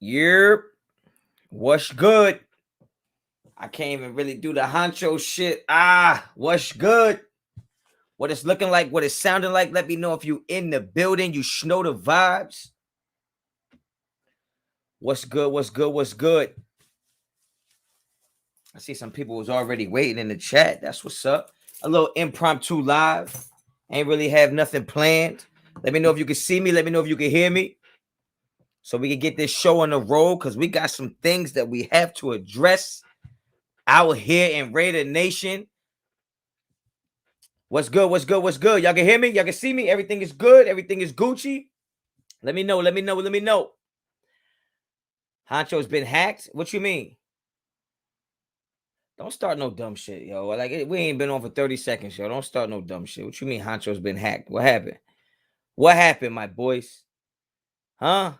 Yep. What's good? I can't even really do the honcho shit. What's good? What it's looking like, what it's sounding like. Let me know if you in the building. You know the vibes. What's good? What's good? What's good? I see some people was already waiting in the chat. That's what's up. A little impromptu live. Ain't really have nothing planned. Let me know if you can see me. Let me know if you can hear me. So we can get this show on the road because we got some things that we have to address out here in Raider Nation. What's good? What's good? What's good? Y'all can hear me? Y'all can see me? Everything is good? Everything is Gucci? Let me know. Let me know. Let me know. Honcho's been hacked? What you mean? Don't start no dumb shit, yo. Like, we ain't been on for 30 seconds, yo. Don't start no dumb shit. What you mean Honcho's been hacked? What happened? What happened, my boys? Huh?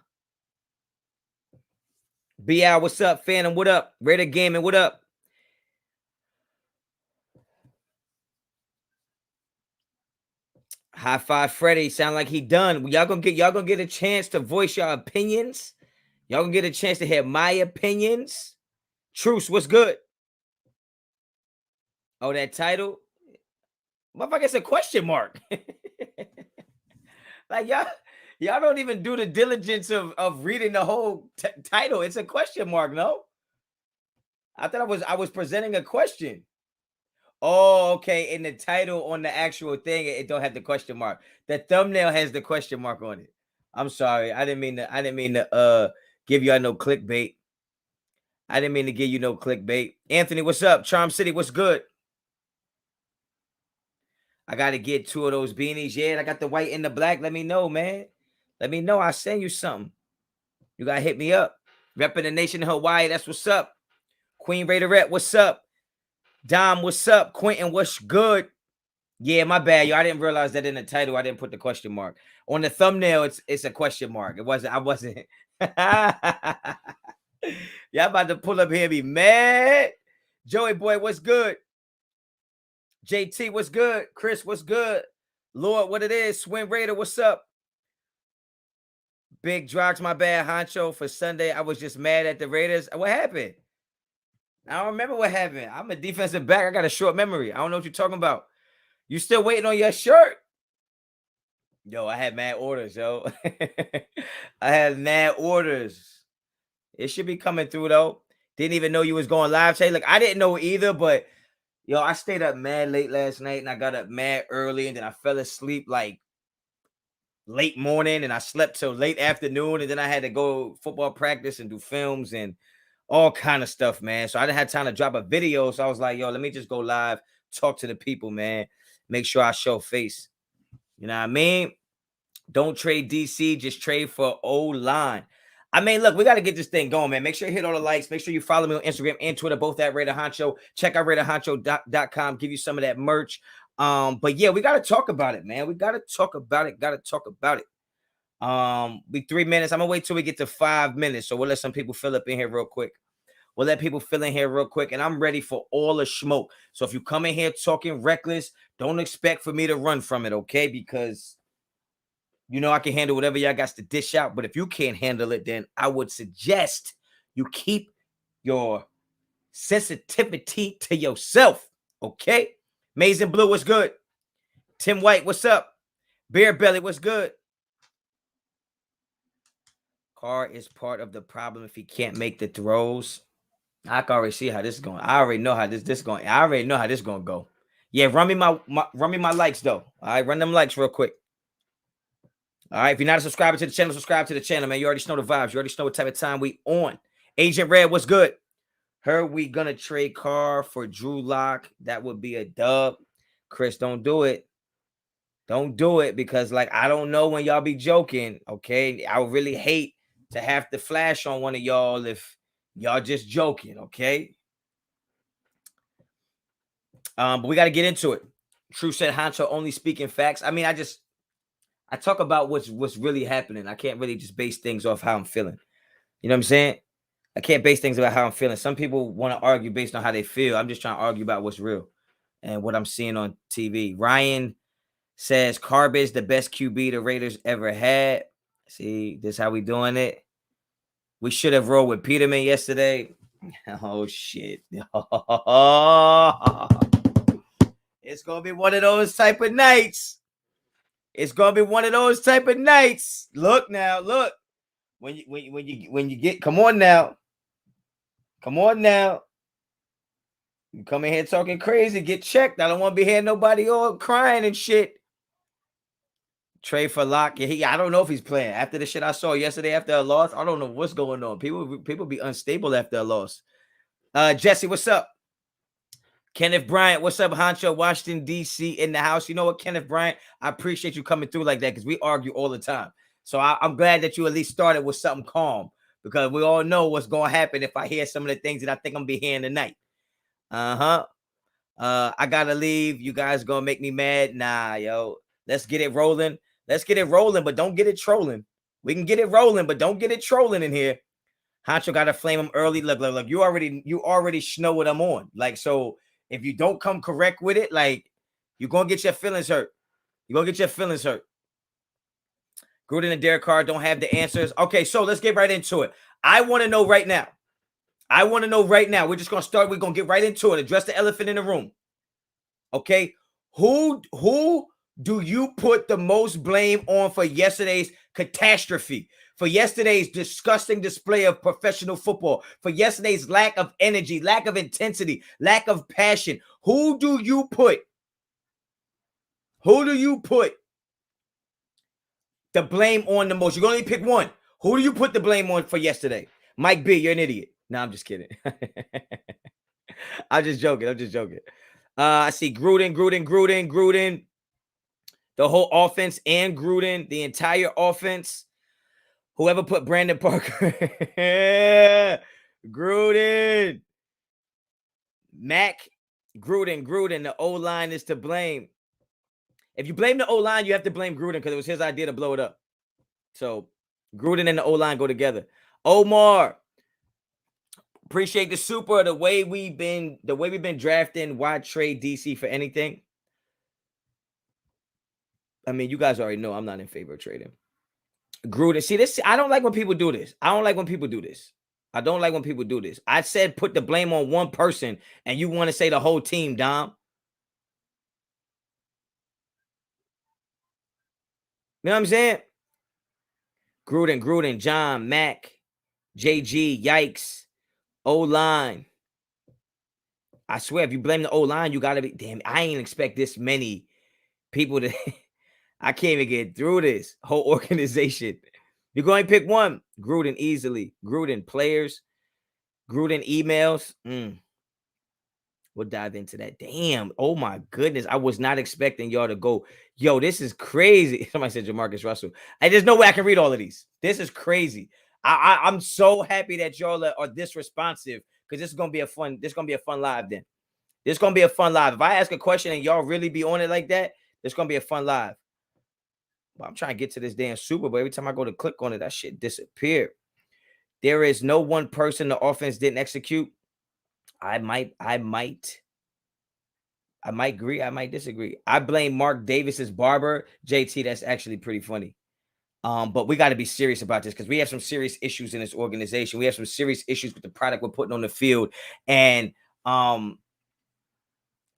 BL, what's up? Phantom, what up? Raider Gaming, what up? High Five Freddy, sound like he done. Y'all gonna get a chance to voice your opinions. Y'all gonna get a chance to hear my opinions. Truce, what's good? Oh, that title? Motherfucker, it's a question mark. Like y'all don't even do the diligence of reading the whole title. It's a question mark, no? I thought I was presenting a question. Oh, okay. In the title on the actual thing, it don't have the question mark. The thumbnail has the question mark on it. I'm sorry. I didn't mean to give y'all no clickbait. I didn't mean to give you no clickbait. Anthony, what's up? Charm City, what's good? I gotta get 2 of those beanies. Yeah, I got the white and the black. Let me know, man. Let me know. I'll send you something. You gotta hit me up. Repping the nation in Hawaii. That's what's up. Queen Raiderette, what's up? Dom, what's up? Quentin, what's good? Yeah, my bad, yo. I didn't realize that in the title I didn't put the question mark. On the thumbnail, it's a question mark. It wasn't, I wasn't. Y'all about to pull up here and be mad. Joey boy, what's good? JT, what's good? Chris, what's good? Lord, what it is? Swing Raider, what's up? Big Drox, my bad, Honcho. For Sunday, I was just mad at the Raiders. What happened? I don't remember what happened. I'm a defensive back. I got a short memory. I don't know what you're talking about. You still waiting on your shirt? Yo, I had mad orders, yo. I had mad orders. It should be coming through, though. Didn't even know you was going live today. Like, I didn't know either, but, yo, I stayed up mad late last night, and I got up mad early, and then I fell asleep, like, late morning, and I slept till late afternoon, and then I had to go football practice and do films and all kind of stuff, man. So I didn't have time to drop a video, so I was like, yo, let me just go live, talk to the people, man. Make sure I show face. You know what I mean? Don't trade DC, just trade for O-line. I mean, look, we got to get this thing going, man. Make sure you hit all the likes. Make sure you follow me on Instagram and Twitter, both at Raider Honcho. Check out RaiderHoncho.com. Give you some of that merch. But yeah, we got to talk about it, man. We got to talk about it. We 3 minutes. I'm gonna wait till we get to 5 minutes. So we'll let some people fill up in here real quick. And I'm ready for all the smoke. So if you come in here talking reckless, don't expect for me to run from it, okay? Because you know I can handle whatever y'all got to dish out. But if you can't handle it, then I would suggest you keep your sensitivity to yourself, okay? Amazing Blue, what's good? Tim White, what's up? Bear Belly, what's good? Carr is part of the problem if he can't make the throws. I can already see how this is going. I already know how this going. I already know how this going to go. Yeah, run me my likes though. All right, run them likes real quick. All right, if you're not a subscriber to the channel, subscribe to the channel, man. You already know the vibes. You already know what type of time we on. Agent Red, what's good? Heard we gonna trade Carr for Drew Lock. That would be a dub. Chris, don't do it. Don't do it because, like, I don't know when y'all be joking. Okay, I would really hate to have to flash on one of y'all if y'all just joking. Okay. But we got to get into it. True said Honcho only speaking facts. I mean, I talk about what's really happening. I can't really just base things off how I'm feeling. You know what I'm saying? I can't base things about how I'm feeling. Some people want to argue based on how they feel. I'm just trying to argue about what's real and what I'm seeing on TV. Ryan says Carr is the best QB the Raiders ever had. See, this is how we doing it. We should have rolled with Peterman yesterday. Oh shit. It's gonna be one of those type of nights. It's gonna be one of those type of nights. Look now, look. When you get, come on now. Come on now. You come in here talking crazy, get checked. I don't want to be hearing nobody all crying and shit. Trade for Locke. I don't know if he's playing. After the shit I saw yesterday after a loss, I don't know what's going on. People be unstable after a loss. Jesse, what's up? Kenneth Bryant, what's up, Honcho? Washington, D.C. in the house. You know what, Kenneth Bryant? I appreciate you coming through like that because we argue all the time. So I'm glad that you at least started with something calm because we all know what's going to happen if I hear some of the things that I think I'm going to be hearing tonight. I got to leave. You guys going to make me mad? Nah, yo. Let's get it rolling. Let's get it rolling, but don't get it trolling. We can get it rolling, but don't get it trolling in here. Honcho got to flame him early. Look. You already know what I'm on. Like, so if you don't come correct with it, like, you're going to get your feelings hurt. You're going to get your feelings hurt. Gruden and Derek Carr don't have the answers. Okay, so let's get right into it. I want to know right now. We're just going to start. We're going to get right into it. Address the elephant in the room. Okay? Who do you put the most blame on for yesterday's catastrophe? For yesterday's disgusting display of professional football? For yesterday's lack of energy, lack of intensity, lack of passion? Who do you put? The blame on the most? You're going to only pick one. Who do you put the blame on for yesterday? Mike B, you're an idiot. No, I'm just kidding. I'm just joking. I see Gruden. The whole offense and Gruden, the entire offense. Whoever put Brandon Parker. Gruden. Mac. Gruden. The O-line is to blame. If you blame the O-line, you have to blame Gruden because it was his idea to blow it up. So Gruden and the O-line go together. Omar. Appreciate the super. The way we've been drafting. Why trade DC for anything? I mean, you guys already know I'm not in favor of trading. Gruden. See this? I don't like when people do this. I don't like when people do this. I said put the blame on one person, and you want to say the whole team, Dom. You know what I'm saying? Gruden, John, Mac, JG, yikes, O-line. I swear, if you blame the O-line, you got to be, damn, I ain't expect this many people to, I can't even get through this whole organization. You're going to pick one. Gruden easily. Gruden players. Gruden emails. We'll dive into that. Damn. Oh, my goodness. I was not expecting y'all to go, yo, this is crazy. Somebody said Jamarcus Russell. There's no way I can read all of these. This is crazy. I'm so happy that y'all are this responsive because this is going to be a fun live then. This is going to be a fun live. If I ask a question and y'all really be on it like that, it's going to be a fun live. Well, I'm trying to get to this damn Super Bowl. Every time I go to click on it, that shit disappeared. There is no one person the offense didn't execute. I might agree. I might disagree. I blame Mark Davis's barber. JT, that's actually pretty funny. But we got to be serious about this because we have some serious issues in this organization. We have some serious issues with the product we're putting on the field. And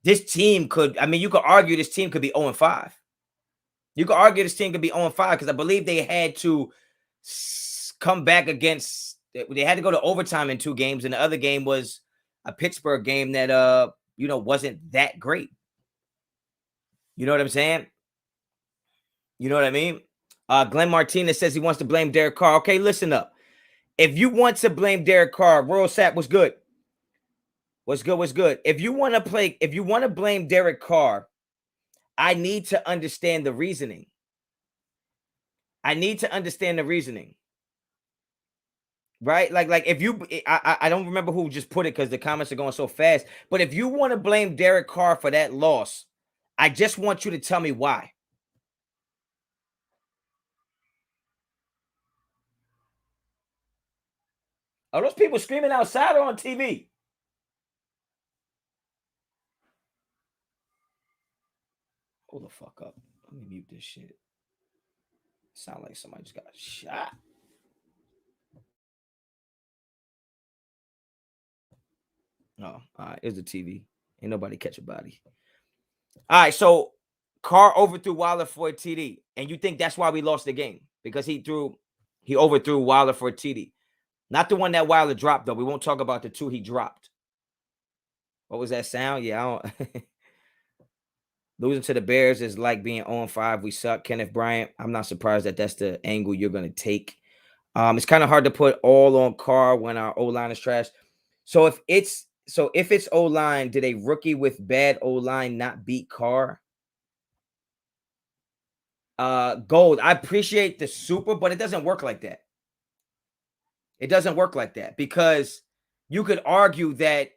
this team could, I mean, you could argue this team could be 0-5. You could argue this team could be 0-5 because I believe they had to come back against, they had to go to overtime in 2 games. And the other game was a Pittsburgh game that, wasn't that great. You know what I'm saying? You know what I mean? Glenn Martinez says he wants to blame Derek Carr. Okay, listen up. If you want to blame Derek Carr, Royal Sap, what's good? What's good? If you want to blame Derek Carr, I need to understand the reasoning. Right? Like if you, I don't remember who just put it because the comments are going so fast. But if you want to blame Derek Carr for that loss, I just want you to tell me why. Are those people screaming outside or on TV? Hold the fuck up. Let me mute this shit. Sound like somebody just got shot. Oh, all right. It's the TV. Ain't nobody catch a body. All right, so Carr overthrew Wilder for a TD, and you think that's why we lost the game because he overthrew Wilder for a TD, not the one that Wilder dropped though. We won't talk about the two he dropped. What was that sound? Yeah, I don't. Losing to the Bears is like being 0-5. We suck. Kenneth Bryant. I'm not surprised that that's the angle you're gonna take. It's kind of hard to put all on Carr when our O-line is trash. So if it's O-line, did a rookie with bad O-line not beat Carr? Gold. I appreciate the super, but it doesn't work like that. It doesn't work like that because you could argue that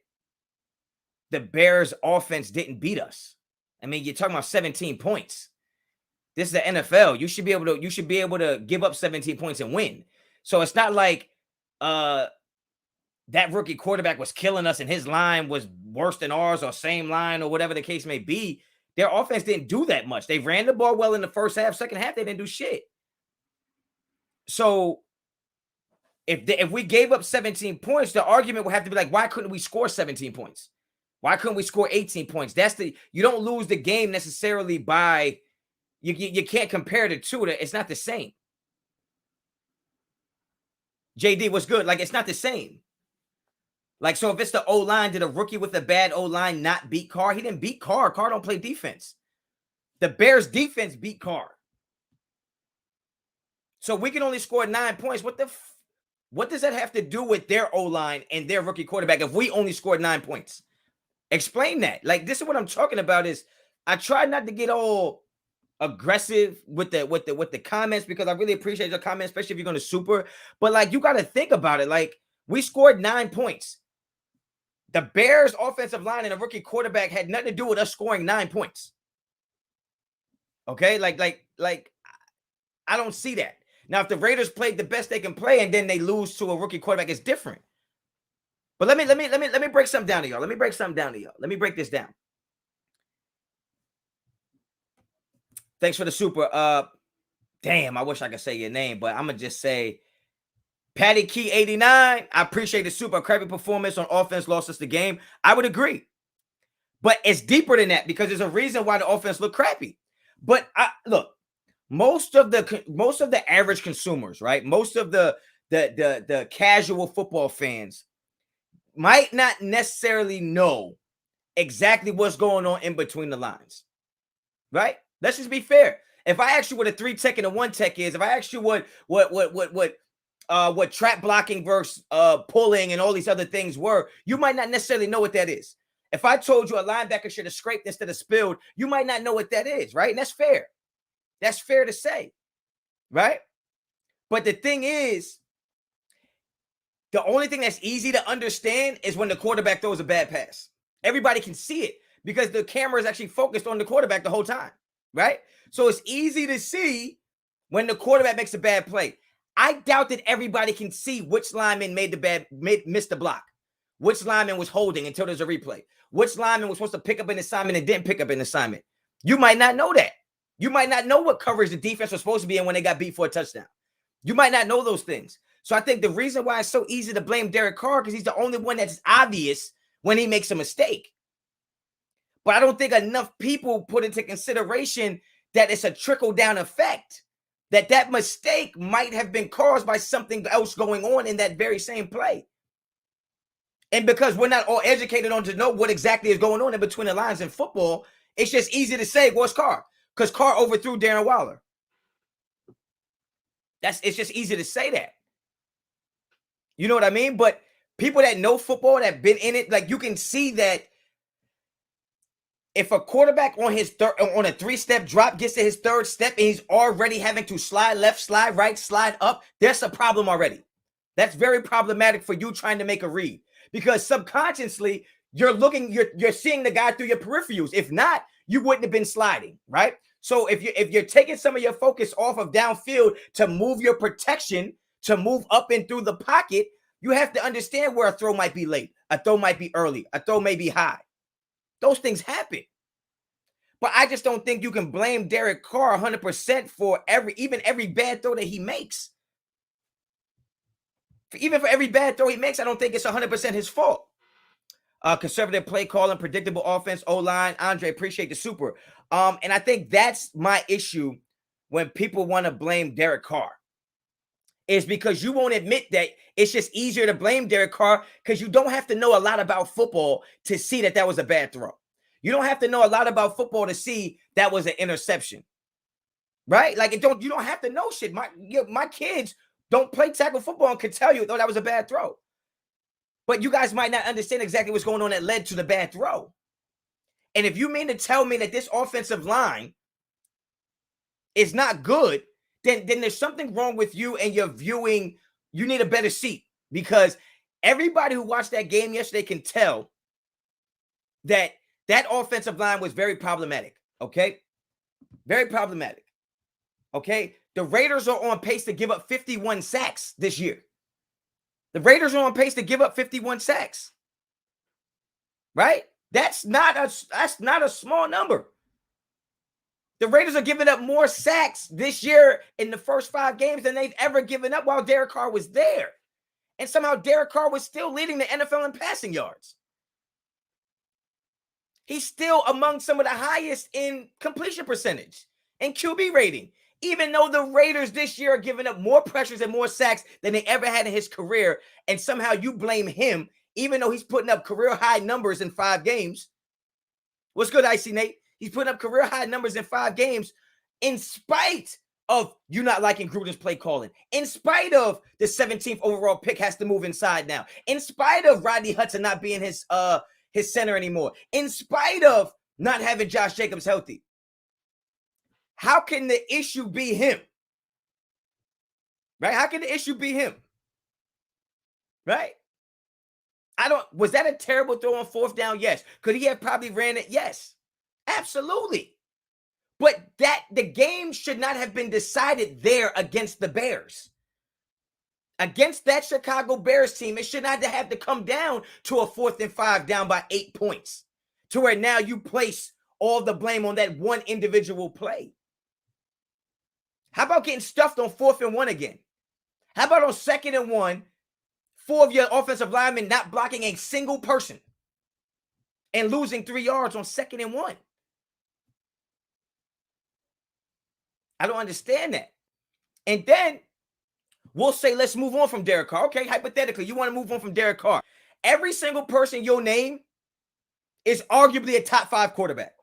the Bears offense didn't beat us. I mean, you're talking about 17 points. This is the NFL. You should be able to give up 17 points and win. So it's not like that rookie quarterback was killing us and his line was worse than ours or same line or whatever the case may be. Their offense didn't do that much. They ran the ball well in the first half. Second half, they didn't do shit. So if we gave up 17 points, the argument would have to be like, why couldn't we score 17 points? Why couldn't we score 18 points? You don't lose the game necessarily by, you can't compare the two. It's not the same. JD, what's good? Like, it's not the same. Like, so if it's the O-line, did a rookie with a bad O-line not beat Carr? He didn't beat Carr. Carr don't play defense. The Bears defense beat Carr. So we can only score 9 points. What does that have to do with their O-line and their rookie quarterback if we only scored 9 points? Explain that. Like, this is what I'm talking about is I try not to get all aggressive with the comments because I really appreciate your comments, especially if you're going to super. But like, you got to think about it. Like, we scored 9 points. The Bears offensive line and a rookie quarterback had nothing to do with us scoring 9 points. Okay? Like I don't see that. Now, if the Raiders played the best they can play and then they lose to a rookie quarterback, it's different. But let me break something down to y'all. Let me break this down. Thanks for the super. Damn, I wish I could say your name, but I'm gonna just say Patty Key 89. I appreciate the super. Crappy performance on offense lost us the game. I would agree, but it's deeper than that because there's a reason why the offense looked crappy. But look, most of the average consumers, right? Most of the casual football fans might not necessarily know exactly what's going on in between the lines, right? Let's just be fair. If I ask you what a 3-tech and a 1-tech is, if I ask you what trap blocking versus pulling and all these other things were, you might not necessarily know what that is. If I told you a linebacker should have scraped instead of spilled, you might not know what that is, right? And that's fair. That's fair to say, right? But the thing is, the only thing that's easy to understand is when the quarterback throws a bad pass. Everybody can see it because the camera is actually focused on the quarterback the whole time, right? So it's easy to see when the quarterback makes a bad play. I doubt that everybody can see which lineman missed the block, which lineman was holding until there's a replay, which lineman was supposed to pick up an assignment and didn't pick up an assignment. You might not know that. You might not know what coverage the defense was supposed to be in when they got beat for a touchdown. You might not know those things. So I think the reason why it's so easy to blame Derek Carr because he's the only one that's obvious when he makes a mistake. But I don't think enough people put into consideration that it's a trickle-down effect, that mistake might have been caused by something else going on in that very same play. And because we're not all educated on to know what exactly is going on in between the lines in football, it's just easy to say, well, it's Carr. Because Carr overthrew Darren Waller. It's just easy to say that. You know what I mean? But people that know football, that have been in it, like you can see that if a quarterback on a 3-step drop gets to his 3rd step and he's already having to slide left, slide right, slide up, there's a problem already. That's very problematic for you trying to make a read because subconsciously you're seeing the guy through your peripherals. If not, you wouldn't have been sliding, right? So if you're taking some of your focus off of downfield to move your protection, to move up and through the pocket, you have to understand where a throw might be late, a throw might be early, a throw may be high. Those things happen. But I just don't think you can blame Derek Carr 100% for every bad throw that he makes. Even for every bad throw he makes, I don't think it's 100% his fault. Conservative play calling, predictable offense, O-line. Andre, appreciate the super. And I think that's my issue when people want to blame Derek Carr. Is because you won't admit that it's just easier to blame Derek Carr because you don't have to know a lot about football to see that was a bad throw. You don't have to know a lot about football to see that was an interception, right? Like you don't have to know shit. My kids don't play tackle football and can tell you, that was a bad throw. But you guys might not understand exactly what's going on that led to the bad throw. And if you mean to tell me that this offensive line is not good, then there's something wrong with you and your viewing. You need a better seat, because everybody who watched that game yesterday can tell that offensive line was very problematic, okay? Very problematic, okay? The Raiders are on pace to give up 51 sacks this year. The Raiders are on pace to give up 51 sacks, right? That's not a small number. The Raiders are giving up more sacks this year in the first 5 games than they've ever given up while Derek Carr was there. And somehow Derek Carr was still leading the NFL in passing yards. He's still among some of the highest in completion percentage and QB rating, even though the Raiders this year are giving up more pressures and more sacks than they ever had in his career. And somehow you blame him, even though he's putting up career high numbers in 5 games. What's good, Icy Nate? He's putting up career high numbers in 5 games in spite of you not liking Gruden's play calling, in spite of the 17th overall pick has to move inside now, in spite of Rodney Hudson not being his center anymore, in spite of not having Josh Jacobs healthy. How can the issue be him? Right? How can the issue be him? Right? Was that a terrible throw on 4th down? Yes. Could he have probably ran it? Yes. Absolutely. But the game should not have been decided there against the Bears. Against that Chicago Bears team, it should not have to come down to a 4th and 5 down by 8 points, to where now you place all the blame on that one individual play. How about getting stuffed on 4th and 1 again? How about on 2nd and 1, 4 of your offensive linemen not blocking a single person and losing 3 yards on 2nd and 1? I don't understand that. And then we'll say, let's move on from Derek Carr. Okay, hypothetically, you want to move on from Derek Carr. Every single person you'll name is arguably a top 5 quarterback.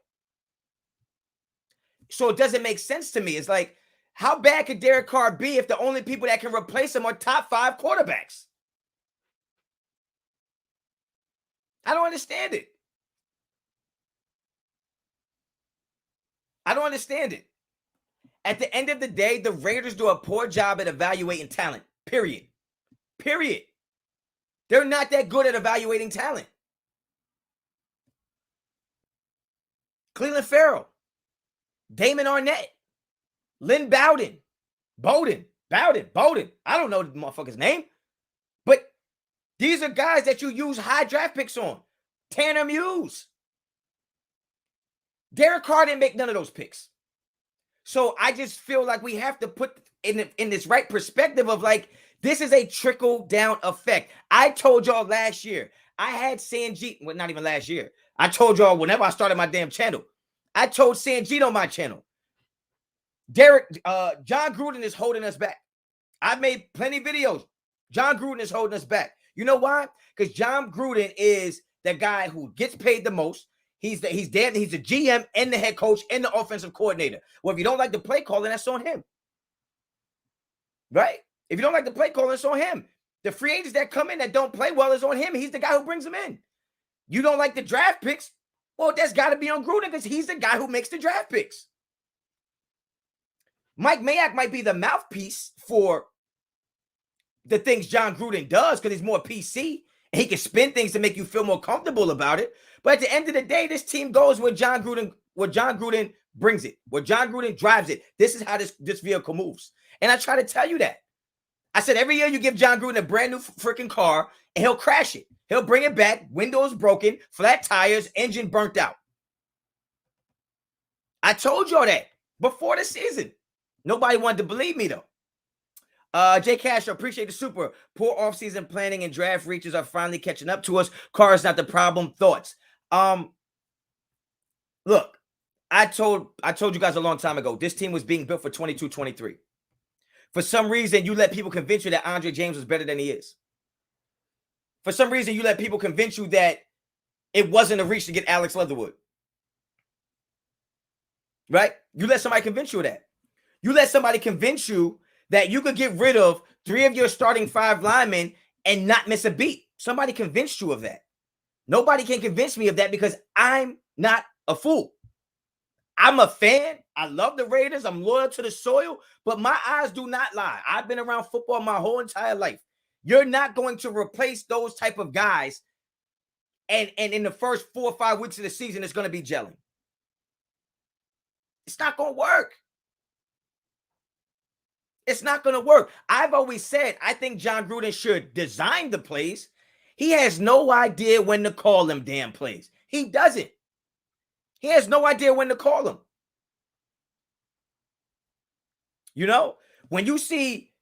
So it doesn't make sense to me. It's like, how bad could Derek Carr be if the only people that can replace him are top 5 quarterbacks? I don't understand it. I don't understand it. At the end of the day, the Raiders do a poor job at evaluating talent, period. Period. They're not that good at evaluating talent. Cleveland Farrell, Damon Arnett, Lynn Bowden. I don't know the motherfucker's name. But these are guys that you use high draft picks on. Tanner Muse. Derek Carr didn't make none of those picks. So I just feel like we have to put in this right perspective of like, this is a trickle down effect. I told y'all last year, I had Sanjeet, well, not even last year. I told y'all whenever I started my damn channel, I told Sanjeet on my channel, Jon Gruden is holding us back. I've made plenty of videos. Jon Gruden is holding us back. You know why? Because Jon Gruden is the guy who gets paid the most. He's the GM and the head coach and the offensive coordinator. Well, if you don't like the play calling, that's on him. Right? If you don't like the play calling, it's on him. The free agents that come in that don't play well is on him. He's the guy who brings them in. You don't like the draft picks? Well, that's got to be on Gruden because he's the guy who makes the draft picks. Mike Mayock might be the mouthpiece for the things Jon Gruden does because he's more PC and he can spin things to make you feel more comfortable about it. But at the end of the day, this team goes where Jon Gruden brings it, where Jon Gruden drives it. This is how this vehicle moves. And I try to tell you that. I said every year you give Jon Gruden a brand new freaking car and he'll crash it. He'll bring it back, windows broken, flat tires, engine burnt out. I told y'all that before the season. Nobody wanted to believe me though. Jay Castro, appreciate the super. Poor offseason planning and draft reaches are finally catching up to us. Carr is not the problem. Thoughts? Look, I told you guys a long time ago, this team was being built for 22-23. For some reason, you let people convince you that Andre James was better than he is. For some reason, you let people convince you that it wasn't a reach to get Alex Leatherwood. Right? You let somebody convince you of that. You let somebody convince you that you could get rid of 3 of your starting 5 linemen and not miss a beat. Somebody convinced you of that. Nobody can convince me of that because I'm not a fool. I'm a fan. I love the Raiders. I'm loyal to the soil, but my eyes do not lie. I've been around football my whole entire life. You're not going to replace those type of guys, and in the first 4 or 5 weeks of the season, it's going to be gelling. It's not going to work. It's not going to work. I've always said I think Jon Gruden should design the plays. He has no idea when to call them damn plays. He doesn't. He has no idea when to call them. You know, when you see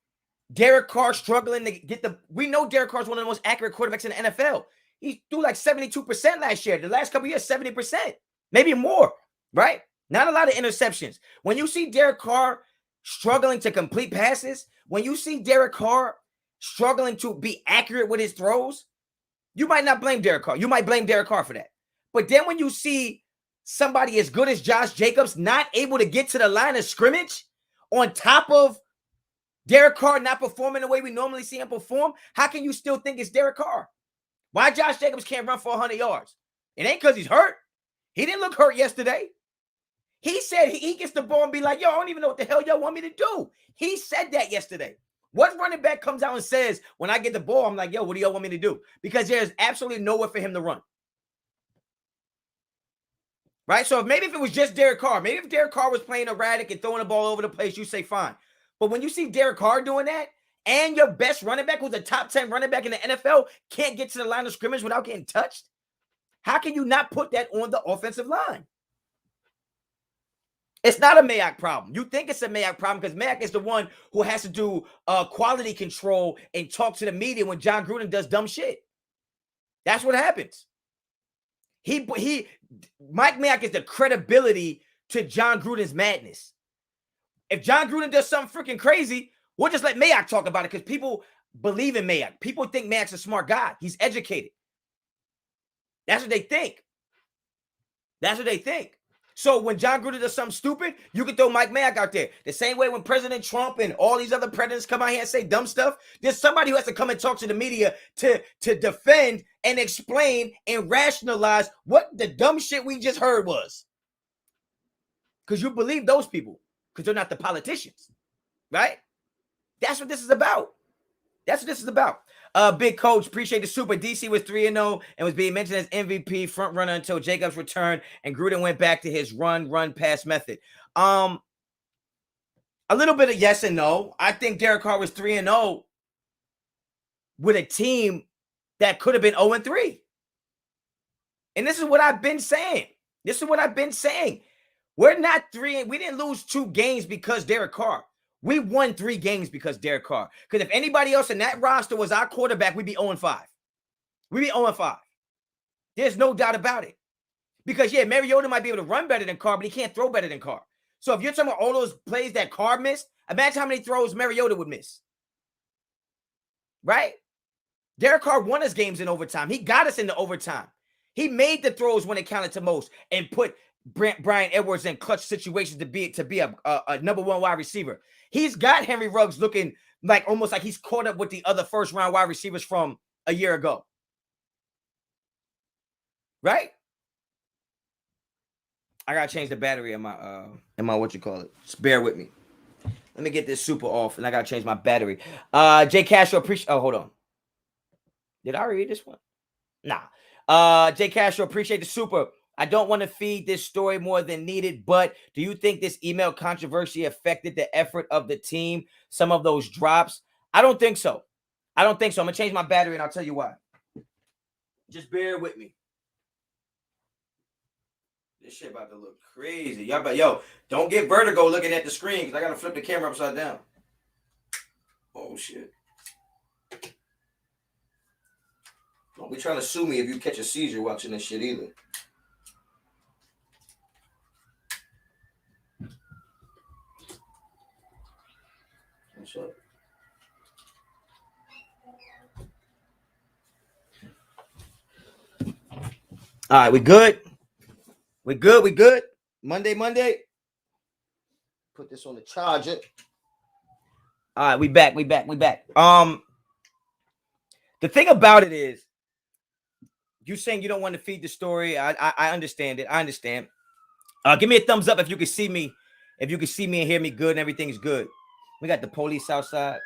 Derek Carr struggling to get we know Derek Carr is one of the most accurate quarterbacks in the NFL. He threw like 72% last year. The last couple of years, 70%, maybe more, right? Not a lot of interceptions. When you see Derek Carr struggling to complete passes, when you see Derek Carr struggling to be accurate with his throws, you might not blame Derek Carr. You might blame Derek Carr for that. But then when you see somebody as good as Josh Jacobs not able to get to the line of scrimmage on top of Derek Carr not performing the way we normally see him perform, how can you still think it's Derek Carr? Why Josh Jacobs can't run for 100 yards? It ain't because he's hurt. He didn't look hurt yesterday. He said he gets the ball and be like, yo, I don't even know what the hell y'all want me to do. He said that yesterday. What running back comes out and says, when I get the ball, I'm like, yo, what do y'all want me to do? Because there's absolutely nowhere for him to run. Right? So maybe if it was just Derek Carr, maybe if Derek Carr was playing erratic and throwing the ball over the place, you say fine. But when you see Derek Carr doing that, and your best running back, who's a top 10 running back in the NFL, can't get to the line of scrimmage without getting touched, how can you not put that on the offensive line? It's not a Mayock problem. You think it's a Mayock problem because Mayock is the one who has to do quality control and talk to the media when Jon Gruden does dumb shit. That's what happens. Mike Mayock is the credibility to Jon Gruden's madness. If Jon Gruden does something freaking crazy, we'll just let Mayock talk about it because people believe in Mayock. People think Mayock's a smart guy. He's educated. That's what they think. That's what they think. So when Jon Gruden does something stupid, you can throw Mike Mayock out there. The same way when President Trump and all these other presidents come out here and say dumb stuff, there's somebody who has to come and talk to the media to defend and explain and rationalize what the dumb shit we just heard was. Because you believe those people, because they're not the politicians, right? That's what this is about. That's what this is about. Big Coach, appreciate the super. DC was 3-0 and was being mentioned as MVP front runner until Jacobs returned and Gruden went back to his run pass method. A little bit of yes and no. I think Derek Carr was 3-0 with a team that could have been 0-3. And this is what I've been saying. We're not 3. We didn't lose 2 games because Derek Carr. We won 3 games because Derek Carr. Because if anybody else in that roster was our quarterback, we'd be 0-5. We'd be 0-5. There's no doubt about it. Because, yeah, Mariota might be able to run better than Carr, but he can't throw better than Carr. So if you're talking about all those plays that Carr missed, imagine how many throws Mariota would miss. Right? Derek Carr won us games in overtime. He got us into overtime. He made the throws when it counted to most and put Brian Edwards in clutch situations to be a number 1 wide receiver. He's got Henry Ruggs looking like almost like he's caught up with the other first-round wide receivers from a year ago. Right? I gotta change the battery in my what you call it. Just bear with me. Let me get this super off, and I gotta change my battery. Jay Castro, appreciate. Oh, hold on. Did I already read this one? Nah. Jay Castro, appreciate the super. I don't want to feed this story more than needed, but do you think this email controversy affected the effort of the team? Some of those drops? I don't think so. I'm going to change my battery, and I'll tell you why. Just bear with me. This shit about to look crazy. Y'all, don't get vertigo looking at the screen because I got to flip the camera upside down. Oh shit! Don't be trying to sue me if you catch a seizure watching this shit either. What's up? All right, we good. We good. We good. Monday. Put this on the charger. All right, we back. The thing about it is, you saying you don't want to feed the story. I understand it. I understand. Give me a thumbs up if you can see me. If you can see me and hear me good and everything's good. We got the police outside.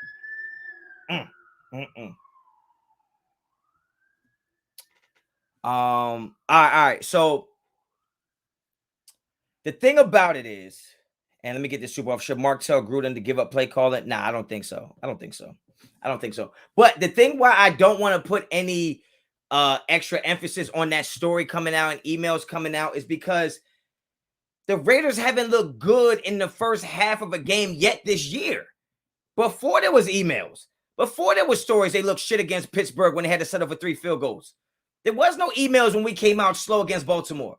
All right. So the thing about it is, and let me get this super off. Should Mark tell Gruden to give up play calling? Nah, I don't think so. But the thing why I don't want to put any extra emphasis on that story coming out and emails coming out is because the Raiders haven't looked good in the first half of a game yet this year. Before there was emails, before there was stories, they looked shit against Pittsburgh when they had to settle for 3 field goals. There was no emails when we came out slow against Baltimore.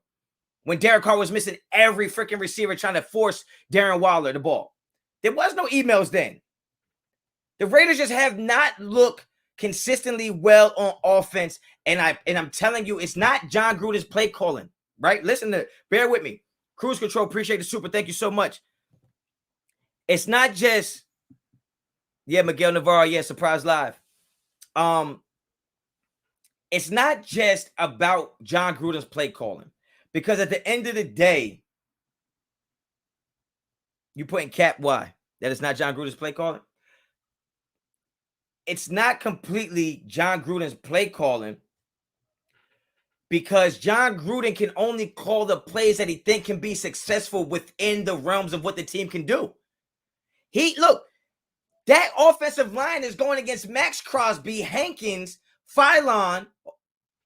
When Derek Carr was missing every freaking receiver trying to force Darren Waller the ball. There was no emails then. The Raiders just have not looked consistently well on offense. And I'm telling you, it's not Jon Gruden's play calling, right? Bear with me. Cruise Control, appreciate the super. Thank you so much. It's not just, Miguel Navarro, Surprise Live. It's not just about Jon Gruden's play calling. Because at the end of the day, you put in cap why? That it's not Jon Gruden's play calling? It's not completely Jon Gruden's play calling because Jon Gruden can only call the plays that he think can be successful within the realms of what the team can do. That offensive line is going against Max Crosby, Hankins, Philon.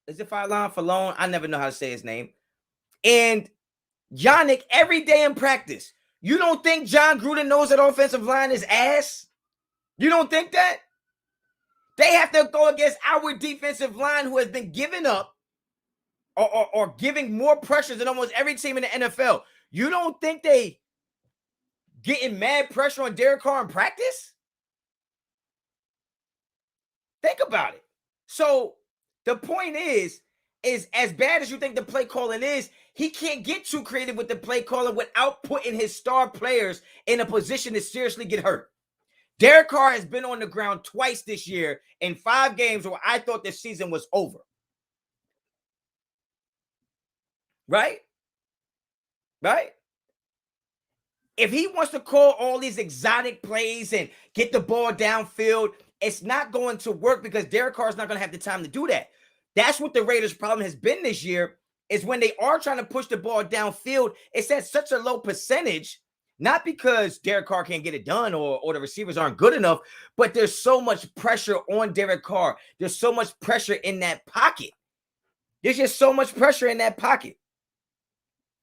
Is it Philon? Philon? I never know how to say his name. And Yannick every day in practice. You don't think Jon Gruden knows that offensive line is ass? You don't think that? They have to go against our defensive line who has been giving up or giving more pressure than almost every team in the NFL. You don't think they getting mad pressure on Derek Carr in practice? Think about it. So the point is as bad as you think the play calling is, he can't get too creative with the play calling without putting his star players in a position to seriously get hurt. Derek Carr has been on the ground twice this year in 5 games where I thought this season was over. Right? If he wants to call all these exotic plays and get the ball downfield, it's not going to work because Derek Carr is not going to have the time to do that. That's what the Raiders' problem has been this year, is when they are trying to push the ball downfield, it's at such a low percentage, not because Derek Carr can't get it done or the receivers aren't good enough, but there's so much pressure on Derek Carr. There's so much pressure in that pocket. There's just so much pressure in that pocket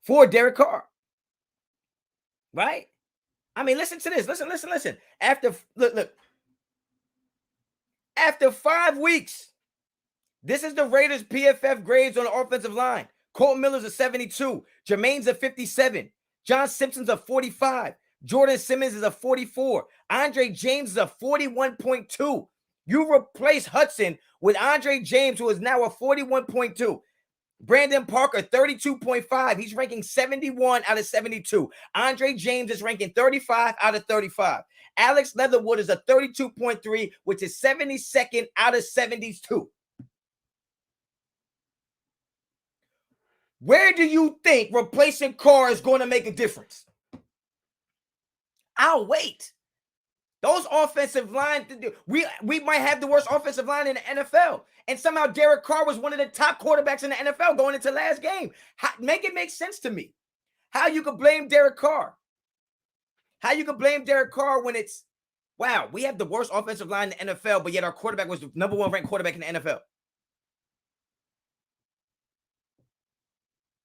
for Derek Carr. Right? I mean, listen to this. Listen. Look. After 5 weeks, this is the Raiders' PFF grades on the offensive line. Colton Miller's a 72. Jermaine's a 57. John Simpson's a 45. Jordan Simmons is a 44. Andre James is a 41.2. You replace Hudson with Andre James, who is now a 41.2. Brandon Parker, 32.5. He's ranking 71 out of 72. Andre James is ranking 35 out of 35. Alex Leatherwood is a 32.3, which is 72nd out of 72. Where do you think replacing Carr is going to make a difference? I'll wait. Those offensive line, we might have the worst offensive line in the NFL. And somehow Derek Carr was one of the top quarterbacks in the NFL going into last game. Make it make sense to me. How you could blame Derek Carr? How you could blame Derek Carr when it's, wow, we have the worst offensive line in the NFL, but yet our quarterback was the #1 ranked quarterback in the NFL.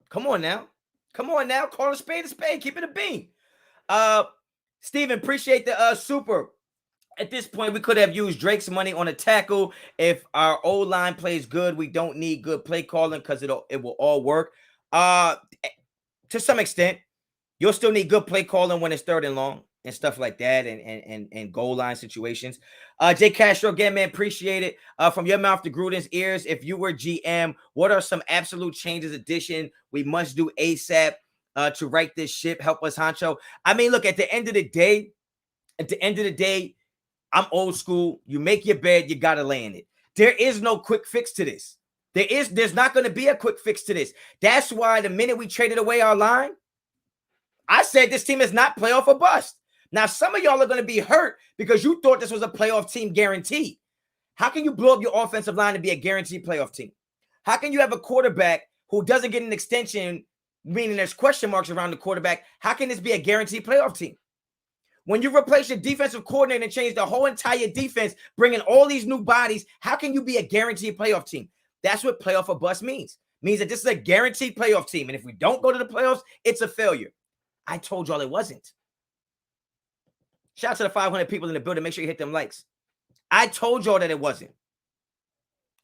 Come on now. Call a spade a spade. Keep it a bean. Steven, appreciate the super. At this point, we could have used Drake's money on a tackle. If our O-line plays good, we don't need good play calling because it will all work. To some extent, you'll still need good play calling when it's 3rd and long and stuff like that, and goal line situations. Jay Castro, again, man, appreciate it. From your mouth to Gruden's ears, if you were GM, what are some absolute changes, addition we must do ASAP to right this ship? Help us, Honcho. I mean, look, at the end of the day, I'm old school. You make your bed, you gotta lay in it. There is no quick fix to this. There's not going to be a quick fix to this. That's why the minute we traded away our line, I said this team is not playoff or bust. Now, some of y'all are going to be hurt because you thought this was a playoff team guaranteed. How can you blow up your offensive line to be a guaranteed playoff team? How can you have a quarterback who doesn't get an extension, meaning there's question marks around the quarterback? How can this be a guaranteed playoff team? When you replace your defensive coordinator and change the whole entire defense, bringing all these new bodies, how can you be a guaranteed playoff team? That's what playoff or bust means. It means that this is a guaranteed playoff team. And if we don't go to the playoffs, it's a failure. I told y'all it wasn't. Shout out to the 500 people in the building. Make sure you hit them likes. I told y'all that it wasn't.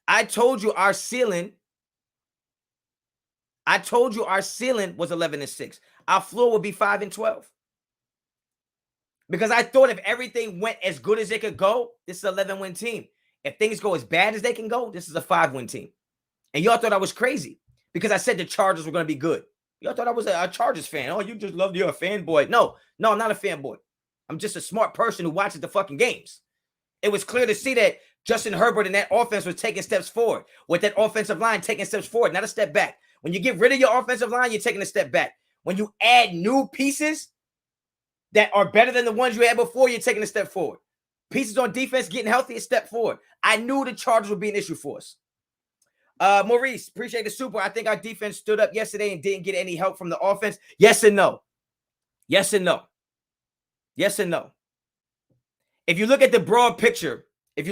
I told you our ceiling. Was 11-6. Our floor would be 5-12. Because I thought if everything went as good as it could go, this is an 11-win team. If things go as bad as they can go, this is a 5-win team. And y'all thought I was crazy because I said the Chargers were going to be good. Y'all thought I was a Chargers fan. Oh, you just love, you're a fanboy. No, I'm not a fanboy. I'm just a smart person who watches the fucking games. It was clear to see that Justin Herbert and that offense was taking steps forward, with that offensive line taking steps forward, not a step back. When you get rid of your offensive line, you're taking a step back. When you add new pieces that are better than the ones you had before, you're taking a step forward. Pieces on defense getting healthy, a step forward. I knew the Chargers would be an issue for us. Maurice, appreciate the super. I think our defense stood up yesterday and didn't get any help from the offense. Yes and no. Yes and no. Yes and no. If you look at the broad picture, you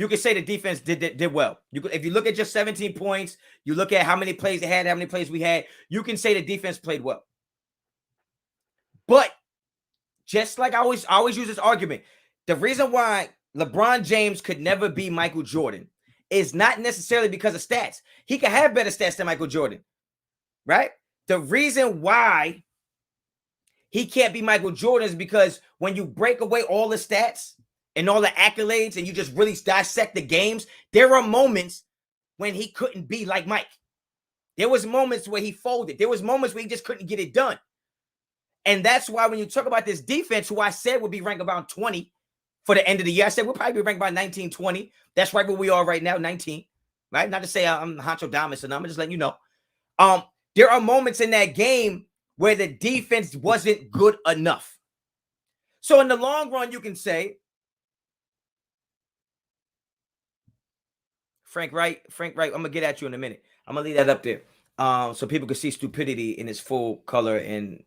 can say the defense did well. If you look at just 17 points, you look at how many plays they had, how many plays we had, you can say the defense played well. But just like I always use this argument, the reason why LeBron James could never be Michael Jordan is not necessarily because of stats. He could have better stats than Michael Jordan, right? The reason why he can't be Michael Jordan is because when you break away all the stats and all the accolades and you just really dissect the games, there are moments when he couldn't be like Mike. There was moments where he folded. There was moments where he just couldn't get it done. And that's why when you talk about this defense, who I said would be ranked about 20 for the end of the year, I said we'll probably be ranked by 19, 20. That's right where we are right now, 19. Right? Not to say I'm Honcho Damas, and I'm just letting you know. There are moments in that game where the defense wasn't good enough. So in the long run, you can say, Frank Wright, I'm gonna get at you in a minute. I'm gonna leave that up there. So people can see stupidity in its full color and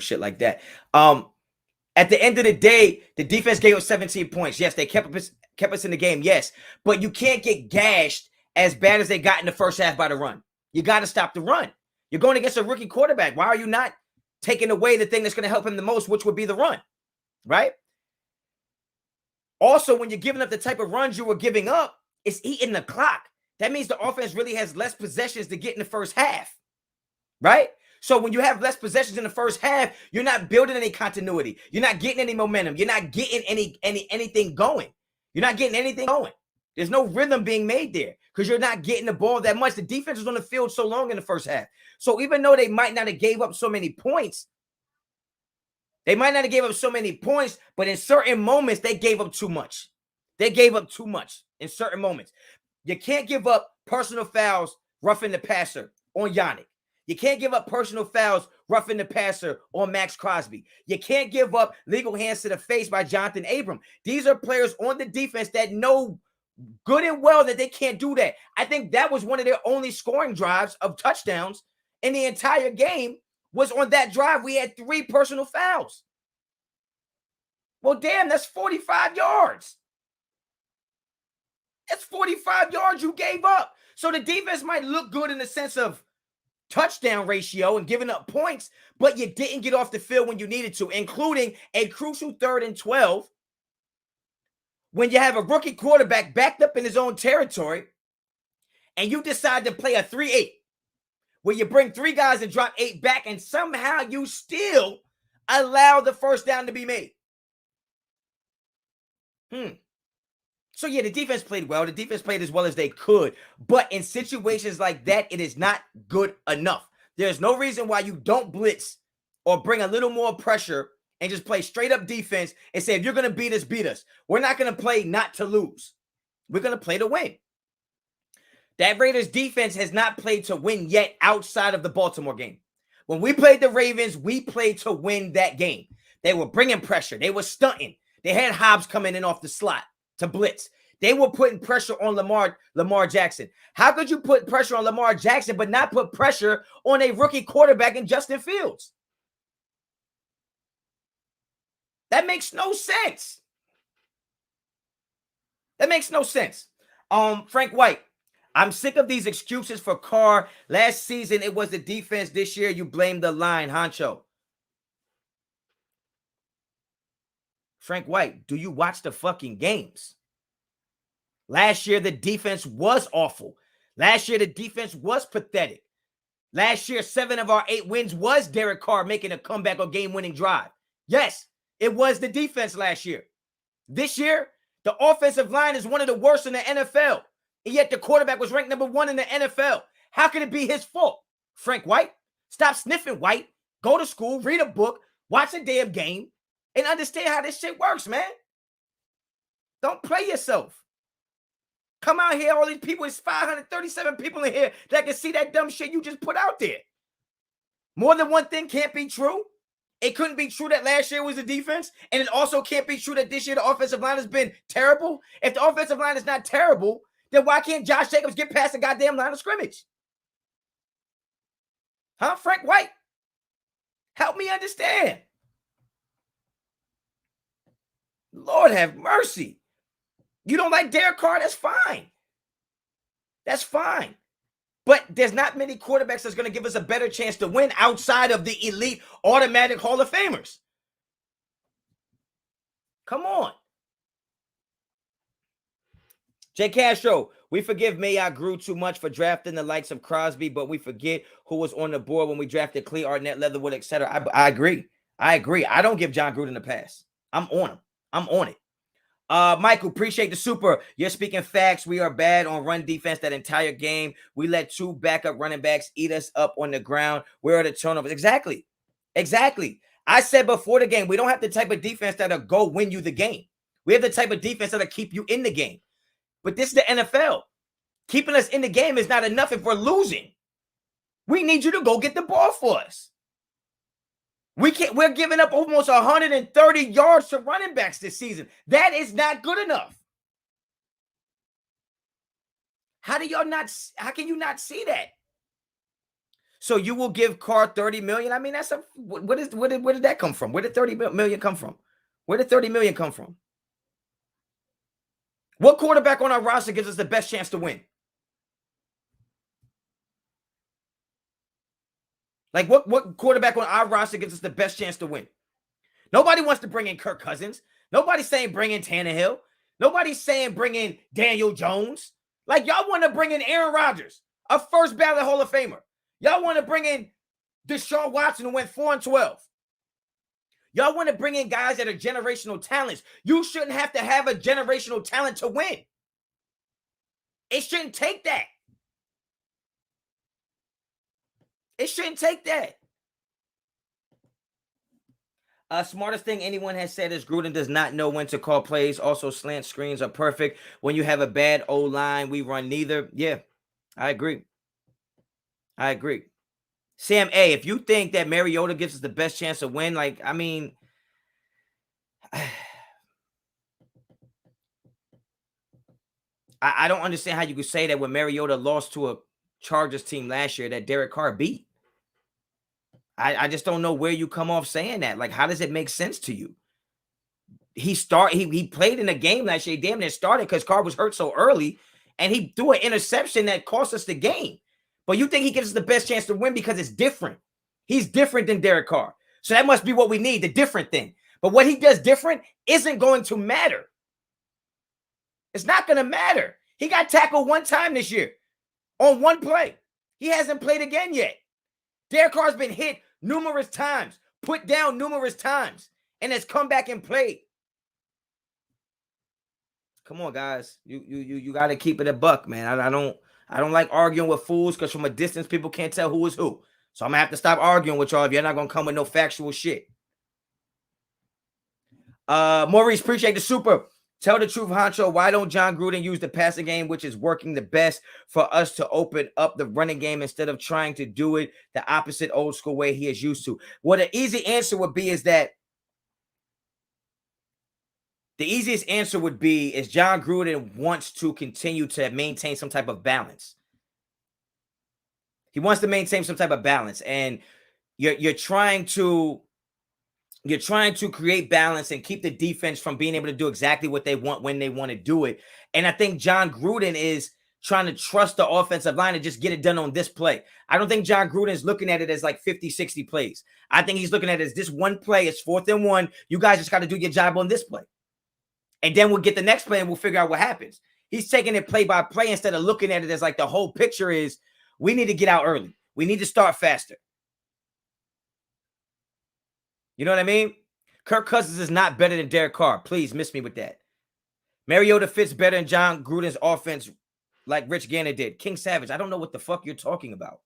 shit like that. At the end of the day, the defense gave us 17 points. Yes, they kept us in the game. Yes, but you can't get gashed as bad as they got in the first half by the run. You got to stop the run. You're going against a rookie quarterback. Why are you not taking away the thing that's going to help him the most, which would be the run, right? Also, when you're giving up the type of runs you were giving up, it's eating the clock. That means the offense really has less possessions to get in the first half, right? So when you have less possessions in the first half, you're not building any continuity. You're not getting any momentum. You're not getting anything going. You're not getting anything going. There's no rhythm being made there because you're not getting the ball that much. The defense was on the field so long in the first half. So even though they might not have gave up so many points, but in certain moments, they gave up too much. They gave up too much in certain moments. You can't give up personal fouls roughing the passer on Yannick. You can't give up personal fouls roughing the passer on Max Crosby. You can't give up legal hands to the face by Jonathan Abram. These are players on the defense that know good and well that they can't do that. I think that was one of their only scoring drives of touchdowns in the entire game was on that drive. We had 3 personal fouls. Well, damn, that's 45 yards. That's 45 yards you gave up. So the defense might look good in the sense of touchdown ratio and giving up points, but you didn't get off the field when you needed to, including a crucial 3rd and 12 when you have a rookie quarterback backed up in his own territory and you decide to play a 3-8 where you bring 3 guys and drop 8 back and somehow you still allow the first down to be made. So, yeah, the defense played well. The defense played as well as they could. But in situations like that, it is not good enough. There's no reason why you don't blitz or bring a little more pressure and just play straight up defense and say, if you're going to beat us, beat us. We're not going to play not to lose. We're going to play to win. That Raiders defense has not played to win yet outside of the Baltimore game. When we played the Ravens, we played to win that game. They were bringing pressure. They were stunting. They had Hobbs coming in off the slot to blitz. They were putting pressure on Lamar Jackson. How could you put pressure on Lamar Jackson but not put pressure on a rookie quarterback in Justin Fields? That makes no sense. That makes no sense. Frank White, I'm sick of these excuses for Carr. Last season, it was the defense. This year, you blame the line, Honcho. Frank White, do you watch the fucking games? Last year, the defense was awful. Last year, the defense was pathetic. Last year, 7 of our 8 wins was Derek Carr making a comeback or game-winning drive. Yes, it was the defense last year. This year, the offensive line is one of the worst in the NFL, and yet the quarterback was ranked number 1 in the NFL. How can it be his fault? Frank White, stop sniffing White. Go to school, read a book, watch a damn game, and understand how this shit works, man. Don't play yourself. Come out here, all these people, it's 537 people in here that can see that dumb shit you just put out there. More than one thing can't be true. It couldn't be true that last year was the defense, and it also can't be true that this year the offensive line has been terrible. If the offensive line is not terrible, then why can't Josh Jacobs get past the goddamn line of scrimmage? Huh, Frank White? Help me understand. Lord have mercy. You don't like Derek Carr? That's fine. That's fine. But there's not many quarterbacks that's going to give us a better chance to win outside of the elite automatic Hall of Famers. Come on. Jay Castro, we forgive Mayock grew too much for drafting the likes of Crosby, but we forget who was on the board when we drafted Clee, Arnett, Leatherwood, etc. I agree. I don't give Jon Gruden a pass. I'm on him. I'm on it. Michael, appreciate the super. You're speaking facts. We are bad on run defense that entire game. We let 2 backup running backs eat us up on the ground. Where are the turnovers? Exactly. I said before the game, we don't have the type of defense that'll go win you the game. We have the type of defense that'll keep you in the game. But this is the NFL. Keeping us in the game is not enough if we're losing. We need you to go get the ball for us. We're giving up almost 130 yards to running backs this season. That is not good enough. How can you not see that? So you will give Carr $30 million? I mean, where did that come from? Where did $30 million come from? Where did $30 million come from? What quarterback on our roster gives us the best chance to win? Like, what quarterback on our roster gives us the best chance to win? Nobody wants to bring in Kirk Cousins. Nobody's saying bring in Tannehill. Nobody's saying bring in Daniel Jones. Like, y'all want to bring in Aaron Rodgers, a first ballot Hall of Famer. Y'all want to bring in Deshaun Watson, who went 4-12. Y'all want to bring in guys that are generational talents. You shouldn't have to have a generational talent to win. It shouldn't take that. It shouldn't take that. Smartest thing anyone has said is Gruden does not know when to call plays. Also, slant screens are perfect. When you have a bad O-line, we run neither. Yeah, I agree. Sam A., if you think that Mariota gives us the best chance to win, like, I mean, I don't understand how you could say that when Mariota lost to a Chargers team last year that Derek Carr beat. I just don't know where you come off saying that. Like, how does it make sense to you? He played in a game last year. Damn near started because Carr was hurt so early, and he threw an interception that cost us the game. But you think he gives us the best chance to win because it's different. He's different than Derek Carr. So that must be what we need, the different thing. But what he does different isn't going to matter. It's not going to matter. He got tackled one time this year on one play. He hasn't played again yet. Derek Carr's been hit numerous times, put down numerous times, and has come back and played. Come on, guys. You got to keep it a buck, man. I don't like arguing with fools because from a distance, people can't tell who is who. So I'm going to have to stop arguing with y'all if you're not going to come with no factual shit. Maurice, appreciate the super. Tell the truth, Honcho. Why don't Jon Gruden use the passing game, which is working the best, for us to open up the running game instead of trying to do it the opposite old school way he is used to? Well, the easy answer would be is that the easiest answer would be is Jon Gruden wants to continue to maintain some type of balance. He wants to maintain some type of balance, and you're trying to create balance and keep the defense from being able to do exactly what they want when they want to do it. And I think Jon Gruden is trying to trust the offensive line to just get it done on this play. I don't think Jon Gruden is looking at it as like 50, 60 plays. I think he's looking at it as this one play. It's 4th and 1. You guys just got to do your job on this play. And then we'll get the next play and we'll figure out what happens. He's taking it play by play instead of looking at it as like the whole picture is we need to get out early. We need to start faster. You know what I mean? Kirk Cousins is not better than Derek Carr. Please miss me with that. Mariota fits better in Jon Gruden's offense like Rich Gannon did. King Savage, I don't know what the fuck you're talking about.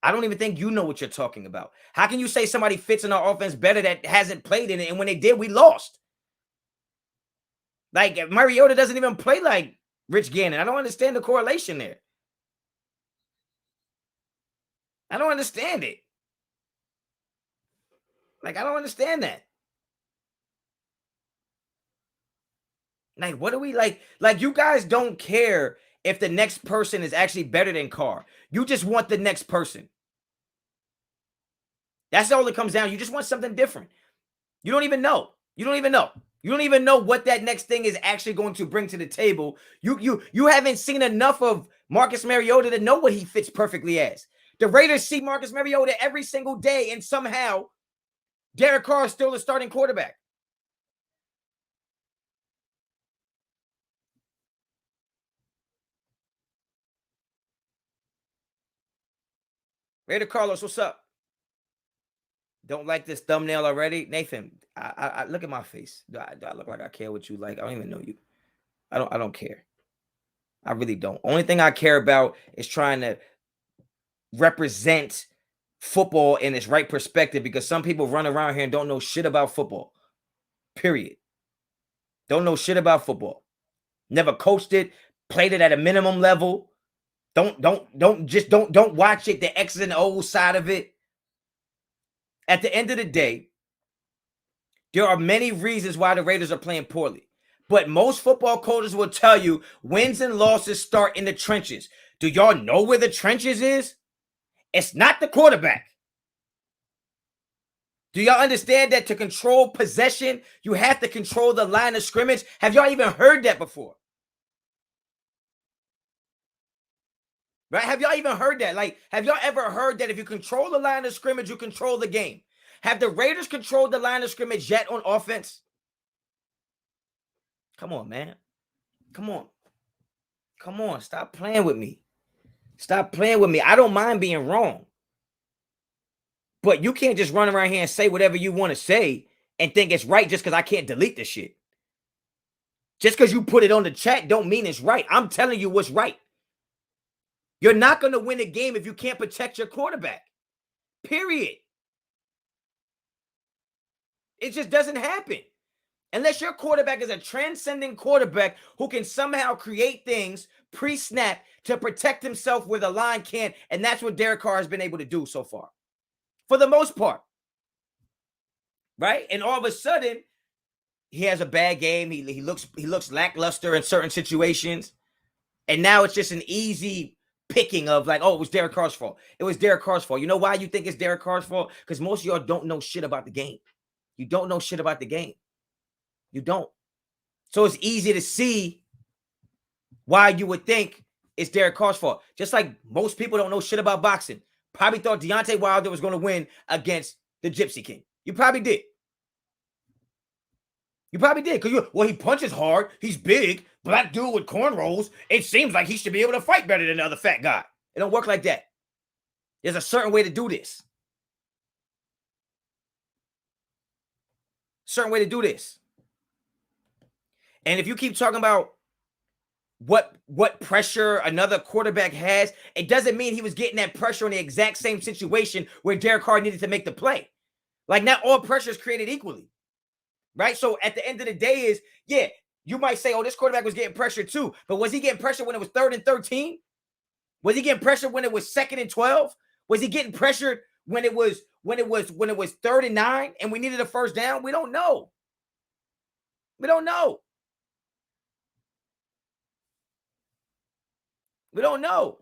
I don't even think you know what you're talking about. How can you say somebody fits in our offense better that hasn't played in it? And when they did, we lost. Like, Mariota doesn't even play like Rich Gannon. I don't understand the correlation there. I don't understand it. Like, I don't understand that. Like, what do we like? Like, you guys don't care if the next person is actually better than Carr. You just want the next person. That's all it comes down. You just want something different. You don't even know. You don't even know. You don't even know what that next thing is actually going to bring to the table. You haven't seen enough of Marcus Mariota to know what he fits perfectly as. The Raiders see Marcus Mariota every single day, and somehow Derek Carr is still the starting quarterback. Raider Carlos, what's up? Don't like this thumbnail already? Nathan, I look at my face. Do I look like I care what you like? I don't even know you. I don't care. I really don't. Only thing I care about is trying to represent football in its right perspective, because some people run around here and don't know shit about football. Period. Don't know shit about football. Never coached it, played it at a minimum level. Don't watch it, the X's and O's side of it. At the end of the day, there are many reasons why the Raiders are playing poorly. But most football coaches will tell you wins and losses start in the trenches. Do y'all know where the trenches is? It's not the quarterback. Do y'all understand that to control possession, you have to control the line of scrimmage? Have y'all even heard that before? Right? Have y'all even heard that? Like, have y'all ever heard that if you control the line of scrimmage, you control the game? Have the Raiders controlled the line of scrimmage yet on offense? Come on, man. Come on. Come on. Stop playing with me. Stop playing with me. I don't mind being wrong. But you can't just run around here and say whatever you want to say and think it's right just because I can't delete the shit. Just because you put it on the chat don't mean it's right. I'm telling you what's right. You're not going to win a game if you can't protect your quarterback. Period. It just doesn't happen. Unless your quarterback is a transcending quarterback who can somehow create things pre-snap to protect himself where the line can't. And that's what Derek Carr has been able to do so far. For the most part. Right? And all of a sudden, he has a bad game. He looks lackluster in certain situations. And now it's just an easy picking of like, oh, it was Derek Carr's fault. It was Derek Carr's fault. You know why you think it's Derek Carr's fault? Because most of y'all don't know shit about the game. You don't know shit about the game. You don't. So it's easy to see why you would think it's Derek Carr's fault. Just like most people don't know shit about boxing. Probably thought Deontay Wilder was going to win against the Gypsy King. You probably did. You probably did. Because he punches hard. He's big. Black dude with cornrows. It seems like he should be able to fight better than the other fat guy. It don't work like that. There's a certain way to do this. Certain way to do this. And if you keep talking about what pressure another quarterback has, it doesn't mean he was getting that pressure in the exact same situation where Derek Carr needed to make the play. Like, not all pressure is created equally, right? So at the end of the day is, yeah, you might say, oh, this quarterback was getting pressure too, but was he getting pressure when it was 3rd and 13? Was he getting pressure when it was 2nd and 12? Was he getting pressured when it was 3rd and 9 and we needed a first down? We don't know. We don't know. We don't know.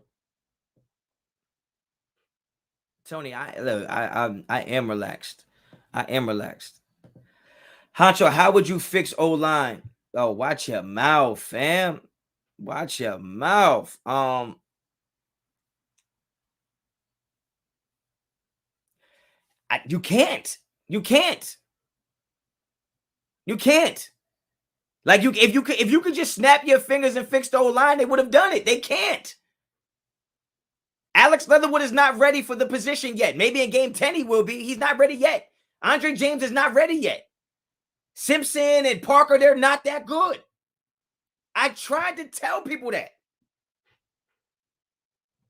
Tony, I am relaxed. I am relaxed. Honcho, how would you fix O-line? Oh, watch your mouth, fam. Watch your mouth. You can't. You can't. You can't. Like, if you could just snap your fingers and fix the O-line, they would have done it. They can't. Alex Leatherwood is not ready for the position yet. Maybe in game 10 he will be. He's not ready yet. Andre James is not ready yet. Simpson and Parker, they're not that good. I tried to tell people that.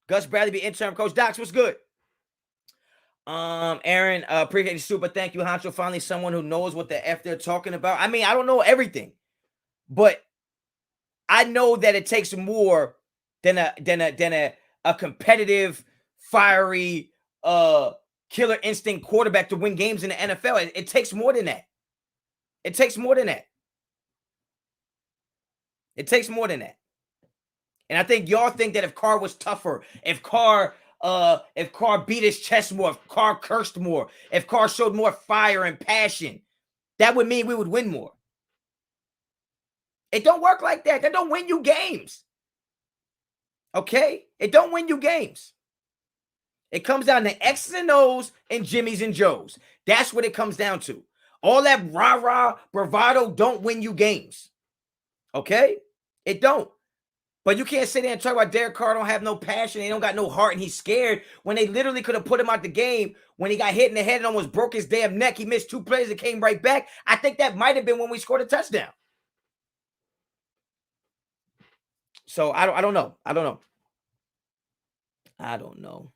Gus Bradley be interim coach. Docs, what's good? Aaron, appreciate you, super. Thank you, Honcho. Finally, someone who knows what the F they're talking about. I mean, I don't know everything, but I know that it takes more than a competitive, fiery, killer instinct quarterback to win games in the NFL. It takes more than that. It takes more than that. It takes more than that. And I think y'all think that if Carr was tougher, if Carr beat his chest more, if Carr cursed more, if Carr showed more fire and passion, that would mean we would win more. It don't work like that. That don't win you games. Okay? It don't win you games. It comes down to X's and O's and Jimmy's and Joe's. That's what it comes down to. All that rah-rah bravado don't win you games. Okay? It don't. But you can't sit there and talk about Derek Carr don't have no passion, he don't got no heart, and he's scared when they literally could have put him out the game when he got hit in the head and almost broke his damn neck. He missed 2 plays and came right back. I think that might have been when we scored a touchdown. So I don't know. I don't know.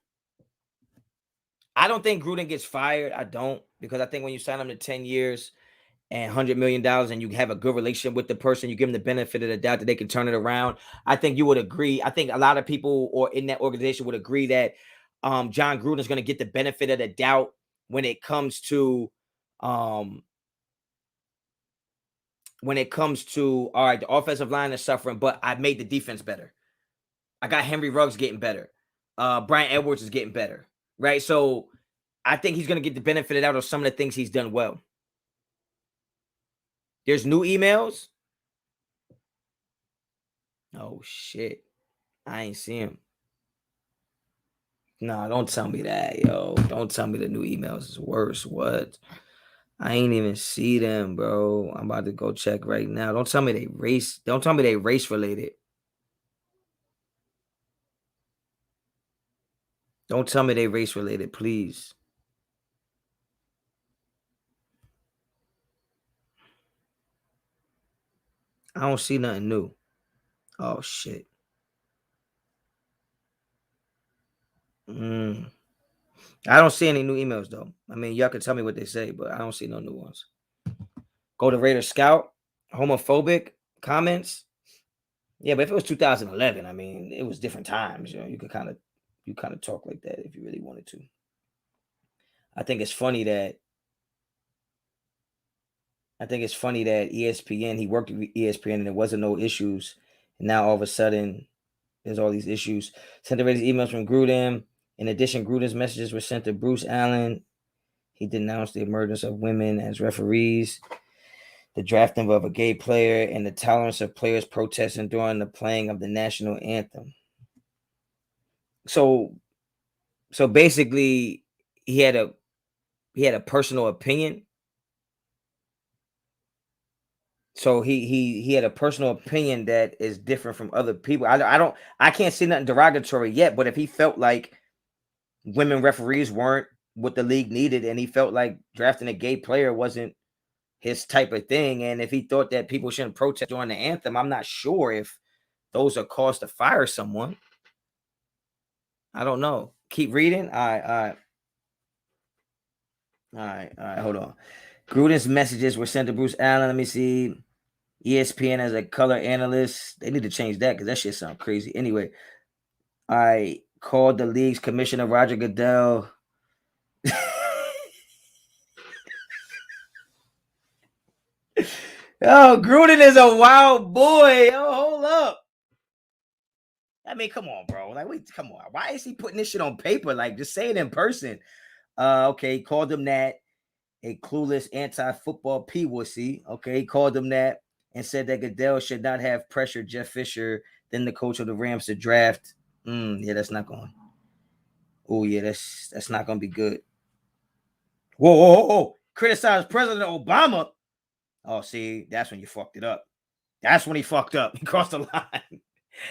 I don't think Gruden gets fired. I don't, because I think when you sign him to 10 years and $100 million and you have a good relationship with the person, you give them the benefit of the doubt that they can turn it around. I think you would agree. I think a lot of people or in that organization would agree that Jon Gruden is going to get the benefit of the doubt when it comes to all right, the offensive line is suffering, but I made the defense better. I got Henry Ruggs getting better. Brian Edwards is getting better. Right. So I think he's going to get the benefit out of some of the things he's done well. There's new emails. Oh, shit. I ain't see him. No, don't tell me that, yo. Don't tell me the new emails is worse. What? I ain't even see them, bro. I'm about to go check right now. Don't tell me they race. Don't tell me they race related. Don't tell me they race related, please. I don't see nothing new. Oh, shit. I don't see any new emails, though. I mean, y'all can tell me what they say, but I don't see no new ones. Go to Raider Scout. Homophobic comments. Yeah, but if it was 2011, I mean, it was different times. You know, you kind of talk like that if you really wanted to. I think it's funny that ESPN, he worked with ESPN and there wasn't no issues. And now all of a sudden, there's all these issues. Sent the Raiders emails from Gruden. In addition, Gruden's messages were sent to Bruce Allen. He denounced the emergence of women as referees, the drafting of a gay player, and the tolerance of players protesting during the playing of the national anthem. So basically, he had a personal opinion. So he had a personal opinion that is different from other people. I can't see nothing derogatory yet, but if he felt like women referees weren't what the league needed, and he felt like drafting a gay player wasn't his type of thing, and if he thought that people shouldn't protest during the anthem, I'm not sure if those are cause to fire someone. I don't know. Keep reading. All right. Hold on. Gruden's messages were sent to Bruce Allen. Let me see. ESPN as a color analyst. They need to change that because that shit sounds crazy. Anyway, I called the league's commissioner, Roger Goodell. Oh, Gruden is a wild boy. Oh, hold up. I mean, come on, bro. Like, wait, come on. Why is he putting this shit on paper? Like, just say it in person. Okay, called him that. A clueless anti-football p-wussy. Okay, he called him that and said that Goodell should not have pressured Jeff Fisher, then the coach of the Rams, to draft. Yeah, that's not going. Oh yeah, that's not going to be good. Whoa! Criticize President Obama. Oh, see, that's when you fucked it up. That's when he fucked up. He crossed the line.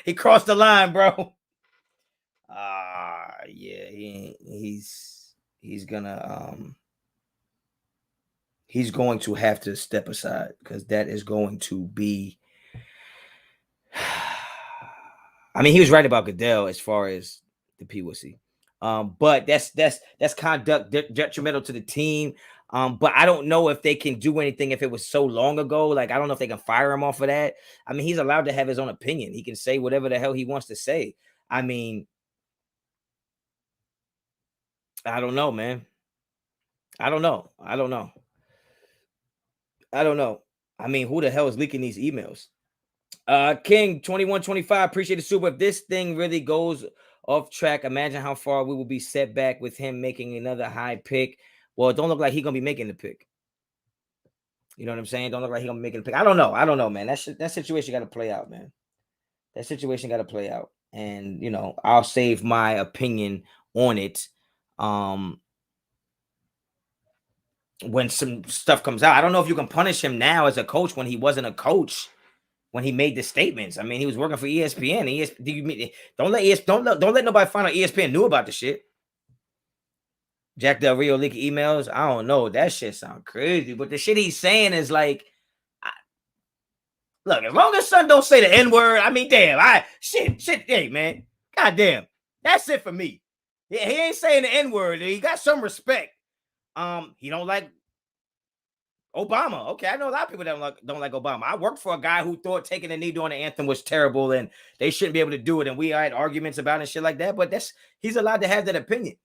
He crossed the line, bro. Yeah, he's going to have to step aside because that is going to be. I mean, he was right about Goodell as far as the PWC. But that's conduct detrimental to the team. But I don't know if they can do anything if it was so long ago. Like, I don't know if they can fire him off of that. I mean, he's allowed to have his own opinion. He can say whatever the hell he wants to say. I mean, I don't know, man. I don't know. I mean, who the hell is leaking these emails? King 2125, appreciate the super. If this thing really goes off track, imagine how far we will be set back with him making another high pick. Well, it don't look like he's gonna be making the pick. You know what I'm saying? Don't look like he's gonna be making the pick. I don't know, man. That situation got to play out, man. That situation got to play out, and I'll save my opinion on it. When some stuff comes out, I don't know if you can punish him now as a coach when he wasn't a coach when he made the statements. I mean, he was working for ESPN. Don't let nobody find out ESPN knew about the shit. Jack Del Rio leak emails. I don't know. That shit sound crazy, but the shit he's saying is like, look, as long as son don't say the N word, I mean, damn, shit, hey man, goddamn, that's it for me. Yeah, he ain't saying the N word. He got some respect. He don't like Obama. Okay, I know a lot of people that don't like Obama. I worked for a guy who thought taking a knee during the anthem was terrible and they shouldn't be able to do it. And we had arguments about it and shit like that. But he's allowed to have that opinion.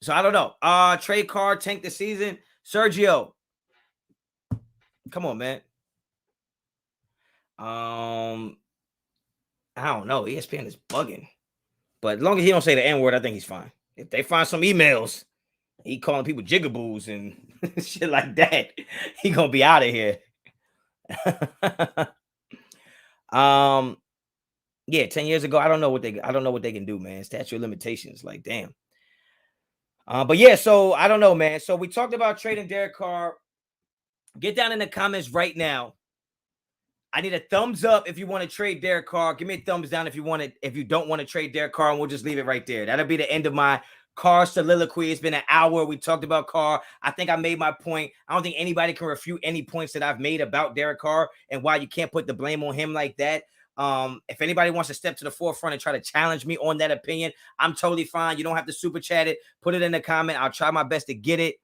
So I don't know. Trade Carr tank the season. Sergio, come on, man. I don't know. ESPN is bugging. But as long as he don't say the N-word, I think he's fine. If they find some emails, he calling people jigaboos and shit like that, he gonna be out of here. Yeah, 10 years ago, I don't know what they can do, man. Statute of limitations, like damn. But yeah, so I don't know, man. So we talked about trading Derek Carr. Get down in the comments right now. I need a thumbs up if you want to trade Derek Carr. Give me a thumbs down if you don't want to trade Derek Carr, and we'll just leave it right there. That'll be the end of my Carr soliloquy. It's been an hour. We talked about Carr. I think I made my point. I don't think anybody can refute any points that I've made about Derek Carr and why you can't put the blame on him like that. If anybody wants to step to the forefront and try to challenge me on that opinion, I'm totally fine. You don't have to super chat it. Put it in the comment. I'll try my best to get it.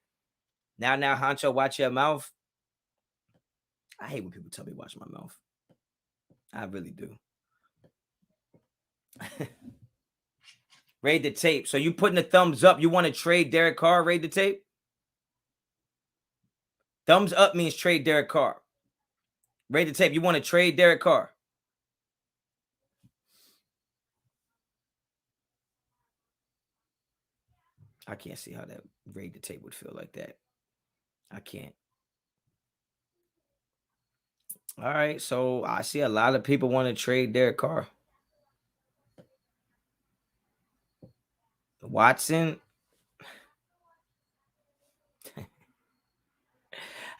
Now, Honcho, watch your mouth. I hate when people tell me watch my mouth. I really do. Raid the tape. So you putting the thumbs up. You want to trade Derek Carr? Raid the tape. Thumbs up means trade Derek Carr. Raid the tape. You want to trade Derek Carr? I can't see how that raid the tape would feel like that. I can't. All right. So I see a lot of people want to trade Derek Carr. Watson.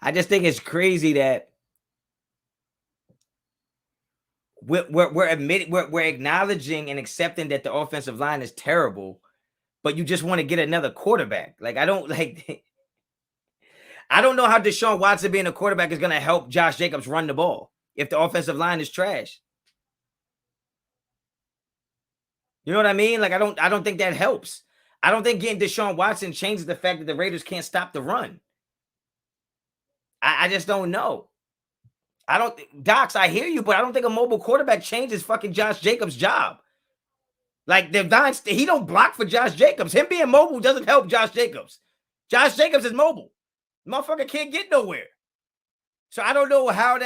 I just think it's crazy that we're admitting, we're acknowledging and accepting that the offensive line is terrible, but you just want to get another quarterback. Like, I don't like. I don't know how Deshaun Watson being a quarterback is going to help Josh Jacobs run the ball if the offensive line is trash. You know what I mean? Like, I don't think that helps. I don't think getting Deshaun Watson changes the fact that the Raiders can't stop the run. I just don't know. Docs, I hear you, but I don't think a mobile quarterback changes fucking Josh Jacobs' job. Like, he don't block for Josh Jacobs. Him being mobile doesn't help Josh Jacobs. Josh Jacobs is mobile. Motherfucker can't get nowhere. So I don't know how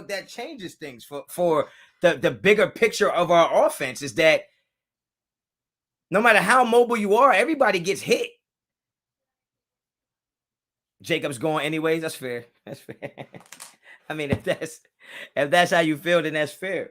that changes things for the bigger picture of our offense is that no matter how mobile you are, everybody gets hit. Jacobs going anyways. That's fair. That's fair. I mean, if that's how you feel, then that's fair.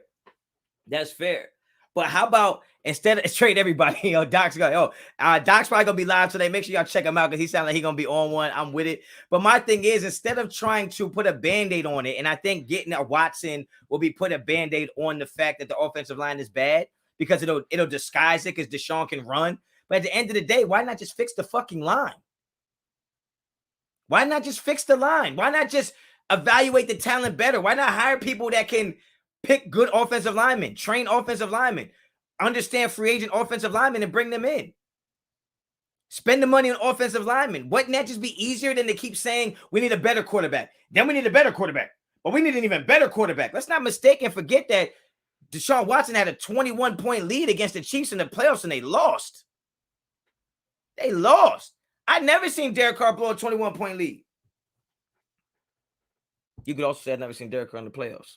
That's fair. But how about instead of trade everybody, Doc's going, Doc's probably gonna be live today. Make sure y'all check him out because he sounds like he's gonna be on one. I'm with it. But my thing is, instead of trying to put a band-aid on it, and I think getting a Watson will be put a band-aid on the fact that the offensive line is bad because it'll disguise it because Deshaun can run. But at the end of the day, why not just fix the fucking line? Why not just fix the line? Why not just evaluate the talent better? Why not hire people that can pick good offensive linemen, train offensive linemen, understand free agent offensive linemen and bring them in? Spend the money on offensive linemen. Wouldn't that just be easier than to keep saying we need a better quarterback? Then we need a better quarterback. But we need an even better quarterback. Let's not mistake and forget that Deshaun Watson had a 21-point lead against the Chiefs in the playoffs and they lost. They lost. I never seen Derek Carr blow a 21-point lead. You could also say I've never seen Derek Carr in the playoffs.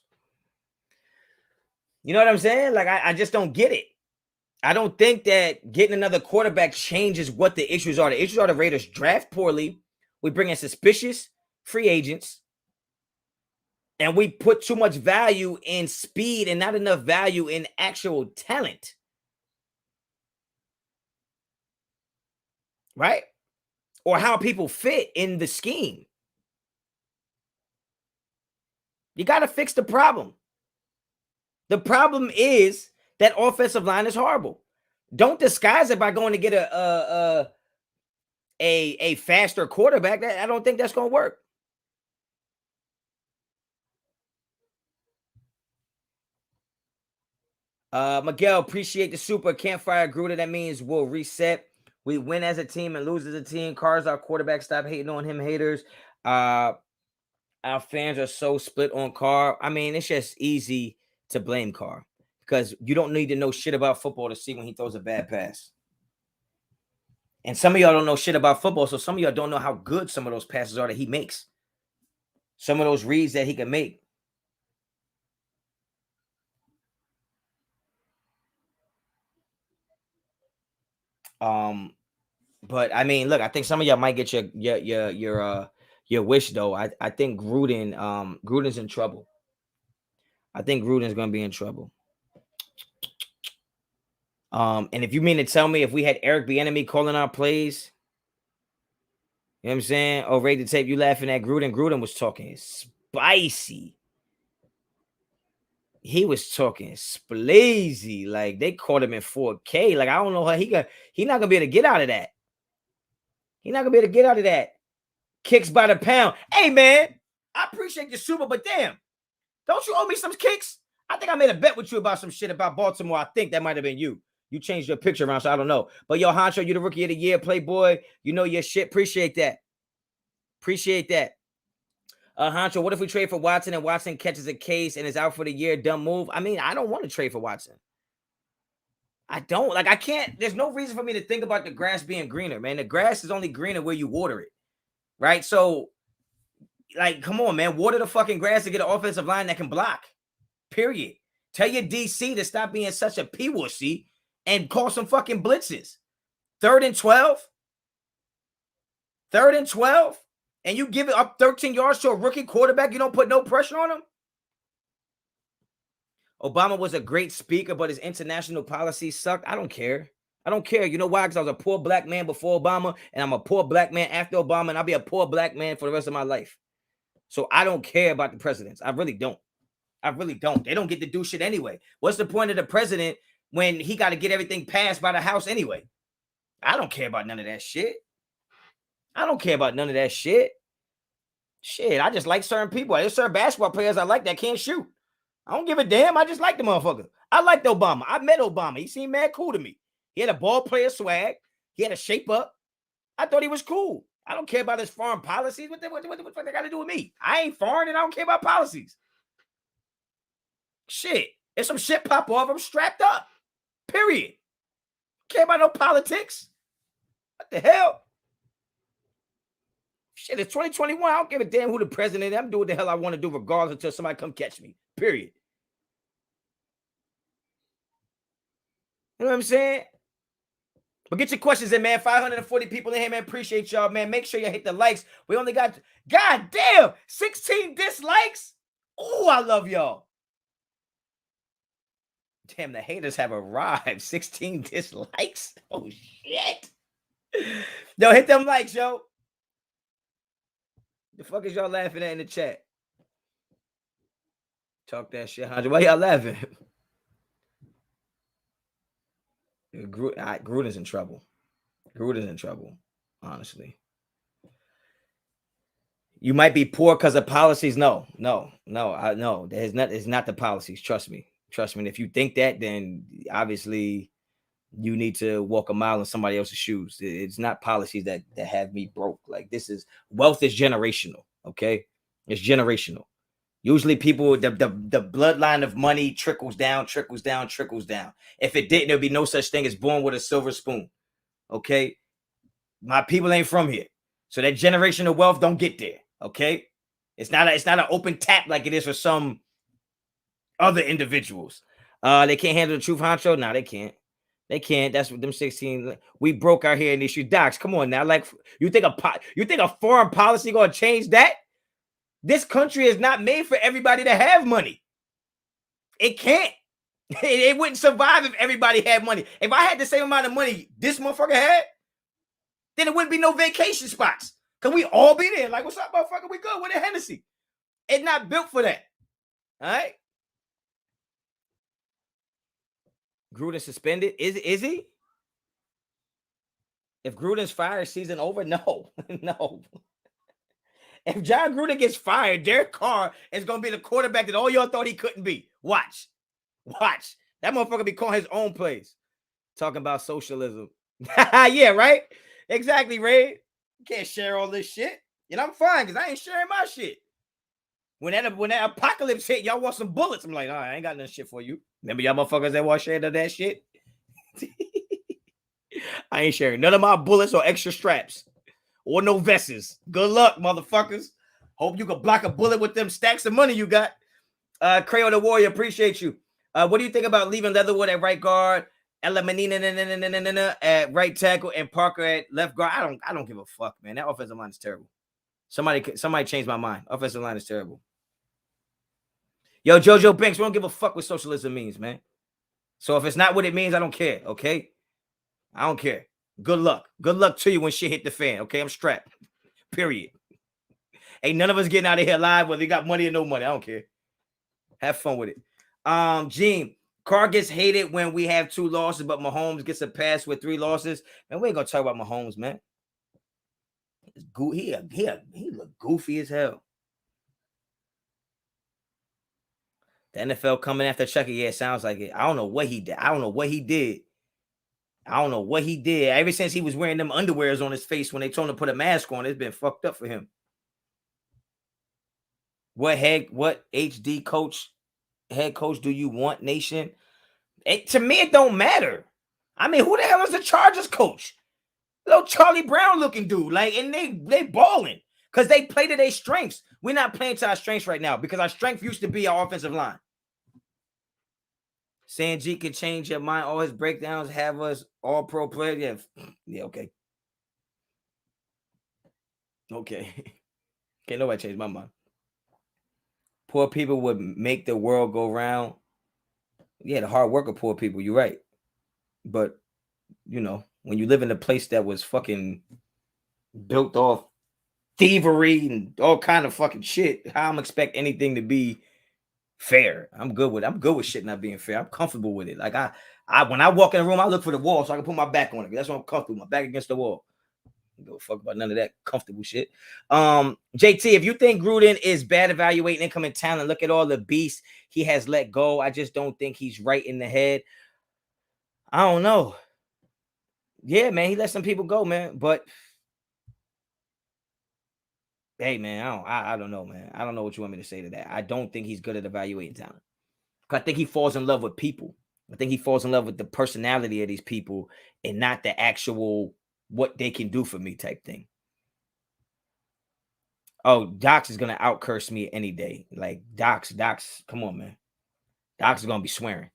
You know what I'm saying? Like, I just don't get it. I don't think that getting another quarterback changes what the issues are. The issues are the Raiders draft poorly. We bring in suspicious free agents. And we put too much value in speed and not enough value in actual talent. Right? Or how people fit in the scheme. You got to fix the problem. The problem is that offensive line is horrible. Don't disguise it by going to get a faster quarterback. I don't think that's going to work. Miguel, appreciate the super. Can't fire Gruden. That means we'll reset. We win as a team and lose as a team. Carr's our quarterback. Stop hating on him, haters. Our fans are so split on Carr. I mean, it's just easy to blame Carr because you don't need to know shit about football to see when he throws a bad pass. And some of y'all don't know shit about football, so some of y'all don't know how good some of those passes are that he makes. Some of those reads that he can make. But I mean, look, I think some of y'all might get your wish though. I think Gruden's in trouble. I think Gruden's gonna be in trouble. And if you mean to tell me if we had Eric Bieniemy calling our plays, you know what I'm saying? Oh, rate the tape, you laughing at Gruden. Gruden was talking spicy. He was talking spleazy. Like they caught him in 4K. Like I don't know how he's not gonna be able to get out of that. He's not gonna be able to get out of that. Kicks by the pound. Hey man, I appreciate your super, but damn, don't you owe me some kicks? I think I made a bet with you about some shit about Baltimore. I think that might have been you. You changed your picture around, so I don't know. But yo, Honcho, you the rookie of the year, Playboy. You know your shit. Appreciate that. Appreciate that. Honcho, what if we trade for Watson and Watson catches a case and is out for the year? Dumb move. I mean, I don't want to trade for Watson. I don't. Like, I can't. There's no reason for me to think about the grass being greener, man. The grass is only greener where you water it, right? So, like, come on, man. Water the fucking grass to get an offensive line that can block, period. Tell your DC to stop being such a p-wussy and call some fucking blitzes. 3rd and 12? 3rd and 12? And you give it up 13 yards to a rookie quarterback, you don't put no pressure on him? Obama was a great speaker, but his international policy sucked. I don't care. I don't care. You know why? Because I was a poor black man before Obama, and I'm a poor black man after Obama, and I'll be a poor black man for the rest of my life. So I don't care about the presidents. I really don't. I really don't. They don't get to do shit anyway. What's the point of the president when he got to get everything passed by the House anyway? I don't care about none of that shit. I don't care about none of that shit. Shit, I just like certain people. There's certain basketball players I like that can't shoot. I don't give a damn. I just like the motherfucker. I liked Obama. I met Obama. He seemed mad cool to me. He had a ball player swag. He had a shape up. I thought he was cool. I don't care about his foreign policies. What the fuck they got to do with me? I ain't foreign and I don't care about policies. Shit. If some shit pop off, I'm strapped up. Period. Care about no politics. What the hell? Shit, it's 2021. I don't give a damn who the president is. I'm doing what the hell I want to do regardless until somebody come catch me. Period. You know what I'm saying? But get your questions in, man. 540 people in here, man. Appreciate y'all, man. Make sure you hit the likes. We only got, god damn, 16 dislikes. Oh, I love y'all. Damn, the haters have arrived. 16 dislikes. Oh, shit. Yo, hit them likes, yo. The fuck is y'all laughing at in the chat? Talk that shit, Honcho. Why y'all laughing? Gruden's in trouble. Gruden's in trouble, honestly. You might be poor because of policies. No. I know. It's not the policies. Trust me. And if you think that, then obviously you need to walk a mile in somebody else's shoes. It's not policies that have me broke. Like, this is wealth is generational. Okay, it's generational. Usually people, the bloodline of money trickles down. If it didn't, there'd be no such thing as born with a silver spoon. Okay, my people ain't from here, so that generational wealth don't get there. Okay, it's not an open tap like it is for some other individuals. They can't handle the truth, Honcho. No, they can't. That's what them 16. We broke out here in these streets. Docs, come on now. Like, you think a foreign policy gonna change that? This country is not made for everybody to have money. It can't. It wouldn't survive if everybody had money. If I had the same amount of money this motherfucker had, then it wouldn't be no vacation spots. Cause we all be there. Like, what's up, motherfucker? We good with a Hennessy. It's not built for that. All right. Gruden suspended? Is he? If Gruden's fired, season over? No. No. If Jon Gruden gets fired, Derek Carr is going to be the quarterback that all y'all thought he couldn't be. Watch. That motherfucker be calling his own plays. Talking about socialism. Yeah, right? Exactly, Ray. You can't share all this shit. And I'm fine because I ain't sharing my shit. When that apocalypse hit, y'all want some bullets. I'm like, all right, I ain't got no shit for you. Remember y'all motherfuckers that want sharing that shit? I ain't sharing none of my bullets or extra straps or no vests. Good luck, motherfuckers. Hope you can block a bullet with them stacks of money you got. Crayo the Warrior, appreciate you. What do you think about leaving Leatherwood at right guard, Ella Menina at right tackle, and Parker at left guard? I don't give a fuck, man. That offensive line is terrible. Somebody changed my mind. Offensive line is terrible. Yo, Jojo Banks, we don't give a fuck what socialism means, man. So if it's not what it means, I don't care, okay? I don't care. Good luck. Good luck to you when shit hit the fan, okay? I'm strapped. Period. Ain't none of us getting out of here alive whether you got money or no money. I don't care. Have fun with it. Gene, Carr gets hated when we have 2 losses, but Mahomes gets a pass with 3 losses. Man, we ain't gonna talk about Mahomes, man. He look goofy as hell. The NFL coming after Chucky. Yeah, it sounds like it. I don't know what he did. Ever since he was wearing them underwears on his face when they told him to put a mask on, it's been fucked up for him. What HD head coach do you want, Nation? To me, it don't matter. I mean, who the hell is the Chargers coach? Little Charlie Brown looking dude. Like, and they balling because they play to their strengths. We're not playing to our strengths right now because our strength used to be our offensive line. Saying G can change your mind. All his breakdowns have us all pro players. Yeah, okay. Okay. Can't nobody change my mind. Poor people would make the world go round. Yeah, the hard work of poor people. You're right. But you know, when you live in a place that was fucking built off thievery and all kind of fucking shit, how I'm expect anything to be fair. I'm good with shit not being fair. I'm comfortable with it. Like I when I walk in a room, I look for the wall so I can put my back on it. That's what I'm comfortable. My back against the wall. I don't give a fuck about none of that comfortable shit. JT, if you think Gruden is bad evaluating incoming talent, look at all the beasts he has let go. I just don't think he's right in the head. I don't know. Yeah, man, he let some people go, man. But hey, man, I don't know, man. I don't know what you want me to say to that. I don't think he's good at evaluating talent. I think he falls in love with people. I think he falls in love with the personality of these people and not the actual what they can do for me type thing. Oh, Docs is gonna out curse me any day. Like Docs, come on, man. Docs is gonna be swearing.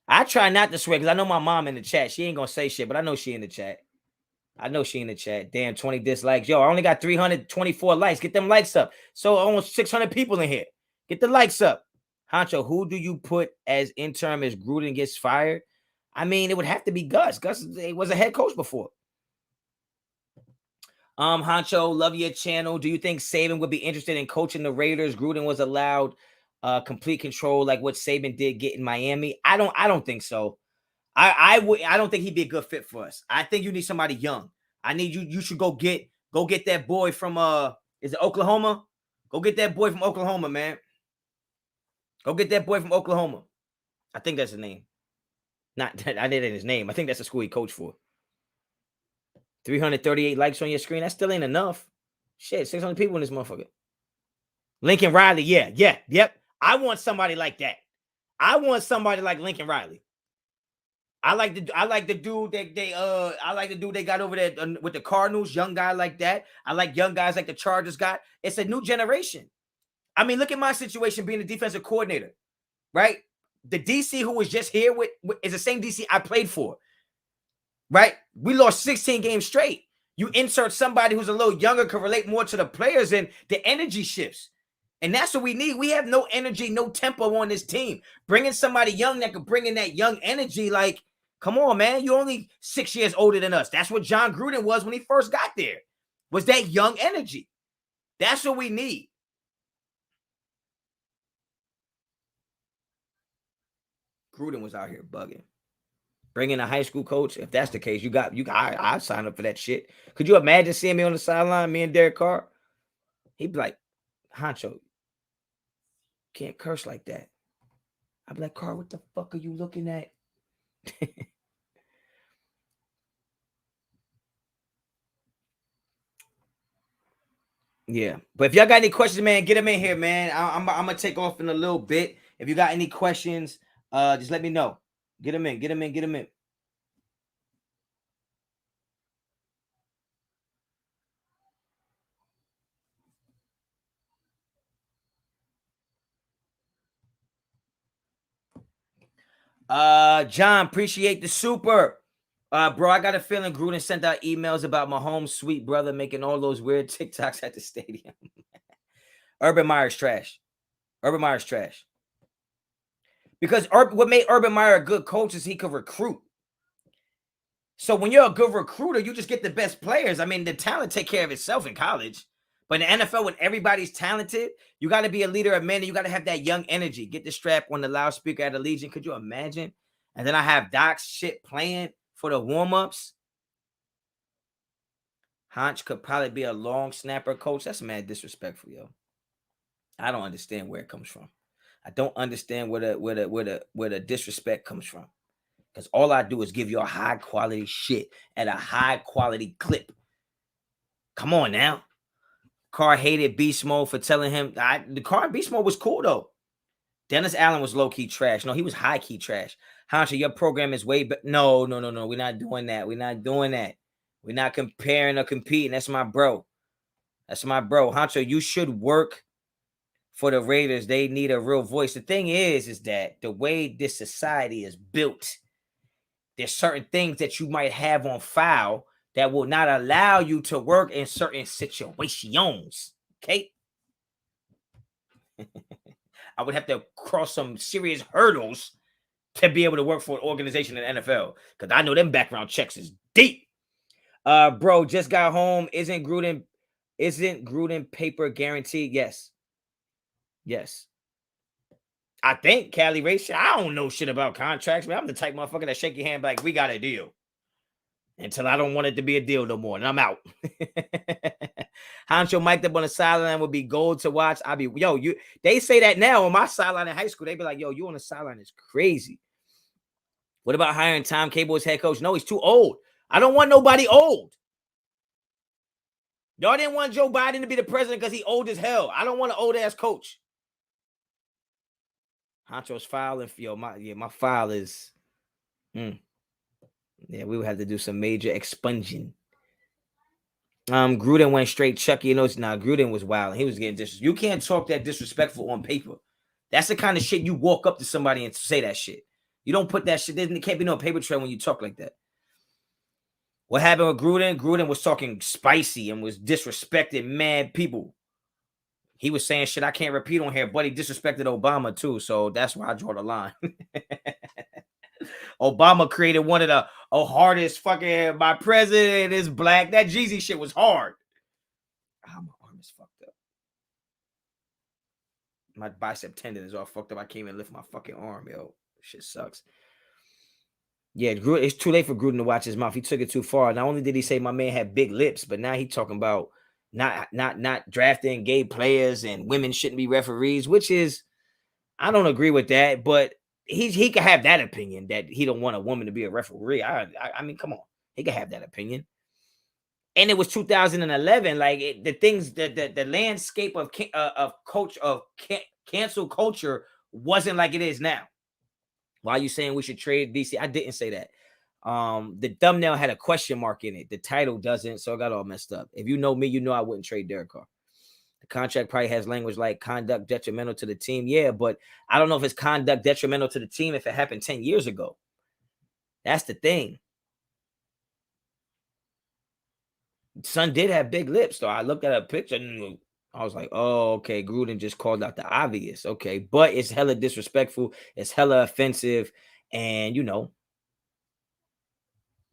I try not to swear because I know my mom in the chat. She ain't gonna say shit, but I know she in the chat. I know she in the chat. Damn, 20 dislikes. Yo, I only got 324 likes. Get them likes up. So almost 600 people in here. Get the likes up. Honcho, who do you put as interim as Gruden gets fired? I mean, it would have to be Gus. Gus was a head coach before. Honcho, love your channel. Do you think Saban would be interested in coaching the Raiders? Gruden was allowed complete control like what Saban did get in Miami. I don't think so. I don't think he'd be a good fit for us. I think you need somebody young. I need you should go get that boy from is it Oklahoma? Go get that boy from Oklahoma, man. Go get that boy from Oklahoma. I think that's his name. Not I didn't his name. I think that's the school he coached for. 338 likes on your screen. That still ain't enough. Shit, 600 people in this motherfucker. Lincoln Riley, yep. I want somebody like that. I want somebody like Lincoln Riley. I like the dude that they got over there with the Cardinals, young guy like that. I like young guys like the Chargers got. It's a new generation. I mean, look at my situation being a defensive coordinator, right? The DC who was just here with is the same DC I played for, right? We lost 16 games straight. You insert somebody who's a little younger, can relate more to the players, and the energy shifts. And that's what we need. We have no energy, no tempo on this team. Bringing somebody young that could bring in that young energy, like, come on, man. You're only 6 years older than us. That's what Jon Gruden was when he first got there, was that young energy. That's what we need. Gruden was out here bugging. Bringing a high school coach, if that's the case, I sign up for that shit. Could you imagine seeing me on the sideline, me and Derek Carr? He'd be like, Honcho, can't curse like that. I'd be like, Carr, what the fuck are you looking at? Yeah, but if y'all got any questions, man, get them in here, man. I'm gonna take off in a little bit. If you got any questions, just let me know. Get them in. John, appreciate the super. Bro, I got a feeling Gruden sent out emails about my home sweet brother making all those weird TikToks at the stadium. Urban Meyer's trash. Because what made Urban Meyer a good coach is he could recruit. So when you're a good recruiter, you just get the best players. I mean, the talent take care of itself in college. But in the NFL, when everybody's talented, you got to be a leader of men, and you got to have that young energy. Get the strap on the loudspeaker at Allegiant. Could you imagine? And then I have Doc's shit playing for the warm-ups. Honch could probably be a long snapper coach. That's mad disrespectful, yo. I don't understand where it comes from. I don't understand where the disrespect comes from. Because all I do is give you a high quality shit at a high quality clip. Come on now. Carr hated Beast Mode for telling him the Carr Beast Mode was cool though. Dennis Allen was low key trash. No, he was high key trash. Honcho, your program is way better. No. We're not doing that. We're not comparing or competing. That's my bro. Honcho, you should work for the Raiders. They need a real voice. The thing is that the way this society is built, there's certain things that you might have on file that will not allow you to work in certain situations. Okay. I would have to cross some serious hurdles to be able to work for an organization in the NFL. Because I know them background checks is deep. Bro, just got home. Isn't Gruden paper guaranteed? Yes. I think Cali Ray. I don't know shit about contracts, man. I'm the type motherfucker that shake your hand like we got a deal. Until I don't want it to be a deal no more, and I'm out. Honcho mic'd up on the sideline would be gold to watch. They say that now on my sideline in high school. They be like, yo, you on the sideline is crazy. What about hiring Tom Cable as head coach? No, he's too old. I don't want nobody old. Y'all didn't want Joe Biden to be the president because he old as hell. I don't want an old ass coach. Honcho's file and my file is. Yeah, we would have to do some major expunging. Gruden went straight Chucky. Gruden was wild. He was getting disrespectful. You can't talk that disrespectful on paper. That's the kind of shit you walk up to somebody and say that shit. You don't put that shit. There can't be no paper trail when you talk like that. What happened with Gruden? Gruden was talking spicy and was disrespecting mad people. He was saying shit I can't repeat on here, but he disrespected Obama too. So that's why I draw the line. Obama created one of the hardest fucking, my president is black. That Jeezy shit was hard. My arm is fucked up. My bicep tendon is all fucked up. I can't even lift my fucking arm, yo. Shit sucks. Yeah, it's too late for Gruden to watch his mouth. He took it too far. Not only did he say my man had big lips, but now he's talking about not drafting gay players and women shouldn't be referees, which is, I don't agree with that, but he could have that opinion that he don't want a woman to be a referee. I mean, come on, he could have that opinion. And it was 2011. Like the landscape of cancel culture wasn't like it is now. Why are you saying we should trade DC? I didn't say that. The thumbnail had a question mark in it. The title doesn't, so I got all messed up. If you know me, you know I wouldn't trade Derek Carr. The contract probably has language like conduct detrimental to the team. Yeah, but I don't know if it's conduct detrimental to the team if it happened 10 years ago. That's the thing. Son did have big lips, though. I looked at a picture and I was like, oh, okay, Gruden just called out the obvious. Okay, but it's hella disrespectful. It's hella offensive. And,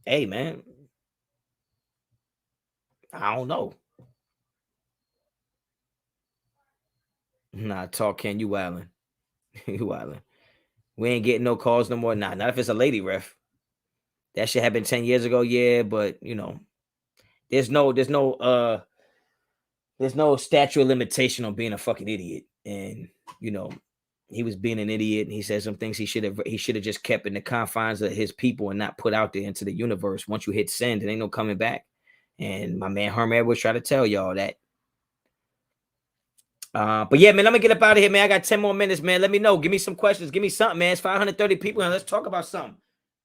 hey, man, I don't know. Nah, talk, Ken, you wildin'. You wildin'. We ain't getting no calls no more. Nah, not if it's a lady ref. That shit happened 10 years ago, yeah, but, there's no statute of limitation on being a fucking idiot. And, he was being an idiot, and he said some things he should have just kept in the confines of his people and not put out there into the universe. Once you hit send, it ain't no coming back. And my man Herm Edwards tried to tell y'all that. But yeah, man, I'm gonna get up out of here, man. I got 10 more minutes, man. Let me know. Give me some questions. Give me something, man. It's 530 people, and let's talk about something.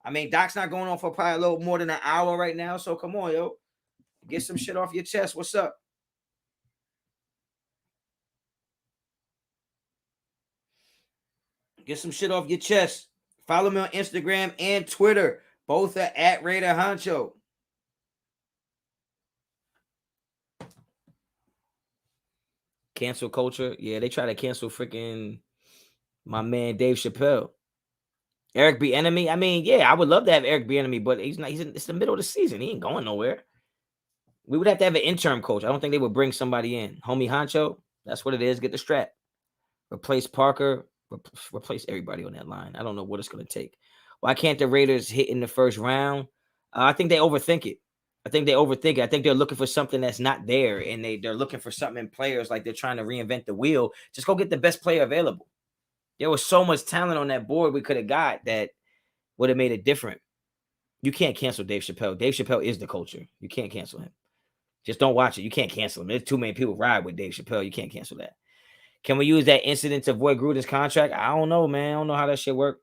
I mean, Doc's not going on for probably a little more than an hour right now, so come on, yo. Get some shit off your chest. What's up? Get some shit off your chest. Follow me on Instagram and Twitter. Both are at Raider Honcho. Cancel culture. Yeah, they try to cancel freaking my man Dave Chappelle. Eric B. Enemy. I mean, yeah, I would love to have Eric B. Enemy, but he's not. It's the middle of the season. He ain't going nowhere. We would have to have an interim coach. I don't think they would bring somebody in. Homie Honcho. That's what it is. Get the strap. Replace Parker. Replace everybody on that line. I don't know what it's going to take. Why can't the Raiders hit in the first round? I think they overthink it. I think they're looking for something that's not there, and they're looking for something in players like they're trying to reinvent the wheel. Just go get the best player available. There was so much talent on that board we could have got that would have made it different. You can't cancel Dave Chappelle. Dave Chappelle is the culture. You can't cancel him. Just don't watch it. You can't cancel him. There's too many people ride with Dave Chappelle. You can't cancel that. Can we use that incident to avoid Gruden's contract? I don't know, man. I don't know how that shit work.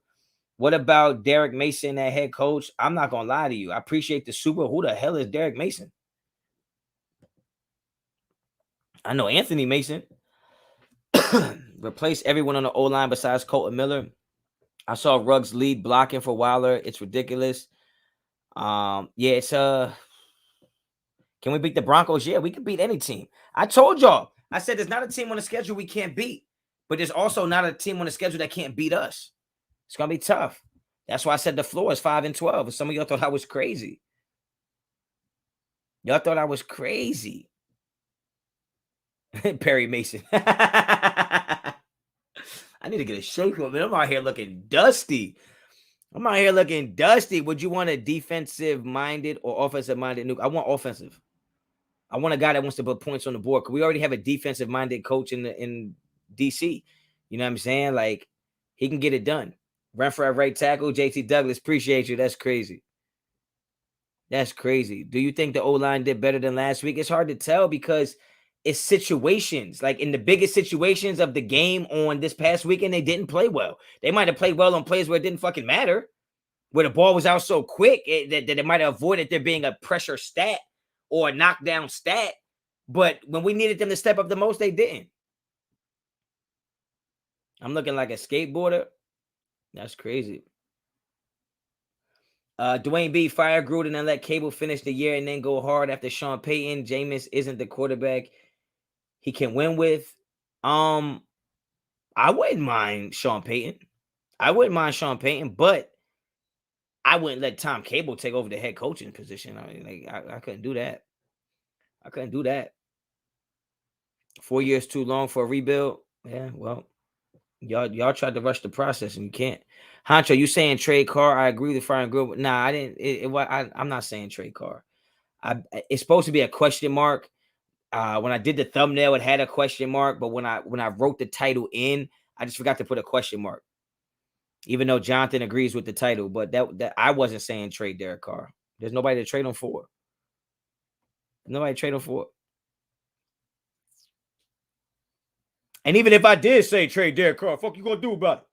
What about Derek Mason, that head coach? I'm not going to lie to you. I appreciate the super. Who the hell is Derek Mason? I know Anthony Mason. Replace everyone on the O-line besides Colton Miller. I saw Ruggs lead blocking for Wilder. It's ridiculous. Yeah, it's can we beat the Broncos? Yeah, we can beat any team. I told y'all. I said there's not a team on the schedule we can't beat, but there's also not a team on the schedule that can't beat us. It's gonna be tough. That's why I said the floor is 5-12. And some of y'all thought I was crazy. Y'all thought I was crazy. Perry Mason. I need to get a shake up, man. I'm out here looking dusty. Would you want a defensive-minded or offensive-minded nuke? I want offensive. I want a guy that wants to put points on the board. Because we already have a defensive-minded coach in DC. You know what I'm saying? Like, he can get it done. Run for a right tackle. JT Douglas, appreciate you. That's crazy. That's crazy. Do you think the O-line did better than last week? It's hard to tell because it's situations. Like in the biggest situations of the game on this past weekend, they didn't play well. They might have played well on plays where it didn't fucking matter, where the ball was out so quick that it might have avoided there being a pressure stat or a knockdown stat. But when we needed them to step up the most, they didn't. I'm looking like a skateboarder. That's crazy. Dwayne B, fire Gruden and let Cable finish the year and then go hard after Sean Payton. Jameis isn't the quarterback he can win with. I wouldn't mind Sean Payton. But I wouldn't let Tom Cable take over the head coaching position. I mean, like I couldn't do that. 4 years too long for a rebuild. Yeah, well, y'all tried to rush the process and you can't. Honcho, you saying trade Carr? I agree with firing Gruden. Nah, I didn't. I'm not saying trade Carr. It's supposed to be a question mark. When I did the thumbnail, it had a question mark, but when I wrote the title in, I just forgot to put a question mark. Even though Jonathan agrees with the title, but that I wasn't saying trade Derek Carr. There's nobody to trade him for. And even if I did say trade Derek Carr, fuck you gonna do about it?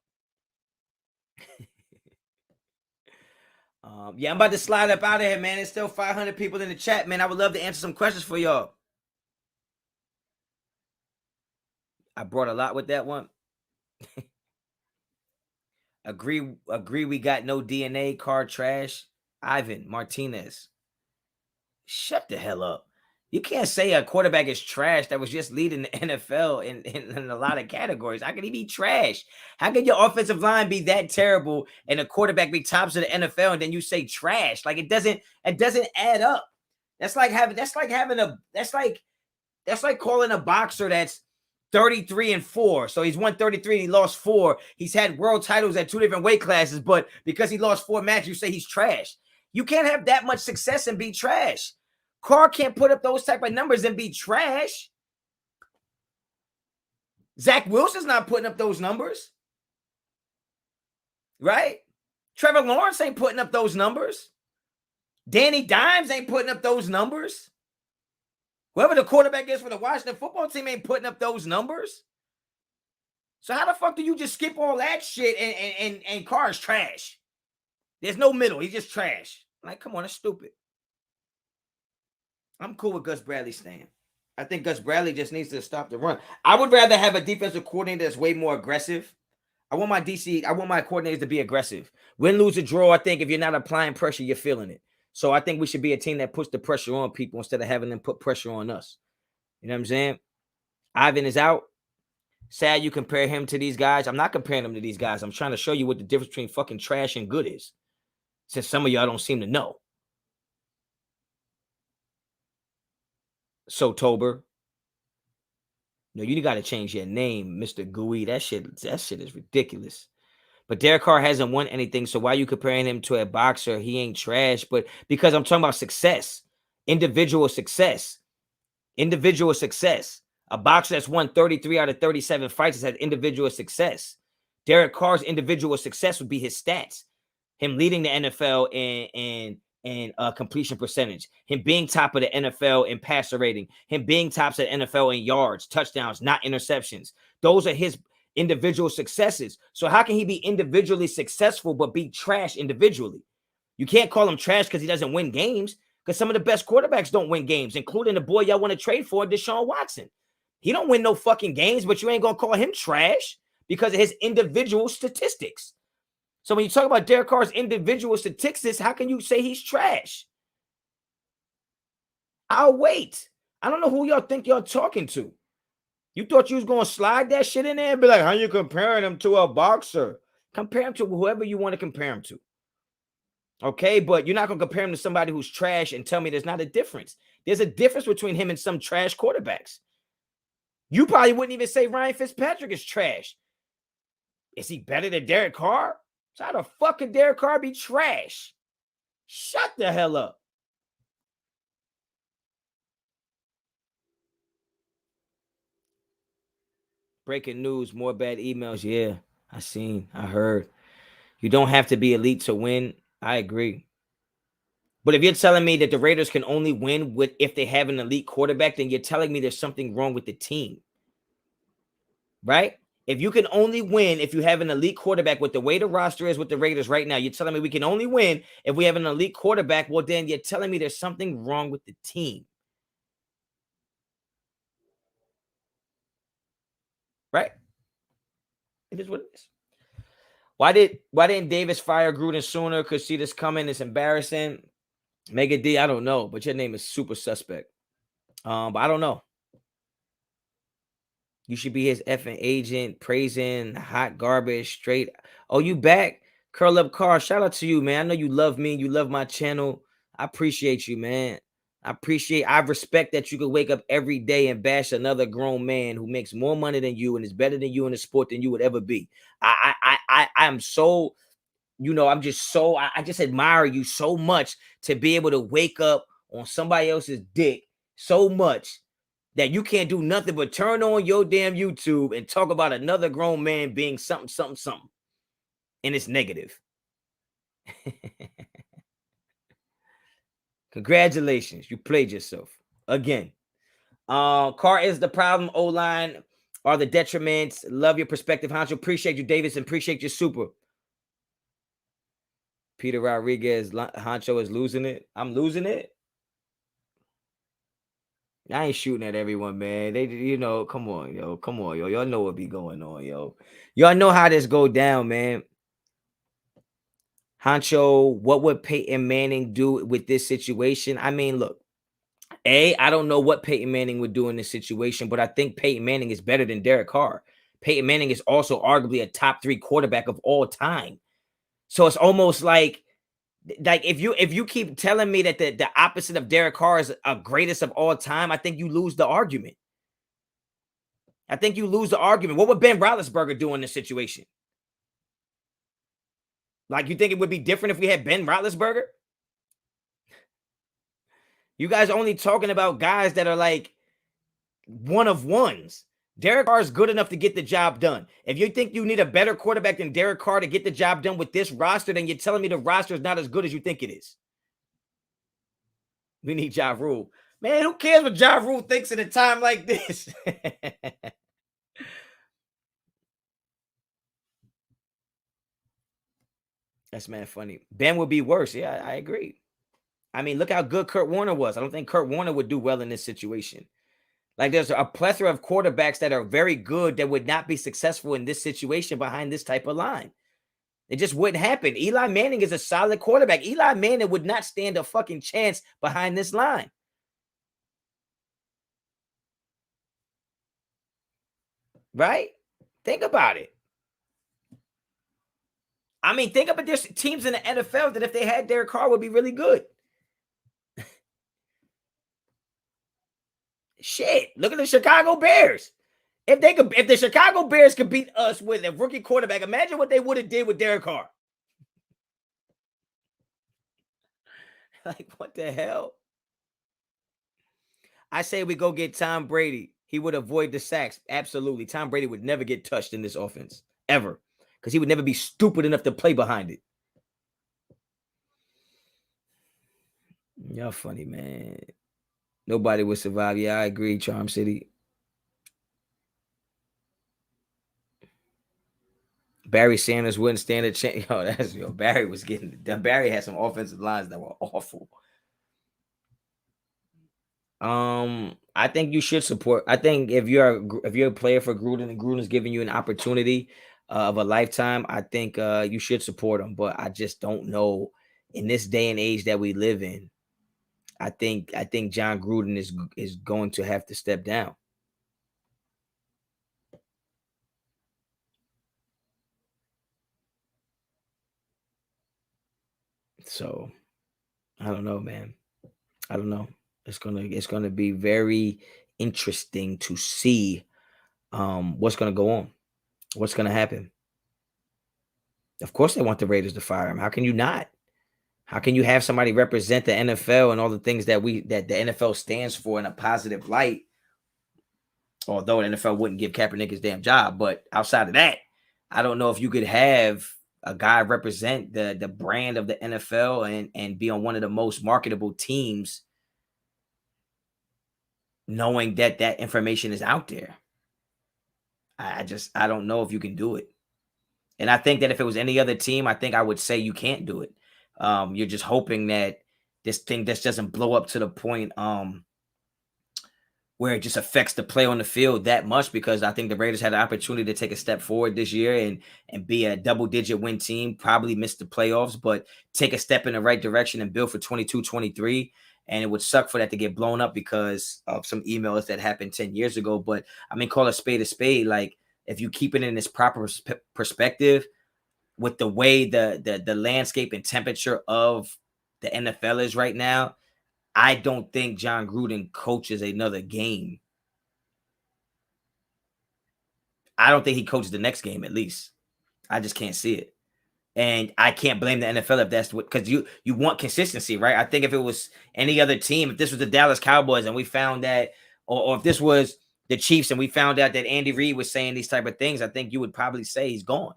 Yeah, I'm about to slide up out of here, man. There's still 500 people in the chat, man. I would love to answer some questions for y'all. I brought a lot with that one. Agree. We got no DNA. Carr trash. Ivan Martinez. Shut the hell up. You can't say a quarterback is trash that was just leading the NFL in a lot of categories. How can he be trash? How can your offensive line be that terrible and a quarterback be tops of the NFL and then you say trash? Like it doesn't add up. That's like calling a boxer that's 33-4. So he's won 33 and he lost 4. He's had world titles at 2 different weight classes, but because he lost 4 matches, you say he's trash. You can't have that much success and be trash. Carr can't put up those type of numbers and be trash. Zach Wilson's not putting up those numbers. Right? Trevor Lawrence ain't putting up those numbers. Danny Dimes ain't putting up those numbers. Whoever the quarterback is for the Washington football team ain't putting up those numbers. So how the fuck do you just skip all that shit and Carr is trash? There's no middle. He's just trash. Like, come on, that's stupid. I'm cool with Gus Bradley staying. I think Gus Bradley just needs to stop the run. I would rather have a defensive coordinator that's way more aggressive. I want my coordinators to be aggressive. Win, lose, or draw, I think if you're not applying pressure, you're feeling it. So I think we should be a team that puts the pressure on people instead of having them put pressure on us. You know what I'm saying? Ivan is out. Sad you compare him to these guys. I'm not comparing him to these guys. I'm trying to show you what the difference between fucking trash and good is. Since some of y'all don't seem to know. So Tober. No, you got to change your name, Mr. Gooey. That shit is ridiculous. But Derek Carr hasn't won anything, so why are you comparing him to a boxer? He ain't trash, but because I'm talking about success, individual success. A boxer that's won 33 out of 37 fights has had individual success. Derek Carr's individual success would be his stats. Him leading the NFL in completion percentage, him being top of the NFL in passer rating, him being tops of the NFL in yards, touchdowns, not interceptions. Those are his individual successes. So how can he be individually successful but be trash individually? You can't call him trash because he doesn't win games, because some of the best quarterbacks don't win games, including the boy y'all want to trade for, Deshaun Watson. He don't win no fucking games, but you ain't going to call him trash because of his individual statistics. So when you talk about Derek Carr's individual statistics, how can you say he's trash? I'll wait. I don't know who y'all think y'all talking to. You thought you was going to slide that shit in there and be like, how you comparing him to a boxer? Compare him to whoever you want to compare him to. Okay, but you're not going to compare him to somebody who's trash and tell me there's not a difference. There's a difference between him and some trash quarterbacks. You probably wouldn't even say Ryan Fitzpatrick is trash. Is he better than Derek Carr? So how the fuck could Derek Carr be trash? Shut the hell up. Breaking news, more bad emails. Yeah, I heard. You don't have to be elite to win. I agree. But if you're telling me that the Raiders can only win with if they have an elite quarterback, then you're telling me there's something wrong with the team. Right? If you can only win if you have an elite quarterback with the way the roster is with the Raiders right now, you're telling me we can only win if we have an elite quarterback. Well, then you're telling me there's something wrong with the team. Right? It is what it is. Why didn't Davis fire Gruden sooner? Could see this coming. It's embarrassing. Mega D, I don't know, but your name is super suspect. But I don't know. You should be his effing agent, praising hot garbage straight. Oh, you back? Curl up Carr. Shout out to you, man. I know you love me. You love my channel. I appreciate you, man. I respect that you could wake up every day and bash another grown man who makes more money than you and is better than you in the sport than you would ever be. I'm so, I'm just so, I just admire you so much to be able to wake up on somebody else's dick so much that you can't do nothing but turn on your damn YouTube and talk about another grown man being something, something, something. And it's negative. Congratulations. You played yourself again. Carr is the problem. O-line are the detriments. Love your perspective, Honcho. Appreciate you, Davis, and appreciate your super. Peter Rodriguez, Honcho is losing it. I'm losing it. I ain't shooting at everyone, man. They, come on, yo. Come on, yo. Y'all know what be going on, yo. Y'all know how this go down, man. Honcho, what would Peyton Manning do with this situation? I mean, look, I don't know what Peyton Manning would do in this situation, but I think Peyton Manning is better than Derek Carr. Peyton Manning is also arguably a top 3 quarterback of all time. So it's almost like if you keep telling me that the opposite of Derek Carr is a greatest of all time, I think you lose the argument. I think you lose the argument. What would Ben Roethlisberger do in this situation? Like, you think it would be different if we had Ben Roethlisberger? You guys are only talking about guys that are like one of ones. Derek Carr is good enough to get the job done. If you think you need a better quarterback than Derek Carr to get the job done with this roster, then you're telling me the roster is not as good as you think it is. We need Ja Rule. Man, who cares what Ja Rule thinks at a time like this? That's man funny. Ben would be worse. Yeah, I agree. I mean, look how good Kurt Warner was. I don't think Kurt Warner would do well in this situation. Like, there's a plethora of quarterbacks that are very good that would not be successful in this situation behind this type of line. It just wouldn't happen. Eli Manning is a solid quarterback. Eli Manning would not stand a fucking chance behind this line. Right? Think about it. I mean, think about there's teams in the NFL that if they had Derek Carr would be really good. Shit, look at the Chicago Bears. If the Chicago Bears could beat us with a rookie quarterback, imagine what they would have did with Derek Carr. Like, what the hell? I say we go get Tom Brady. He would avoid the sacks. Absolutely. Tom Brady would never get touched in this offense. Ever. Because he would never be stupid enough to play behind it. Y'all funny, man. Nobody would survive. Yeah, I agree, Charm City. Barry Sanders wouldn't stand a chance. Barry was getting Barry had some offensive lines that were awful. I think you should support. I think if you're a player for Gruden and Gruden's giving you an opportunity of a lifetime, I think you should support him. But I just don't know in this day and age that we live in. I think Jon Gruden is going to have to step down. So I don't know, man. I don't know. It's gonna be very interesting to see what's gonna go on. What's gonna happen? Of course, they want the Raiders to fire him. How can you not? How can you have somebody represent the NFL and all the things that the NFL stands for in a positive light? Although the NFL wouldn't give Kaepernick his damn job, but outside of that, I don't know if you could have a guy represent the brand of the NFL and be on one of the most marketable teams, knowing that that information is out there. I don't know if you can do it. And I think that if it was any other team, I think I would say you can't do it. You're just hoping that this thing just doesn't blow up to the point where it just affects the play on the field that much, because I think the Raiders had an opportunity to take a step forward this year and be a double-digit win team, probably miss the playoffs, but take a step in the right direction and build for 22-23. And it would suck for that to get blown up because of some emails that happened 10 years ago. But I mean, call a spade a spade. Like, if you keep it in this proper perspective with the way the landscape and temperature of the NFL is right now, I don't think Jon Gruden coaches another game. I don't think he coaches the next game, at least. I just can't see it. And I can't blame the NFL if that's what, because you want consistency, right? I think if it was any other team, if this was the Dallas Cowboys and we found that, or if this was the Chiefs and we found out that Andy Reid was saying these type of things, I think you would probably say he's gone.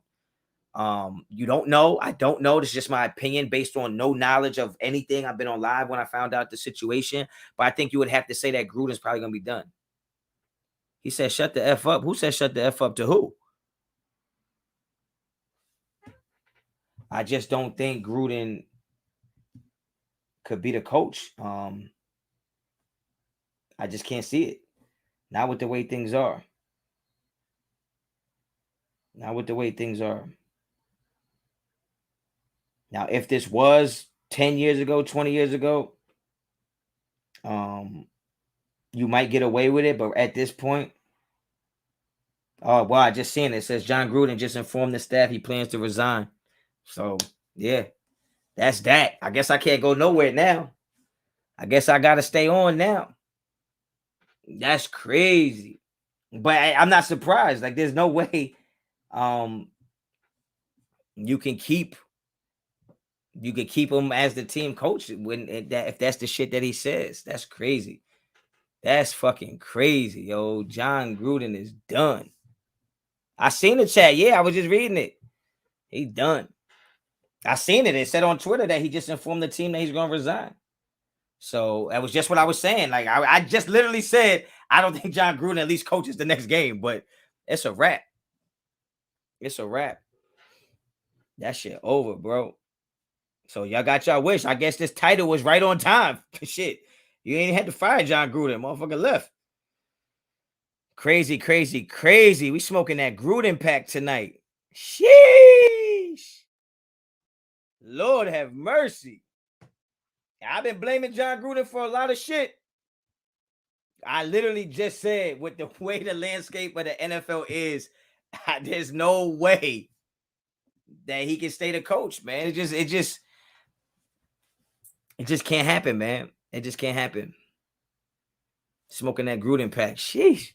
You don't know. I don't know. This is just my opinion based on no knowledge of anything. I've been on live when I found out the situation, but I think you would have to say that Gruden's probably going to be done. He said, shut the F up. Who said shut the F up to who? I just don't think Gruden could be the coach. I just can't see it. Not with the way things are. Not with the way things are. Now, if this was 10 years ago, 20 years ago, you might get away with it. But at this point, oh, well, I just seen it. It says Jon Gruden just informed the staff he plans to resign. So, yeah, that's that. I guess I can't go nowhere now. I guess I got to stay on now. That's crazy. But I'm not surprised. Like, there's no way you can keep him as the team coach when if that's the shit that he says. That's crazy. That's fucking crazy, yo. Jon Gruden is done. I seen the chat. Yeah, I was just reading it. He done. I seen it. It said on Twitter that he just informed the team that he's going to resign. So that was just what I was saying. Like, I just literally said, I don't think Jon Gruden at least coaches the next game, but it's a wrap. It's a wrap. That shit over, bro. So y'all got y'all wish. I guess this title was right on time. Shit. You ain't had to fire Jon Gruden. Motherfucker left. Crazy, crazy, crazy. We smoking that Gruden pack tonight. Sheesh. Lord have mercy. I've been blaming Jon Gruden for a lot of shit. I literally just said, with the way the landscape of the NFL is, there's no way that he can stay the coach, man. It just can't happen, man. It just can't happen. Smoking that Gruden pack. Sheesh.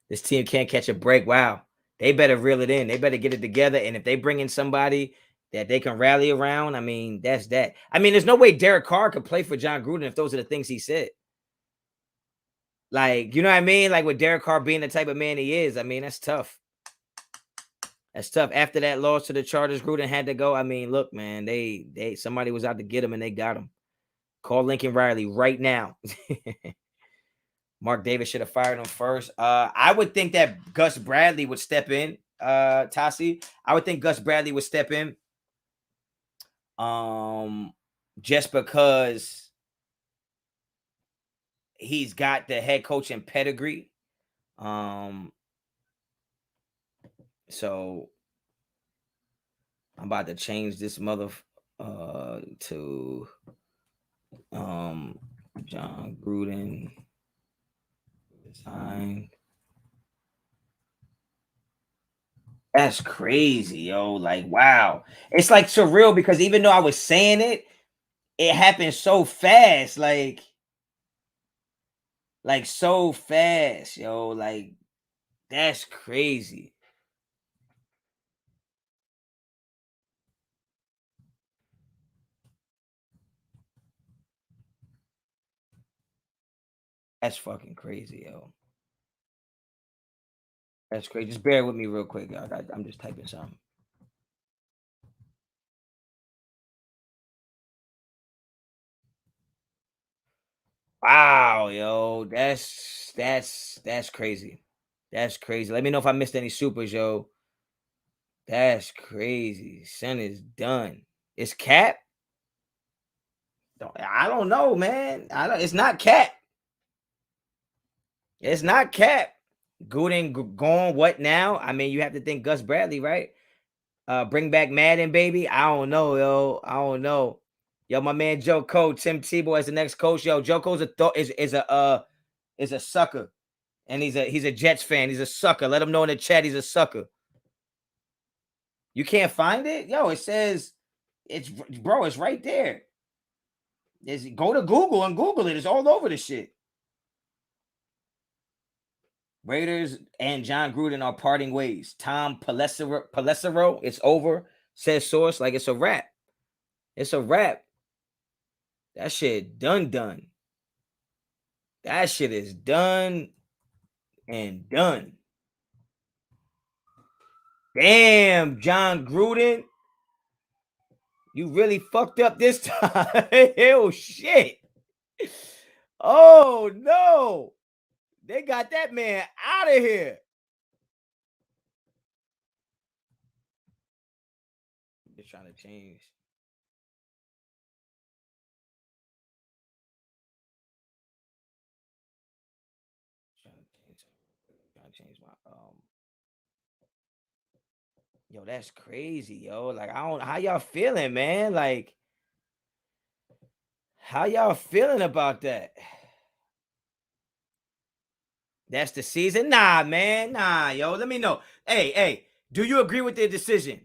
This team can't catch a break. Wow. They better reel it in. They better get it together. And if they bring in somebody that they can rally around, I mean, that's that. I mean, there's no way Derek Carr could play for Jon Gruden if those are the things he said. Like, you know what I mean? Like, with Derek Carr being the type of man he is, I mean, that's tough. That's tough. After that loss to the Chargers, Gruden had to go. I mean, look, man, they somebody was out to get him and they got him. Call Lincoln Riley right now. Mark Davis should have fired him first. I would think that Gus Bradley would step in. Tassi, I would think Gus Bradley would step in. Just because he's got the head coaching pedigree. So I'm about to change this mother to Jon Gruden resign. That's crazy, yo. Like, wow. It's like surreal because even though I was saying it, it happened so fast, like so fast, yo. Like, that's crazy. That's fucking crazy, yo. That's crazy. Just bear with me real quick, y'all. I'm just typing something. Wow, yo. That's crazy. That's crazy. Let me know if I missed any supers, yo. That's crazy. Son is done. It's Cap? I don't know, man. It's not Cap. It's not Cap. Gruden gone. What now? I mean, you have to think Gus Bradley, right? Bring back Madden, baby. I don't know, yo. I don't know. Yo, my man Joe Cole, Tim Tebow as the next coach. Yo, Joe Cole's is a sucker. And he's a Jets fan. He's a sucker. Let him know in the chat he's a sucker. You can't find it? Yo, it says it's right there. Go to Google and Google it. It's all over the shit. Raiders and Jon Gruden are parting ways. Tom Pelissero, it's over, says source. Like, it's a wrap. It's a wrap. That shit done. That shit is done and done. Damn, Jon Gruden. You really fucked up this time. Oh, shit. Oh, no. They got that man out of here. They're trying to change. Trying to change my Yo, that's crazy, yo. Like, I don't how y'all feeling, man? Like, how y'all feeling about that? That's the season? Nah, man. Nah, yo. Let me know. Hey, do you agree with the decision?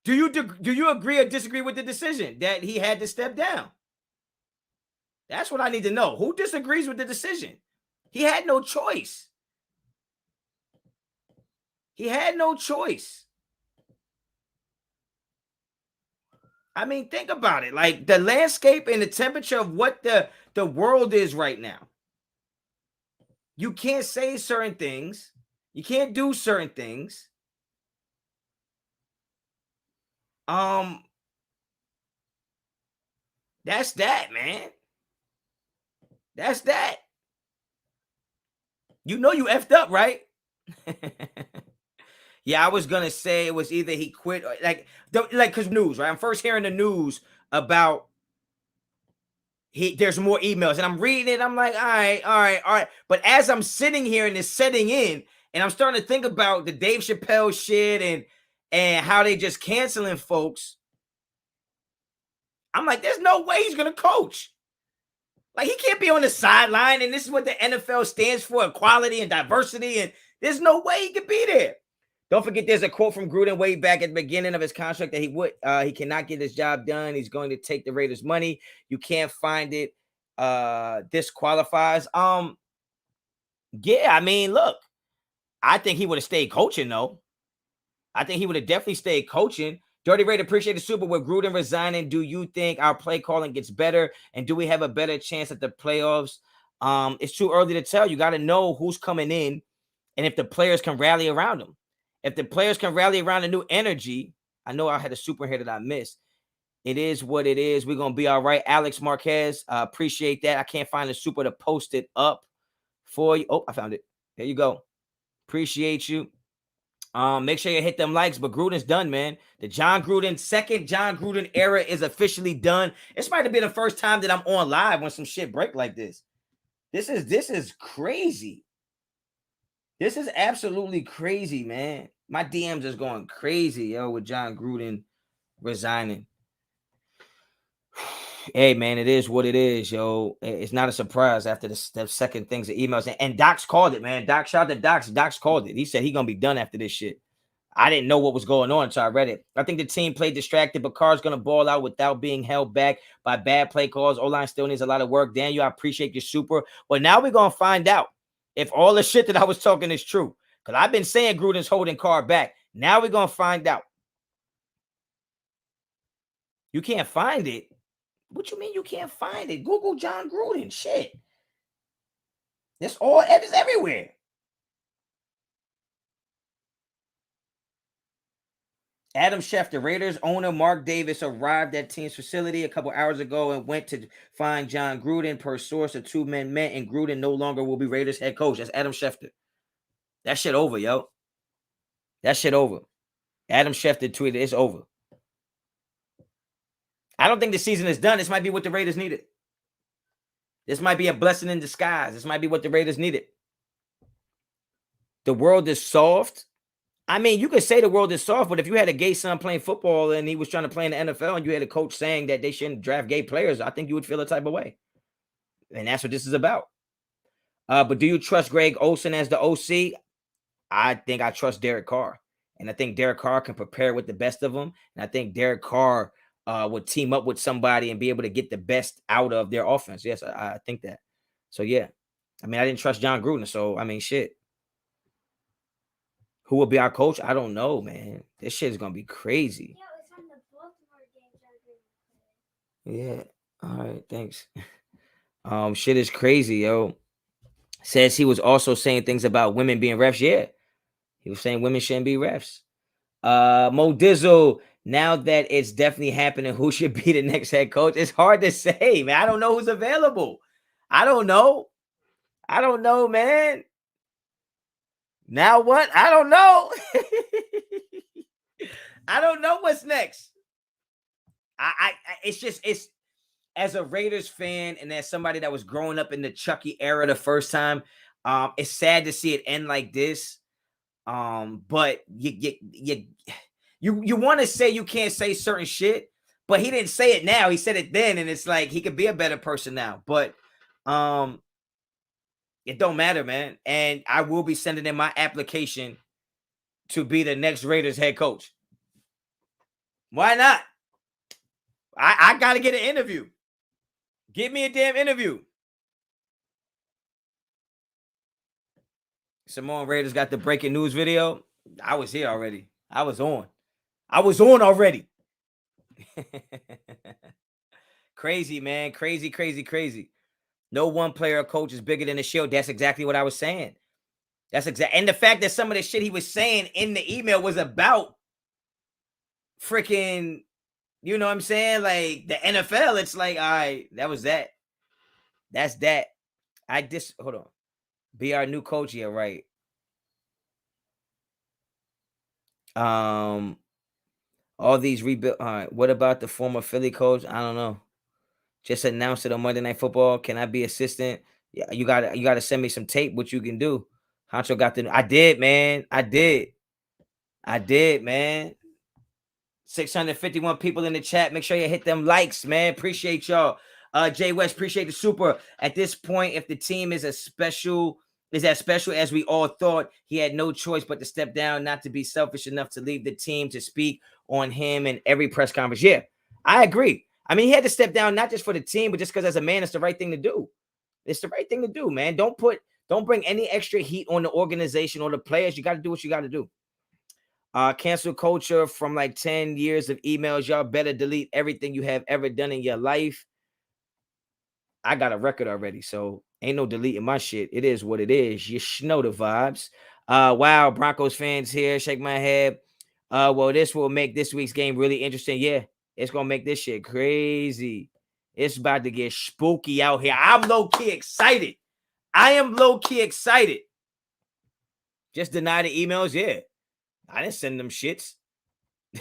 Do you agree or disagree with the decision that he had to step down? That's what I need to know. Who disagrees with the decision? He had no choice. He had no choice. I mean, think about it. Like, the landscape and the temperature of what the world is right now. You can't say certain things. You can't do certain things. That's that, man. That's that. You know you effed up, right? Yeah, I was gonna say it was either he quit or because news, right? I'm first hearing the news about there's more emails, and I'm reading it. I'm like, all right. But as I'm sitting here and it's setting in, and I'm starting to think about the Dave Chappelle shit and how they just canceling folks, I'm like, there's no way he's gonna coach. Like, he can't be on the sideline, and this is what the NFL stands for: equality and diversity. And there's no way he could be there. Don't forget, there's a quote from Gruden way back at the beginning of his contract that he cannot get his job done. He's going to take the Raiders' money. You can't find it. This qualifies. Yeah, I mean, look, I think he would have stayed coaching, though. I think he would have definitely stayed coaching. Dirty Raider, appreciate the super. With Gruden resigning, do you think our play calling gets better? And do we have a better chance at the playoffs? It's too early to tell. You got to know who's coming in and if the players can rally around him. If the players can rally around a new energy, I know I had a super here that I missed. It is what it is. We're going to be all right. Alex Marquez, appreciate that. I can't find the super to post it up for you. Oh, I found it. There you go. Appreciate you. Make sure you hit them likes, but Gruden's done, man. The second Jon Gruden era is officially done. This might have been the first time that I'm on live when some shit break like this. This is crazy. This is absolutely crazy, man. My DMs is going crazy, yo, with Jon Gruden resigning. Hey, man, it is what it is, yo. It's not a surprise after the second things, the emails. And Doc's called it, man. Doc, shout out to Docs. Doc's called it. He said he's going to be done after this shit. I didn't know what was going on until I read it. I think the team played distracted, but Carr's going to ball out without being held back by bad play calls. O-line still needs a lot of work. Daniel, I appreciate your super. But now we're going to find out if all the shit that I was talking is true. Because I've been saying Gruden's holding Carr back. Now we're going to find out. You can't find it? What you mean you can't find it? Google Jon Gruden. Shit. It's everywhere. Adam Schefter, Raiders owner Mark Davis arrived at team's facility a couple hours ago and went to find Jon Gruden. Per source, the two men met, and Gruden no longer will be Raiders head coach. That's Adam Schefter. That shit over, yo. That shit over. Adam Schefter tweeted, it's over. I don't think the season is done. This might be what the Raiders needed. This might be a blessing in disguise. This might be what the Raiders needed. The world is soft. I mean, you could say the world is soft, but if you had a gay son playing football and he was trying to play in the NFL and you had a coach saying that they shouldn't draft gay players, I think you would feel a type of way. And that's what this is about. But do you trust Greg Olsen as the OC? I think I trust Derek Carr. And I think Derek Carr can prepare with the best of them. And I think Derek Carr would team up with somebody and be able to get the best out of their offense. Yes, I think that. So, yeah. I mean, I didn't trust Jon Gruden. So, I mean, shit. Who will be our coach? I don't know, man. This shit is going to be crazy. Yeah. All right. Thanks. Shit is crazy, yo. Says he was also saying things about women being refs. Yeah. He was saying women shouldn't be refs. Mo Dizzle, now that it's definitely happening, who should be the next head coach? It's hard to say, man. I don't know who's available. I don't know, man. Now what? I don't know. I don't know what's next. It's as a Raiders fan and as somebody that was growing up in the Chucky era the first time, it's sad to see it end like this. But you want to say you can't say certain shit, but he didn't say it now. He said it then, and it's like he could be a better person now. But it don't matter, man. And I will be sending in my application to be the next Raiders head coach. Why not? I got to get an interview. Give me a damn interview. Samoan Raiders got the breaking news video. I was here already. I was on already. Crazy, man. Crazy. No one player or coach is bigger than the shield. That's exactly what I was saying. And the fact that some of the shit he was saying in the email was about freaking, you know what I'm saying? Like the NFL, it's like, all right, that was that. That's that. Hold on. Be our new coach. Yeah, right. All these rebuild. All right. What about the former Philly coach? I don't know. Just announced it on Monday Night Football. Can I be assistant? Yeah, you gotta send me some tape. What you can do. Honcho got I did, man. I did, man. 651 people in the chat. Make sure you hit them likes, man. Appreciate y'all. Jay West, appreciate the super. At this point, if the team is as special as we all thought, he had no choice but to step down, not to be selfish enough to leave the team to speak on him in every press conference. Yeah, I agree. I mean, he had to step down not just for the team, but just because as a man, it's the right thing to do. It's the right thing to do, man. Don't bring any extra heat on the organization or the players. You got to do what you got to do. Cancel culture from like 10 years of emails. Y'all better delete everything you have ever done in your life. I got a record already, so ain't no deleting my shit. It is what it is. You know the vibes. Wow, Broncos fans here. Shake my head. Well, this will make this week's game really interesting. Yeah, it's gonna make this shit crazy. It's about to get spooky out here. I'm low-key excited. I am low-key excited. Just deny the emails. Yeah, I didn't send them shits.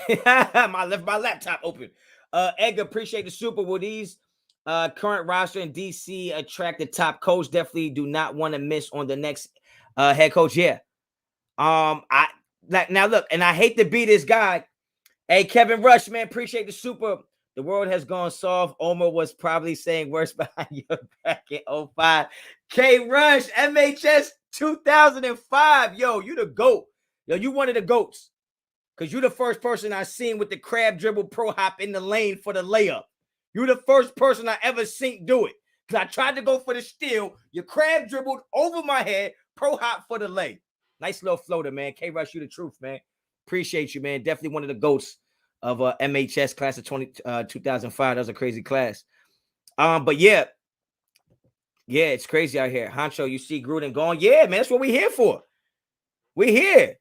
I left my laptop open. Edgar, appreciate the super. Will these current roster in DC attract the top coach? Definitely do not want to miss on the next head coach. Yeah. Now look, and I hate to be this guy. Hey, Kevin Rush, man, appreciate the super. The world has gone soft. Omar was probably saying worse behind your back in 05. K Rush, MHS 2005. Yo, you the GOAT. Yo, you one of the GOATs. Because you're the first person I seen with the crab dribble pro hop in the lane for the layup. You're the first person I ever seen do it. Because I tried to go for the steal. Your crab dribbled over my head, pro hop for the lay. Nice little floater, man. K-Rush, you the truth, man. Appreciate you, man. Definitely one of the GOATs of MHS class of 2005. That was a crazy class. But yeah, it's crazy out here. Honcho, you see Gruden going, yeah, man, that's what we here for. We here.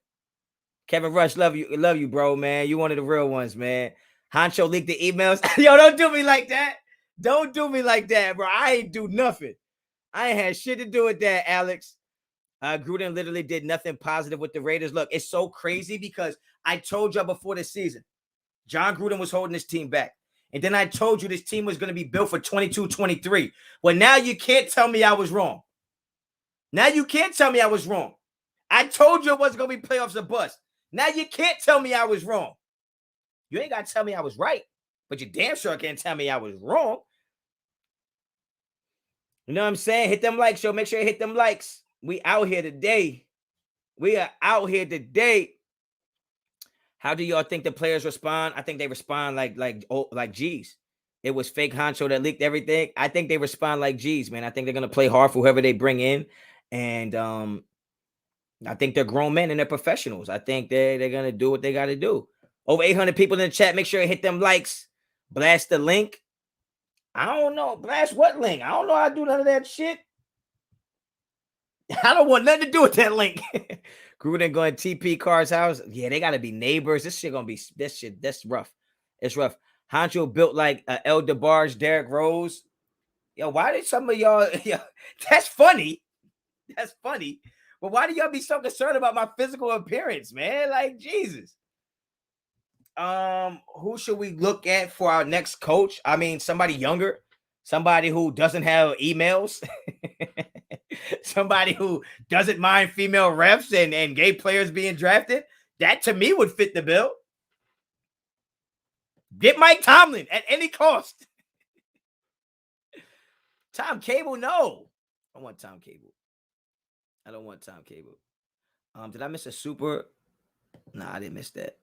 Kevin Rush, love you, bro, man. You one of the real ones, man. Honcho leaked the emails. Yo, don't do me like that. Don't do me like that, bro. I ain't do nothing. I ain't had shit to do with that, Alex. Gruden literally did nothing positive with the Raiders. Look, it's so crazy because I told y'all before the season, Jon Gruden was holding this team back. And then I told you this team was going to be built for 22-23. Well, now you can't tell me I was wrong. Now you can't tell me I was wrong. I told you it wasn't going to be playoffs or bust. Now you can't tell me I was wrong. You ain't got to tell me I was right, but you damn sure can't tell me I was wrong. You know what I'm saying? Hit them likes, yo. Make sure you hit them likes. We out here today. We are out here today. How do y'all think the players respond? I think they respond like G's. It was fake Honcho that leaked everything. I think they respond like G's, man. I think they're going to play hard for whoever they bring in. And I think they're grown men and they're professionals. I think they're going to do what they got to do. Over 800 people in the chat. Make sure you hit them likes. Blast the link. I don't know. Blast what link? I don't know how to do none of that shit. I don't want nothing to do with that link. Gruden going TP Carr's house. Yeah, they got to be neighbors. This shit going to be, that's rough. It's rough. Honcho built like El DeBarge, Derrick Rose. Yo, why did some of y'all, yo, that's funny. That's funny. But why do y'all be so concerned about my physical appearance, man? Like, Jesus. Who should we look at for our next coach? I mean, somebody younger, somebody who doesn't have emails, somebody who doesn't mind female refs and gay players being drafted. That to me would fit the bill. Get Mike Tomlin at any cost. Tom Cable, no. I want Tom Cable. I don't want Tom Cable. Did I miss a super? Nah, I didn't miss that.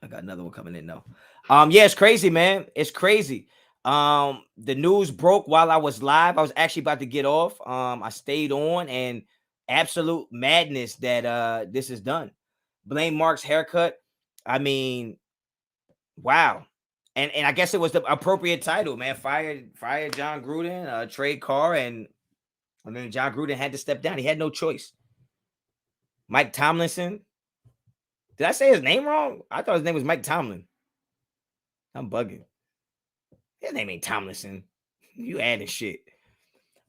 I got another one coming in though. Yeah, it's crazy, man. It's crazy. The news broke while I was live. I was actually about to get off. I stayed on, and absolute madness that this is done. Blame Mark's haircut. I mean, wow. And I guess it was the appropriate title, man. Fire Jon Gruden, trade Carr, and I mean Jon Gruden had to step down. He had no choice. Mike Tomlinson. Did I say his name wrong? I thought his name was Mike Tomlin. I'm bugging. His name ain't Tomlinson. You adding shit.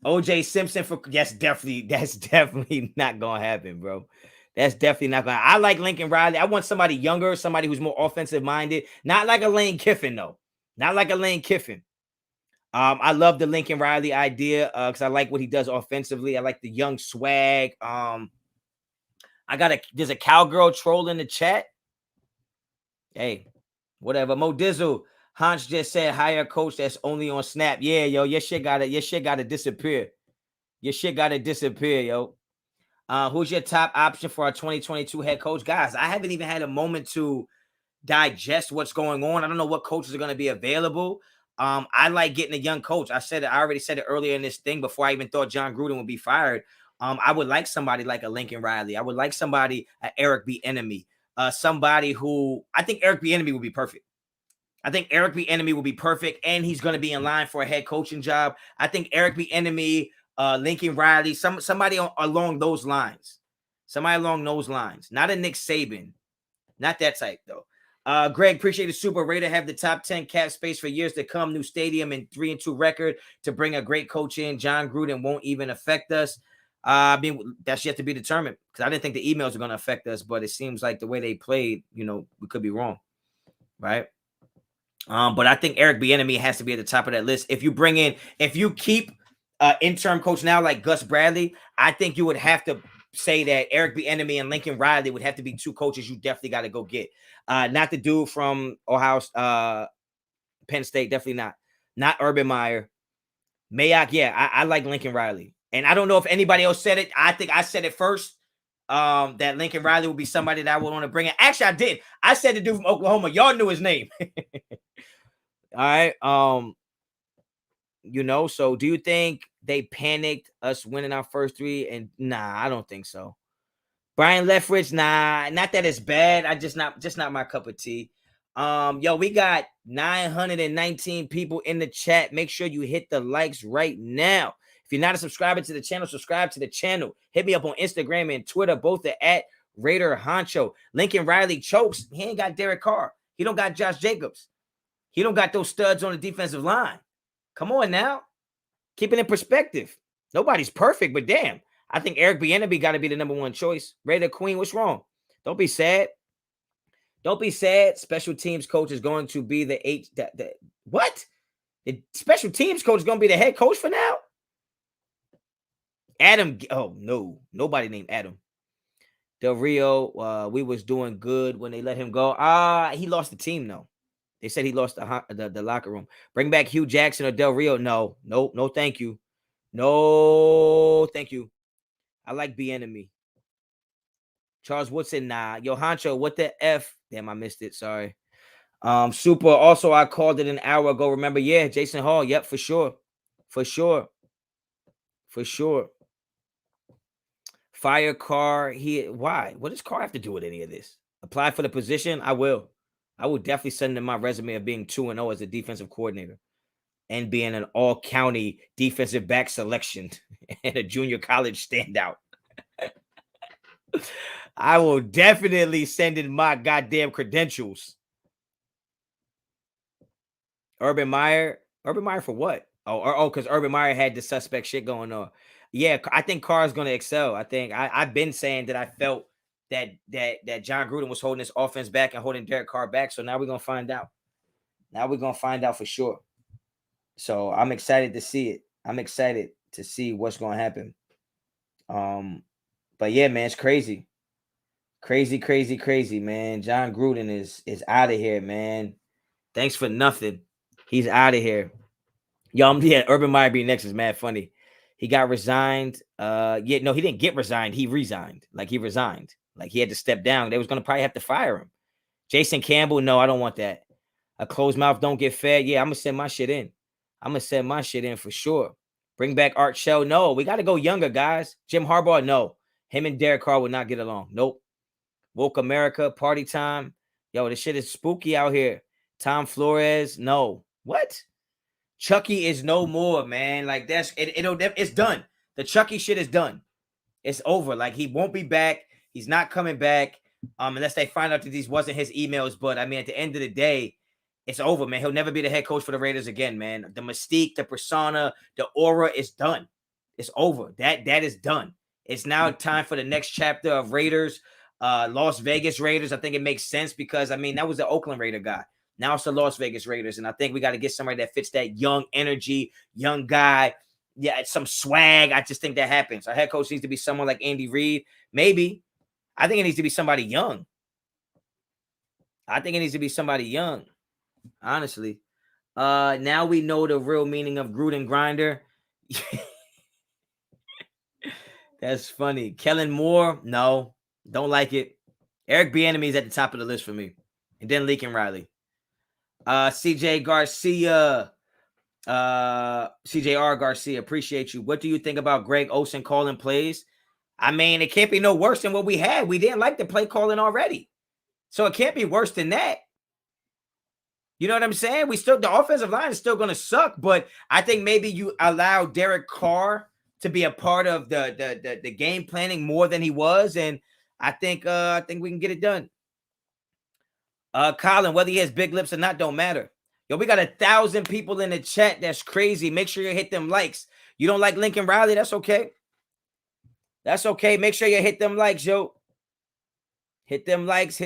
OJ Simpson for that's definitely not gonna happen, bro. That's definitely not gonna. I like Lincoln Riley. I want somebody younger, somebody who's more offensive minded. Not like a Lane Kiffin, though. Not like a Lane Kiffin. I love the Lincoln Riley idea because I like what he does offensively. I like the young swag. There's a cowgirl troll in the chat. Hey, whatever. Mo Dizzle, Hans just said hire a coach that's only on Snap. Yeah, yo, your shit gotta disappear. Your shit gotta disappear, yo. Who's your top option for our 2022 head coach? Guys, I haven't even had a moment to digest what's going on. I don't know what coaches are going to be available. I like getting a young coach. I already said it earlier in this thing before I even thought Jon Gruden would be fired. I would like somebody like a Lincoln Riley. I would like somebody, Eric Bieniemy, somebody who I think Eric Bieniemy would be perfect. I think Eric Bieniemy will be perfect, and he's going to be in line for a head coaching job. I think Eric Bieniemy, Lincoln Riley, somebody along those lines. Somebody along those lines. Not a Nick Saban. Not that type, though. Greg, appreciate the super. Raider have the top 10 cap space for years to come. New stadium and 3-2 record to bring a great coach in. Jon Gruden won't even affect us. I mean, that's yet to be determined because I didn't think the emails were going to affect us, but it seems like the way they played, we could be wrong, right? But I think Eric Bieniemy has to be at the top of that list. If you keep interim coach now like Gus Bradley, I think you would have to say that Eric Bieniemy and Lincoln Riley would have to be two coaches you definitely got to go get. Not the dude from Ohio, Penn State, definitely not Urban Meyer. Mayock, yeah, I like Lincoln Riley. And I don't know if anybody else said it. I think I said it first. that Lincoln Riley would be somebody that I would want to bring in. Actually, I did. I said the dude from Oklahoma. Y'all knew his name. All right. So do you think they panicked us winning our first 3? And nah, I don't think so. Brian Leftwich, nah, not that it's bad. I just not my cup of tea. We got 919 people in the chat. Make sure you hit the likes right now. If you're not a subscriber to the channel, subscribe to the channel. Hit me up on Instagram and Twitter. Both are at Raider Honcho. Lincoln Riley chokes. He ain't got Derek Carr. He don't got Josh Jacobs. He don't got those studs on the defensive line. Come on now. Keep it in perspective. Nobody's perfect, but damn. I think Eric Bieniemy got to be the number 1 choice. Raider Queen, what's wrong? Don't be sad. Don't be sad. Special teams coach is going to be what? The special teams coach is going to be the head coach for now? Adam. Oh, no. Nobody named Adam. Del Rio, we was doing good when they let him go. He lost the team, though. They said he lost the locker room. Bring back Hugh Jackson or Del Rio. No, thank you. No, thank you. I like Bieniemy. Charles Woodson, nah. Yo, Honcho, what the F? Damn, I missed it. Sorry. Super. Also, I called it an hour ago. Remember? Yeah, Jason Hall. Yep, for sure. For sure. Fire Carr. Why? What does Carr have to do with any of this? Apply for the position? I will. I will definitely send in my resume of being 2-0 as a defensive coordinator and being an all-county defensive back selection and a junior college standout. I will definitely send in my goddamn credentials. Urban Meyer for what? Because Urban Meyer had the suspect shit going on. Yeah, I think Carr is going to excel. I think I've been saying that I felt that Jon Gruden was holding his offense back and holding Derek Carr back. So now we're going to find out. Now we're going to find out for sure. So I'm excited to see it. I'm excited to see what's going to happen. But yeah, man, it's crazy. Crazy, man. Jon Gruden is out of here, man. Thanks for nothing. He's out of here. Urban Meyer being next is mad funny. He got resigned. He didn't get resigned. He resigned. Like he resigned. Like he had to step down. They was gonna probably have to fire him. Jason Campbell, no, I don't want that. A closed mouth don't get fed. Yeah, I'm gonna send my shit in. For sure. Bring back Art Shell. No, we got to go younger, guys. Jim Harbaugh, no. Him and Derek Carr would not get along. Nope. Woke America, party time. Yo, this shit is spooky out here. Tom Flores, no. What? Chucky is no more, man. Like it's done. The Chucky shit is done. It's over. Like he won't be back. He's not coming back. Unless they find out that these wasn't his emails. But I mean, at the end of the day, it's over, man. He'll never be the head coach for the Raiders again, man. The mystique, the persona, the aura is done. It's over. That is done. It's now time for the next chapter of Raiders, Las Vegas Raiders. I think it makes sense because I mean that was the Oakland Raider guy. Now it's the Las Vegas Raiders, and I think we got to get somebody that fits that young energy, young guy. Yeah, some swag. I just think that happens. Our head coach needs to be someone like Andy Reid. Maybe. I think it needs to be somebody young. Honestly. Now we know the real meaning of Gruden grinder. That's funny. Kellen Moore, no, don't like it. Eric Bieniemy is at the top of the list for me. And then Lincoln Riley. CJ Garcia. CJR Garcia, appreciate you. What do you think about Greg Olsen calling plays? I mean, it can't be no worse than what we had. We didn't like the play calling already. So it can't be worse than that. You know what I'm saying? The offensive line is still going to suck, but I think maybe you allow Derek Carr to be a part of the game planning more than he was, and I think we can get it done. Colin, whether he has big lips or not, don't matter. Yo, we got 1,000 people in the chat. That's crazy. Make sure you hit them likes. You don't like Lincoln Riley? That's okay. That's okay. Make sure you hit them likes, yo. Hit them likes.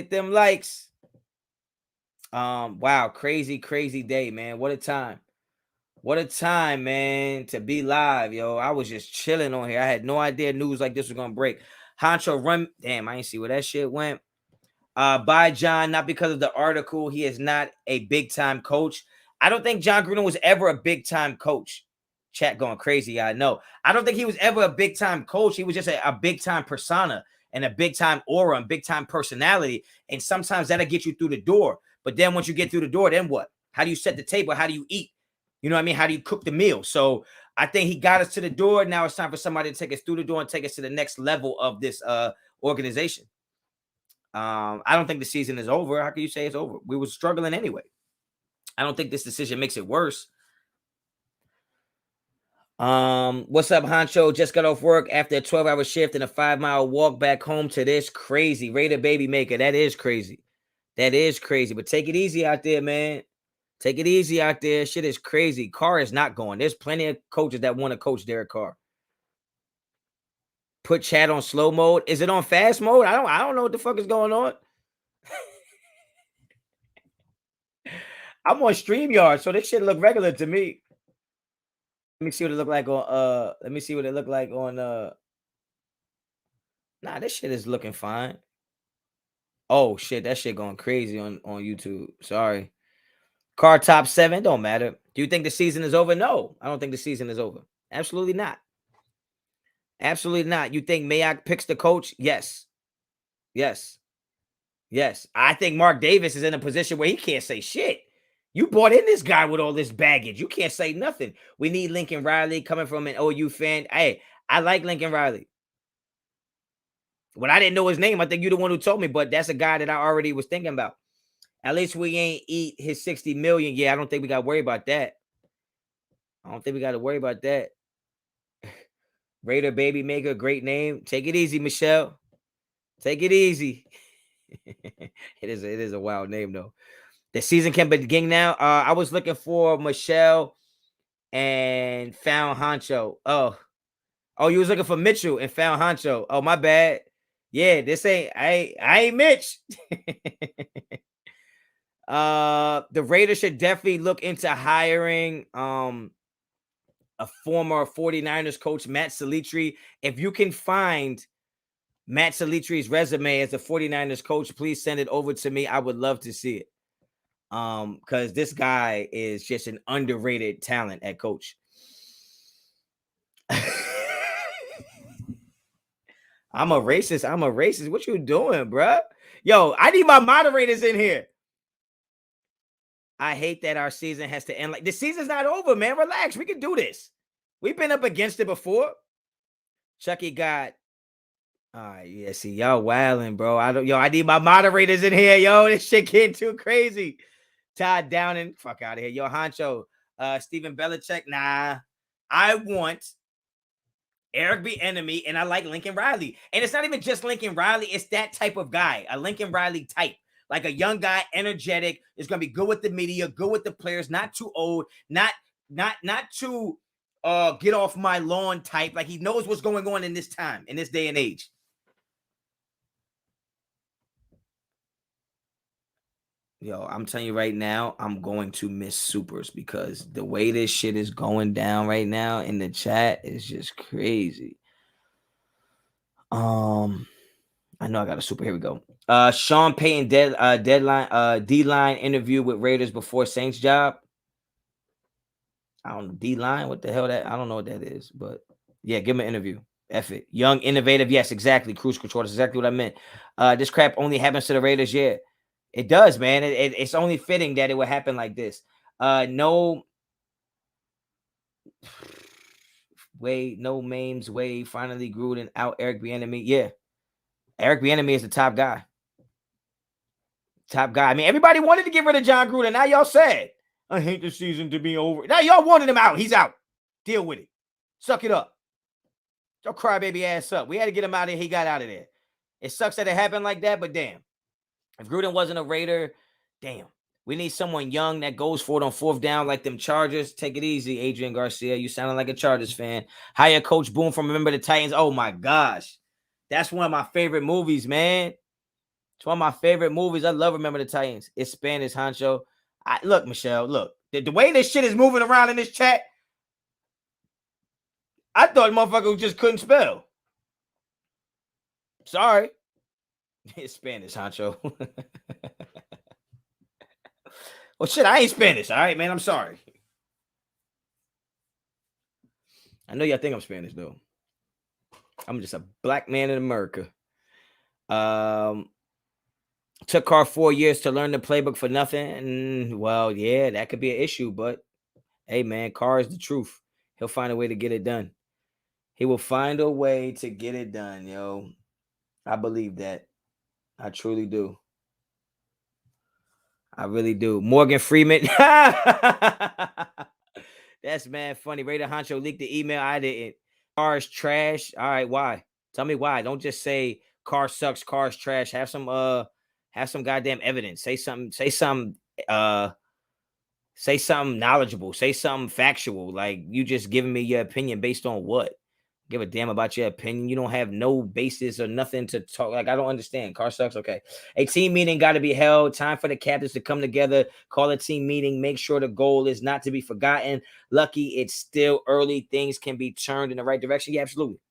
Wow, crazy day, man. What a time. What a time, man, to be live, yo. I was just chilling on here. I had no idea news like this was going to break. Honcho run. Damn, I didn't see where that shit went. By John, not because of the article. He is not a big-time coach. I don't think Jon Gruden was ever a big-time coach. Chat going crazy, I know. I don't think he was ever a big-time coach. He was just a big-time persona. and a big time aura and big time personality. And sometimes that'll get you through the door. But then once you get through the door, then what? How do you set the table? How do you eat? You know what I mean? How do you cook the meal? So I think he got us to the door. Now it's time for somebody to take us through the door and take us to the next level of this organization. I don't think the season is over. How can you say it's over? We were struggling anyway. I don't think this decision makes it worse. What's up, Honcho? Just got off work after a 12-hour shift and a 5-mile walk back home to this crazy Raider baby maker. That is crazy. That is crazy. But take it easy out there, man. Take it easy out there. Shit is crazy. Carr is not going. There's plenty of coaches that want to coach Derek Carr. Put chat on slow mode. Is it on fast mode? I don't know what the fuck is going on. I'm on StreamYard, so this shit look regular to me. Let me see what it look like on let me see what it look like on nah, this shit is looking fine. Oh shit, that shit going crazy on YouTube. Sorry. Carr top 7, don't matter. Do you think the season is over? No, I don't think the season is over. Absolutely not. Absolutely not. You think Mayock picks the coach? Yes. Yes. Yes. I think Mark Davis is in a position where he can't say shit. You brought in this guy with all this baggage. You can't say nothing. We need Lincoln Riley coming from an OU fan. Hey, I like Lincoln Riley. When I didn't know his name, I think you're the one who told me, but that's a guy that I already was thinking about. At least we ain't eat his 60 million. Yeah, I don't think we got to worry about that. I don't think we got to worry about that. Raider baby maker, great name. Take it easy, Michelle. Take it easy. it is a wild name though. The season can begin now. I was looking for Michelle and found Honcho. Oh, you was looking for Mitchell and found Honcho. Oh, my bad. Yeah, this ain't I ain't Mitch. The Raiders should definitely look into hiring a former 49ers coach, Matt Salitri. If you can find Matt Salitri's resume as a 49ers coach, please send it over to me. I would love to see it. Because this guy is just an underrated talent at coach. I'm a racist. What you doing, bruh? Yo, I need my moderators in here. I hate that our season has to end. Like, the season's not over, man. Relax. We can do this. We've been up against it before. Chucky got. All right, yeah. See, y'all wilding, bro. I need my moderators in here, yo. This shit getting too crazy. Todd Downing, fuck out of here. Yo, Honcho, Stephen Belichick. Nah, I want Eric Bieniemy, and I like Lincoln Riley. And it's not even just Lincoln Riley. It's that type of guy, a Lincoln Riley type. Like a young guy, energetic, is going to be good with the media, good with the players, not too old, not too get off my lawn type. Like he knows what's going on in this time, in this day and age. Yo, I'm telling you right now, I'm going to miss Supers because the way this shit is going down right now in the chat is just crazy. I know I got a super. Here we go. Sean Payton D-line interview with Raiders before Saints job. I don't know, D-line. What the hell that? I don't know what that is, but yeah, give him an interview. F it. Young, innovative. Yes, exactly. Cruise control. That's exactly what I meant. This crap only happens to the Raiders. Yeah, it does, man. It's only fitting that it would happen like this. No names way. Finally, Gruden out Eric Bieniemy. Yeah, Eric Bieniemy is the top guy. Top guy. I mean, everybody wanted to get rid of Jon Gruden. Now y'all sad. I hate the season to be over. Now y'all wanted him out. He's out. Deal with it. Suck it up. Your crybaby ass up. We had to get him out of there. He got out of there. It sucks that it happened like that, but damn. If Gruden wasn't a Raider, damn. We need someone young that goes for it on fourth down like them Chargers. Take it easy, Adrian Garcia. You sounding like a Chargers fan. Hire Coach Boone from Remember the Titans. Oh, my gosh. That's one of my favorite movies, man. It's one of my favorite movies. I love Remember the Titans. It's Spanish, Honcho. Look, Michelle, look. The way this shit is moving around in this chat, I thought motherfucker just couldn't spell. Sorry. It's Spanish, Honcho. Well, shit, I ain't Spanish. All right, man. I'm sorry. I know y'all think I'm Spanish, though. I'm just a black man in America. Took Carr 4 years to learn the playbook for nothing. Well, yeah, that could be an issue, but hey, man, Carr is the truth. He'll find a way to get it done. He will find a way to get it done, yo. I believe that. I truly do. I really do. Morgan Freeman. That's man funny. Raider Honcho leaked the email. I didn't. Carr is trash. All right, why? Tell me why. Don't just say Carr sucks, Carr is trash. Have some goddamn evidence. Uh say something knowledgeable. Say something factual. Like you just giving me your opinion based on what? Give a damn about your opinion. You don't have no basis or nothing to talk. Like, I don't understand. Carr sucks. Okay. A team meeting got to be held. Time for the captains to come together, call a team meeting, make sure the goal is not to be forgotten. Lucky it's still early. Things can be turned in the right direction. Yeah, absolutely.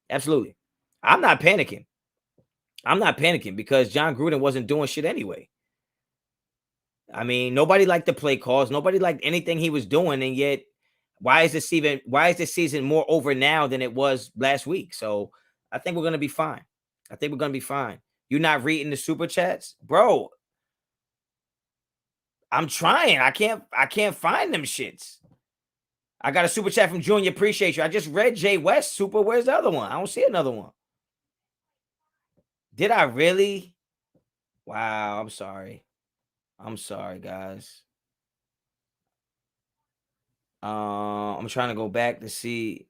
Absolutely. I'm not panicking. Because Jon Gruden wasn't doing shit anyway. I mean, nobody liked the play calls. Nobody liked anything he was doing. And yet, why is this season more over now than it was last week? So I think we're gonna be fine. You're not reading the super chats, bro. I'm trying. I can't find them shits. I got a super chat from Junior. Appreciate you. I just read Jay West super. Where's the other one? I don't see another one. Did I really? Wow. I'm sorry. Guys. I'm trying to go back to see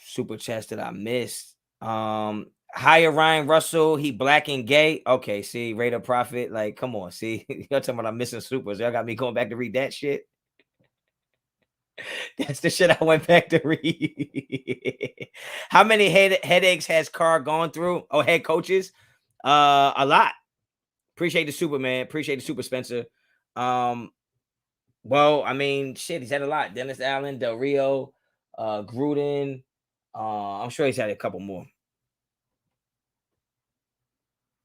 super chats that I missed. Hire Ryan Russell. He black and gay. Okay, see, Raider Prophet. Like, come on, see, y'all talking about I'm missing supers. Y'all got me going back to read that shit. That's the shit I went back to read. How many headaches has Carr gone through? Oh, head coaches. A lot. Appreciate the super, man. Appreciate the super, Spencer. Well, I mean, shit, he's had a lot. Dennis Allen, Del Rio, Gruden. I'm sure he's had a couple more.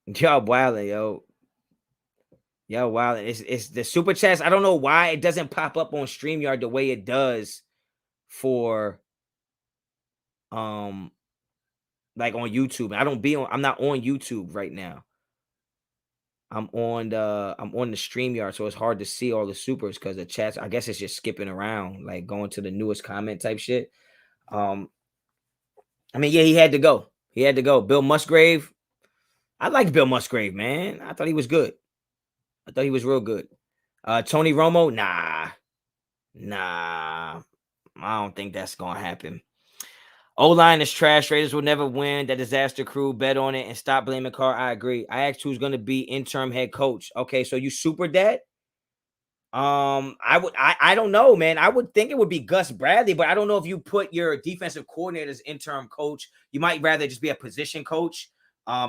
Y'all wildin', yo. Y'all wildin'. It's the super chats. I don't know why it doesn't pop up on StreamYard the way it does for like on YouTube. I'm not on YouTube right now. I'm on the StreamYard, so it's hard to see all the supers because the chats, I guess it's just skipping around, like going to the newest comment type shit. I mean, yeah, he had to go. Bill Musgrave. I liked Bill Musgrave, man. I thought he was good. I thought he was real good. Tony Romo, nah. I don't think that's gonna happen. O-line is trash. Raiders will never win. That disaster crew, bet on it and stop blaming Carr. I agree. I asked who's gonna be interim head coach. Okay, so you super dad? I don't know, man. I would think it would be Gus Bradley, but I don't know if you put your defensive coordinator as interim coach. You might rather just be a position coach.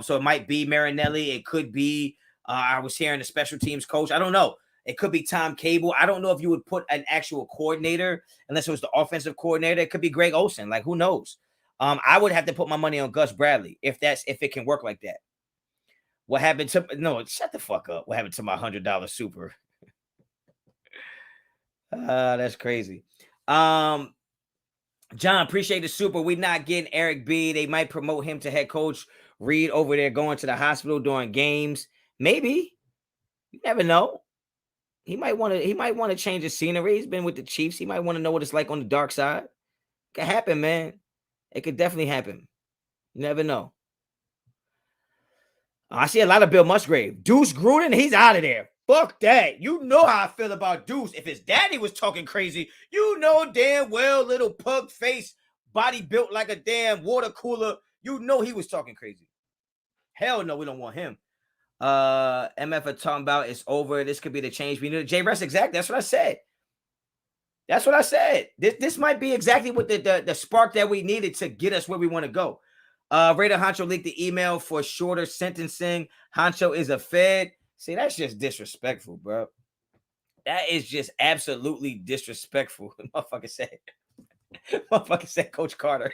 So it might be Marinelli. It could be I was hearing the special teams coach. I don't know. It could be Tom Cable. I don't know if you would put an actual coordinator unless it was the offensive coordinator. It could be Greg Olsen. Like, who knows? I would have to put my money on Gus Bradley if it can work like that. What happened to shut the fuck up. What happened to my $100 super? That's crazy. John, appreciate the super. We not getting Eric B. They might promote him to head coach. Reed over there going to the hospital during games. Maybe. You never know. He might want to change the scenery. He's been with the Chiefs. He might want to know what it's like on the dark side. It could happen, man. It could definitely happen. You never know. I see a lot of Bill Musgrave. Deuce Gruden, he's out of there. Fuck that. You know how I feel about Deuce. If his daddy was talking crazy, you know damn well, little pug face, body built like a damn water cooler. You know he was talking crazy. Hell no, we don't want him. MF are talking about it's over. This could be the change we need. J Rest, exactly. That's what I said. This might be exactly what the spark that we needed to get us where we want to go. Raider Honcho leaked the email for shorter sentencing. Honcho is a Fed. See, that's just disrespectful, bro. That is just absolutely disrespectful. Motherfucker said Coach Carter.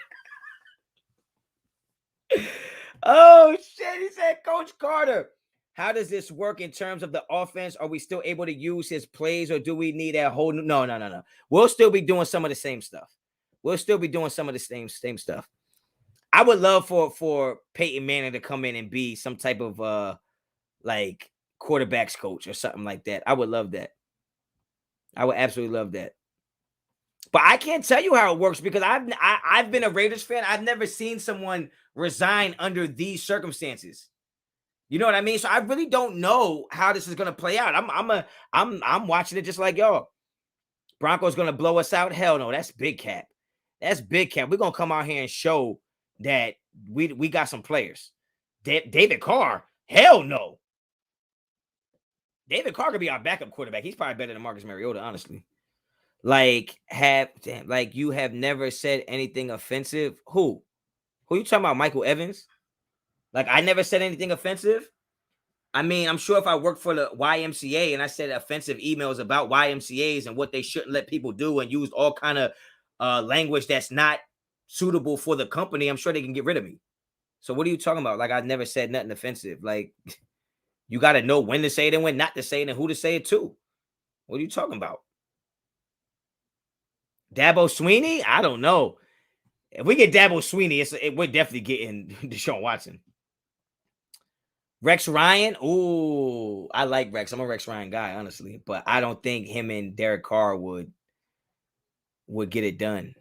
Oh, shit. He said Coach Carter. How does this work in terms of the offense? Are we still able to use his plays or do we need a whole No. We'll still be doing some of the same stuff. I would love for Peyton Manning to come in and be some type of like quarterbacks coach or something like that. I would love that. I would absolutely love that. But I can't tell you how it works because I've been a Raiders fan. I've never seen someone resign under these circumstances. You know what I mean? So I really don't know how this is gonna play out. I'm watching it just like y'all. Broncos gonna blow us out? Hell no, that's big cap. That's big cap. We're gonna come out here and show that we got some players. David Carr? Hell no. David Carr could be our backup quarterback. He's probably better than Marcus Mariota, honestly. Like, you have never said anything offensive. Who you talking about? Michael Evans? Like, I never said anything offensive. I mean, I'm sure if I worked for the YMCA and I said offensive emails about YMCAs and what they shouldn't let people do and used all kind of language that's not suitable for the company, I'm sure they can get rid of me. So what are you talking about? Like, I've never said nothing offensive. Like, you got to know when to say it and when not to say it and who to say it to. What are you talking about? Dabo Sweeney? I don't know. If we get Dabo Sweeney, we're definitely getting Deshaun Watson. Rex Ryan? Ooh, I like Rex. I'm a Rex Ryan guy, honestly. But I don't think him and Derek Carr would get it done.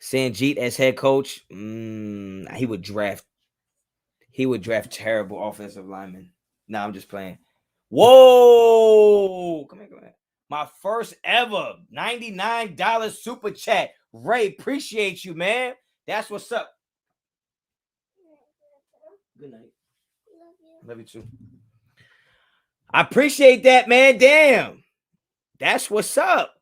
Sanjeet as head coach, he would draft terrible offensive linemen. No, I'm just playing. Whoa! Come here. My first ever $99 super chat. Ray, appreciate you, man. That's what's up. Good night. Love you too. I appreciate that, man. Damn. That's what's up.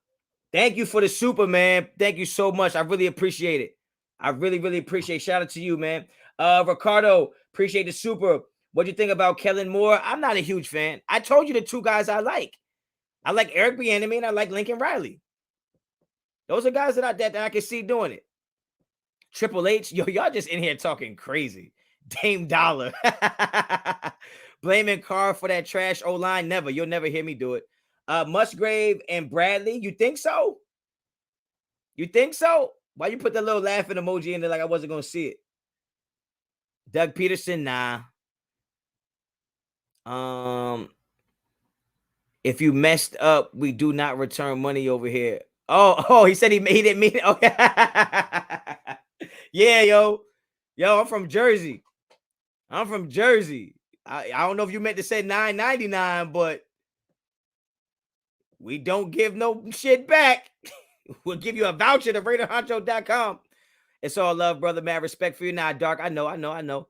Thank you for the super, man. Thank you so much. I really appreciate it. I really, really appreciate it. Shout out to you, man. Ricardo, appreciate the super. What do you think about Kellen Moore? I'm not a huge fan. I told you the two guys I like. I like Eric Bieniemy and I like Lincoln Riley. Those are guys that I can see doing it. Triple H, y'all just in here talking crazy. Dame Dollar. Blaming Carr for that trash O-line. Never. You'll never hear me do it. Musgrave and Bradley. You think so? You think so? Why you put the little laughing emoji in there like I wasn't going to see it? Doug Peterson, nah. If you messed up, we do not return money over here. Oh, he said he didn't mean it. Okay. Yeah, yo, I'm from Jersey. I don't know if you meant to say $9.99, but we don't give no shit back. We'll give you a voucher to Raiderhoncho.com. It's all love, brother. Mad respect for you. Now, Dark, I know.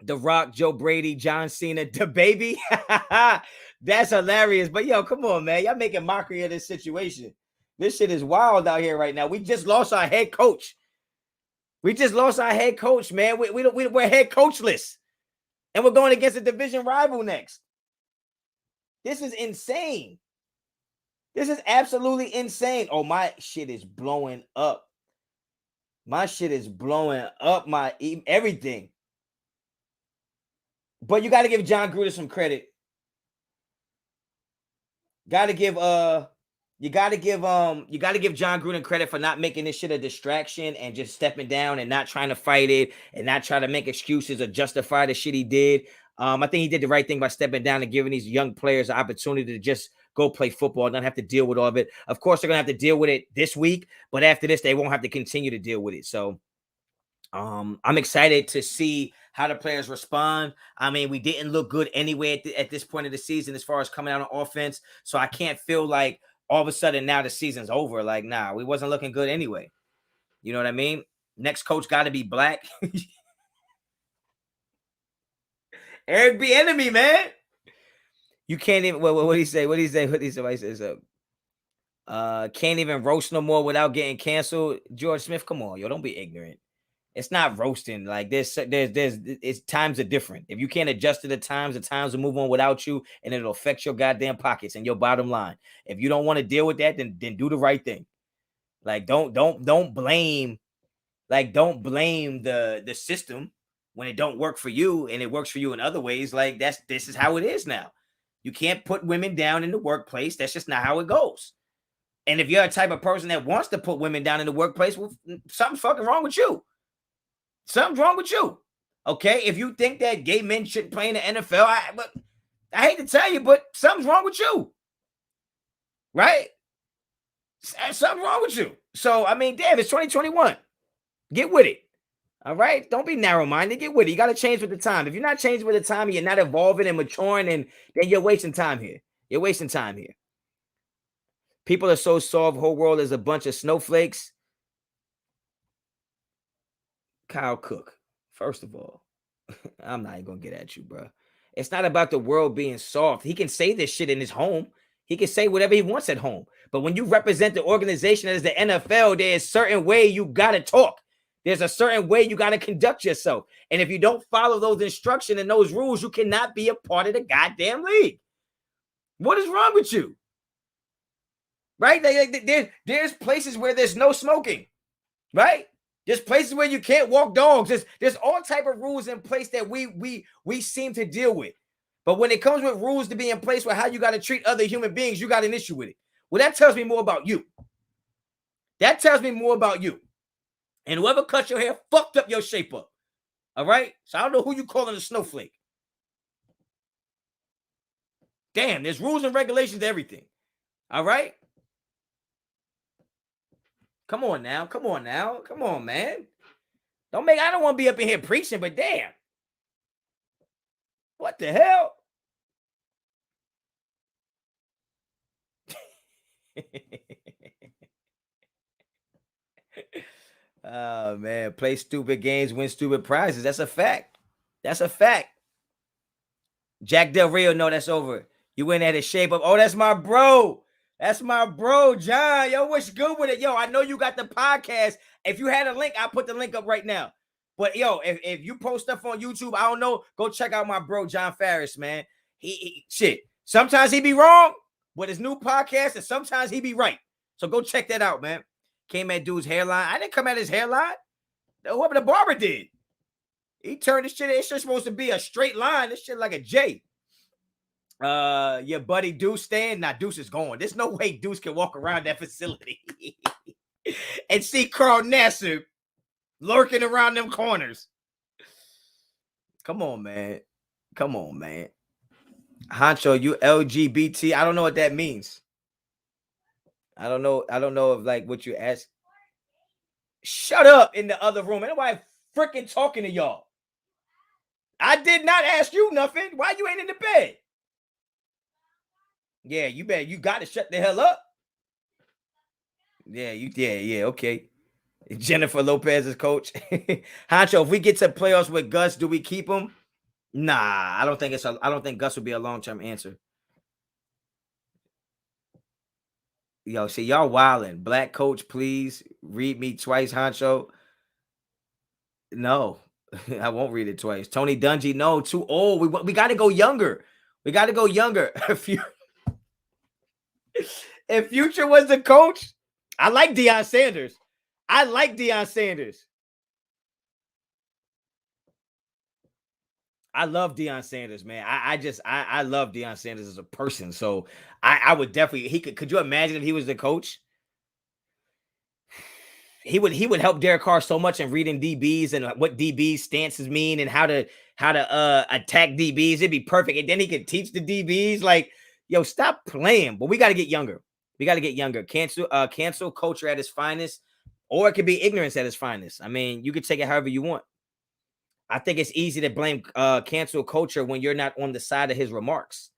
The Rock, Joe Brady, John Cena, the baby. That's hilarious. But yo, come on, man. Y'all making mockery of this situation. This shit is wild out here right now. We just lost our head coach. Man. We're head coachless. And we're going against a division rival next. This is insane. This is absolutely insane. Oh, my shit is blowing up. My everything. But you got to give Jon Gruden some credit. You got to give Jon Gruden credit for not making this shit a distraction and just stepping down and not trying to fight it and not trying to make excuses or justify the shit he did. I think he did the right thing by stepping down and giving these young players an opportunity to just go play football and not have to deal with all of it. Of course, they're gonna have to deal with it this week, but after this, they won't have to continue to deal with it. So I'm excited to see how the players respond. I mean, we didn't look good anyway at this point of the season as far as coming out on offense. So I can't feel like all of a sudden now the season's over. Like, nah, we wasn't looking good anyway. You know what I mean? Next coach got to be black. Eric Bieniemy, man. You can't even. What did he say? Can't even roast no more without getting canceled. George Smith, come on, yo, don't be ignorant. It's not roasting. Like it's times are different. If you can't adjust to the times will move on without you, and it'll affect your goddamn pockets and your bottom line. If you don't want to deal with that, then do the right thing. Like don't blame. Like don't blame the system when it don't work for you and it works for you in other ways. Like this is how it is now. You can't put women down in the workplace. That's just not how it goes. And if you're a type of person that wants to put women down in the workplace, well, something's fucking wrong with you. Something's wrong with you. Okay, if you think that gay men shouldn't play in the NFL, I hate to tell you, but something's wrong with you. Right? Something's wrong with you. So, I mean, damn, it's 2021. Get with it. All right? Don't be narrow-minded. Get with it. You got to change with the time. If you're not changing with the time, you're not evolving and maturing, and then you're wasting time here. You're wasting time here. People are so soft. Whole world is a bunch of snowflakes. Kyle Cook, first of all, I'm not even going to get at you, bro. It's not about the world being soft. He can say this shit in his home. He can say whatever he wants at home. But when you represent the organization as the NFL, there's a certain way you got to talk. There's a certain way you got to conduct yourself. And if you don't follow those instructions and those rules, you cannot be a part of the goddamn league. What is wrong with you? Right? There's places where there's no smoking. Right? There's places where you can't walk dogs. There's all type of rules in place that we seem to deal with. But when it comes with rules to be in place with how you got to treat other human beings, you got an issue with it. Well, that tells me more about you. That tells me more about you. And whoever cut your hair fucked up your shape up. All right? So I don't know who you calling a snowflake. Damn, there's rules and regulations to everything. All right? Come on now. Come on now. Come on, man. I don't want to be up in here preaching, but damn. What the hell? Oh, man. Play stupid games, win stupid prizes. That's a fact. That's a fact. Jack Del Rio, no, that's over. You went at his shape up. Oh, that's my bro. That's my bro, John. Yo, what's good with it? Yo, I know you got the podcast. If you had a link, I'll put the link up right now. But, yo, if you post stuff on YouTube, I don't know, go check out my bro, John Farris, man. Shit. Sometimes he be wrong with his new podcast, and sometimes he be right. So go check that out, man. Came at dude's hairline. I didn't come at his hairline. Whoever the barber did. He turned this shit. It's just supposed to be a straight line. This shit like a J. Your buddy Deuce staying. Nah, Deuce is gone. There's no way Deuce can walk around that facility and see Carl Nassib lurking around them corners. Come on, man. Come on, man. Honcho, you LGBT. I don't know what that means. I don't know if like what you ask. Shut up in the other room. Ain't nobody freaking talking to y'all. I did not ask you nothing. Why you ain't in the bed? Yeah, you got to shut the hell up. Yeah, okay. Jennifer Lopez is coach. Honcho, if we get to playoffs with Gus, do we keep him? Nah, I don't think Gus would be a long-term answer. Yo, see, y'all wilding. Black coach, please read me twice, Honcho. No, I won't read it twice. Tony Dungy, no, too old. We got to go younger. We got to go younger. If Future was the coach, I like Deion Sanders. I love Deion Sanders, man. I love Deion Sanders as a person. So I would definitely, could you imagine if he was the coach? He would help Derek Carr so much in reading DBs and what DBs stances mean and how to attack DBs. It'd be perfect. And then he could teach the DBs like, yo, stop playing. But we got to get younger. Cancel culture at its finest, or it could be ignorance at its finest. I mean, you could take it however you want. I think it's easy to blame cancel culture when you're not on the side of his remarks.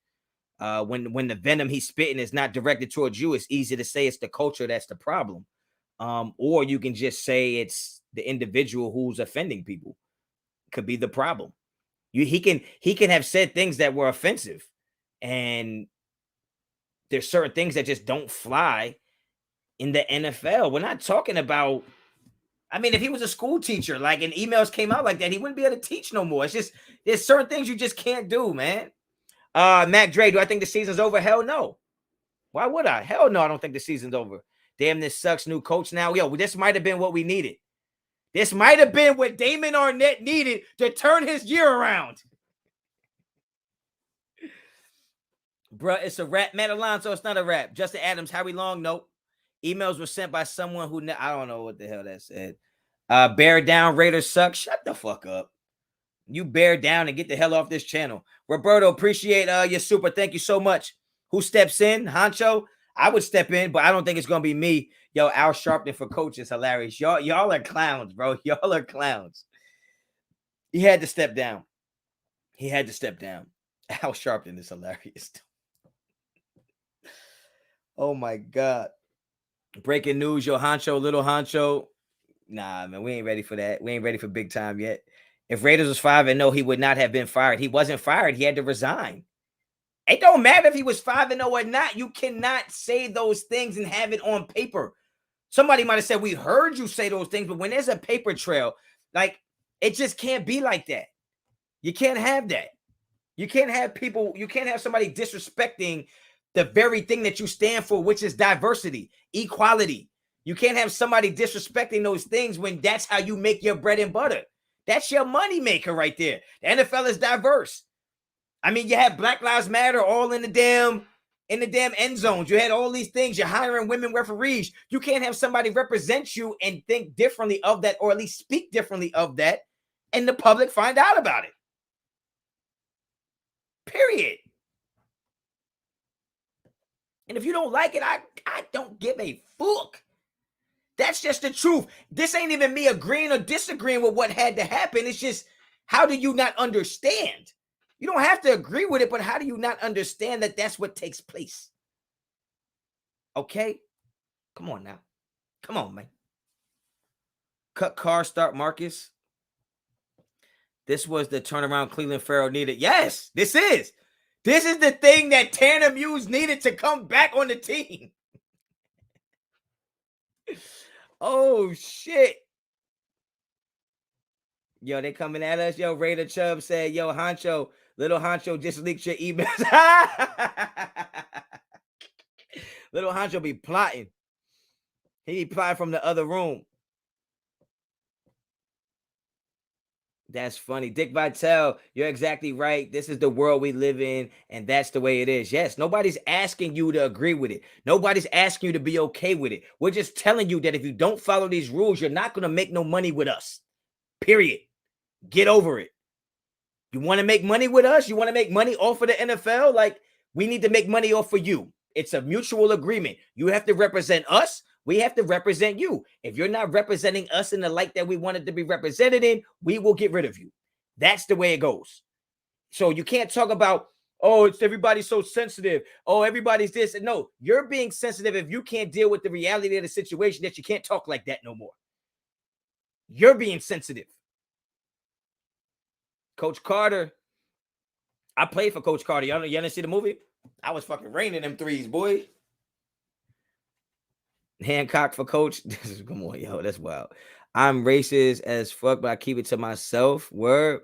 When the venom he's spitting is not directed towards you, it's easy to say it's the culture that's the problem. Or you can just say it's the individual who's offending people. Could be the problem. He can have said things that were offensive, and there's certain things that just don't fly in the NFL. We're not talking about, I mean, if he was a school teacher, like, and emails came out like that, he wouldn't be able to teach no more. It's just, there's certain things you just can't do, man. Mac Dre, do I think the season's over? Hell no. Why would I? Hell no, I don't think the season's over. Damn, this sucks. New coach now. Yo, this might have been what we needed. This might have been what Damon Arnett needed to turn his year around. Bruh, it's a rap. Matt Alonso, it's not a rap. Justin Adams, Howie Long, nope. Emails were sent by someone who I don't know what the hell that said. Bear down, Raiders suck. Shut the fuck up. You bear down and get the hell off this channel. Roberto, appreciate your super. Thank you so much. Who steps in? Honcho? I would step in, but I don't think it's gonna be me. Yo, Al Sharpton for coach is hilarious. Y'all are clowns, bro. Y'all are clowns. He had to step down. He had to step down. Al Sharpton is hilarious. Oh my God. Breaking news, yo, Honcho, little Honcho. Nah, man, we ain't ready for that. We ain't ready for big time yet. If Raiders was 5-0, he would not have been fired. He wasn't fired. He had to resign. It don't matter if he was 5-0 or not. You cannot say those things and have it on paper. Somebody might have said, we heard you say those things, but when there's a paper trail, like, it just can't be like that. You can't have that. You can't have somebody disrespecting the very thing that you stand for, which is diversity, equality. You can't have somebody disrespecting those things when that's how you make your bread and butter. That's your money maker right there. The NFL is diverse. I mean, you have Black Lives Matter all in the damn end zones. You had all these things. You're hiring women referees. You can't have somebody represent you and think differently of that, or at least speak differently of that, and the public find out about it. Period. And if you don't like it, I don't give a fuck. That's just the truth. This ain't even me agreeing or disagreeing with what had to happen. It's just, how do you not understand? You don't have to agree with it, but how do you not understand that that's what takes place? Okay? Come on now. Come on, man. Cut Carr, start Marcus. This was the turnaround Cleveland Farrell needed. Yes, this is. This is the thing that Tanner Muse needed to come back on the team. Oh, shit. Yo, they coming at us. Yo, Raider Chubb said, yo, Honcho, little Honcho just leaked your emails. Little Honcho be plotting. He be plotting from the other room. That's funny. Dick Vitale, you're exactly right. This is the world we live in, and that's the way it is. Yes, nobody's asking you to agree with it. Nobody's asking you to be okay with it. We're just telling you that if you don't follow these rules, you're not going to make no money with us. Period. Get over it. You want to make money with us? You want to make money off of the NFL? Like, we need to make money off of you. It's a mutual agreement. You have to represent us. We have to represent you. If you're not representing us in the light that we wanted to be represented in, we will get rid of you. That's the way it goes. So you can't talk about, oh, it's everybody's so sensitive. Oh, everybody's this. No, you're being sensitive if you can't deal with the reality of the situation, that you can't talk like that no more. You're being sensitive. Coach Carter. I played for Coach Carter. Y'all didn't see the movie? I was fucking raining them threes, boy. Hancock for coach. Come on, yo, that's wild. I'm racist as fuck, but I keep it to myself. Word.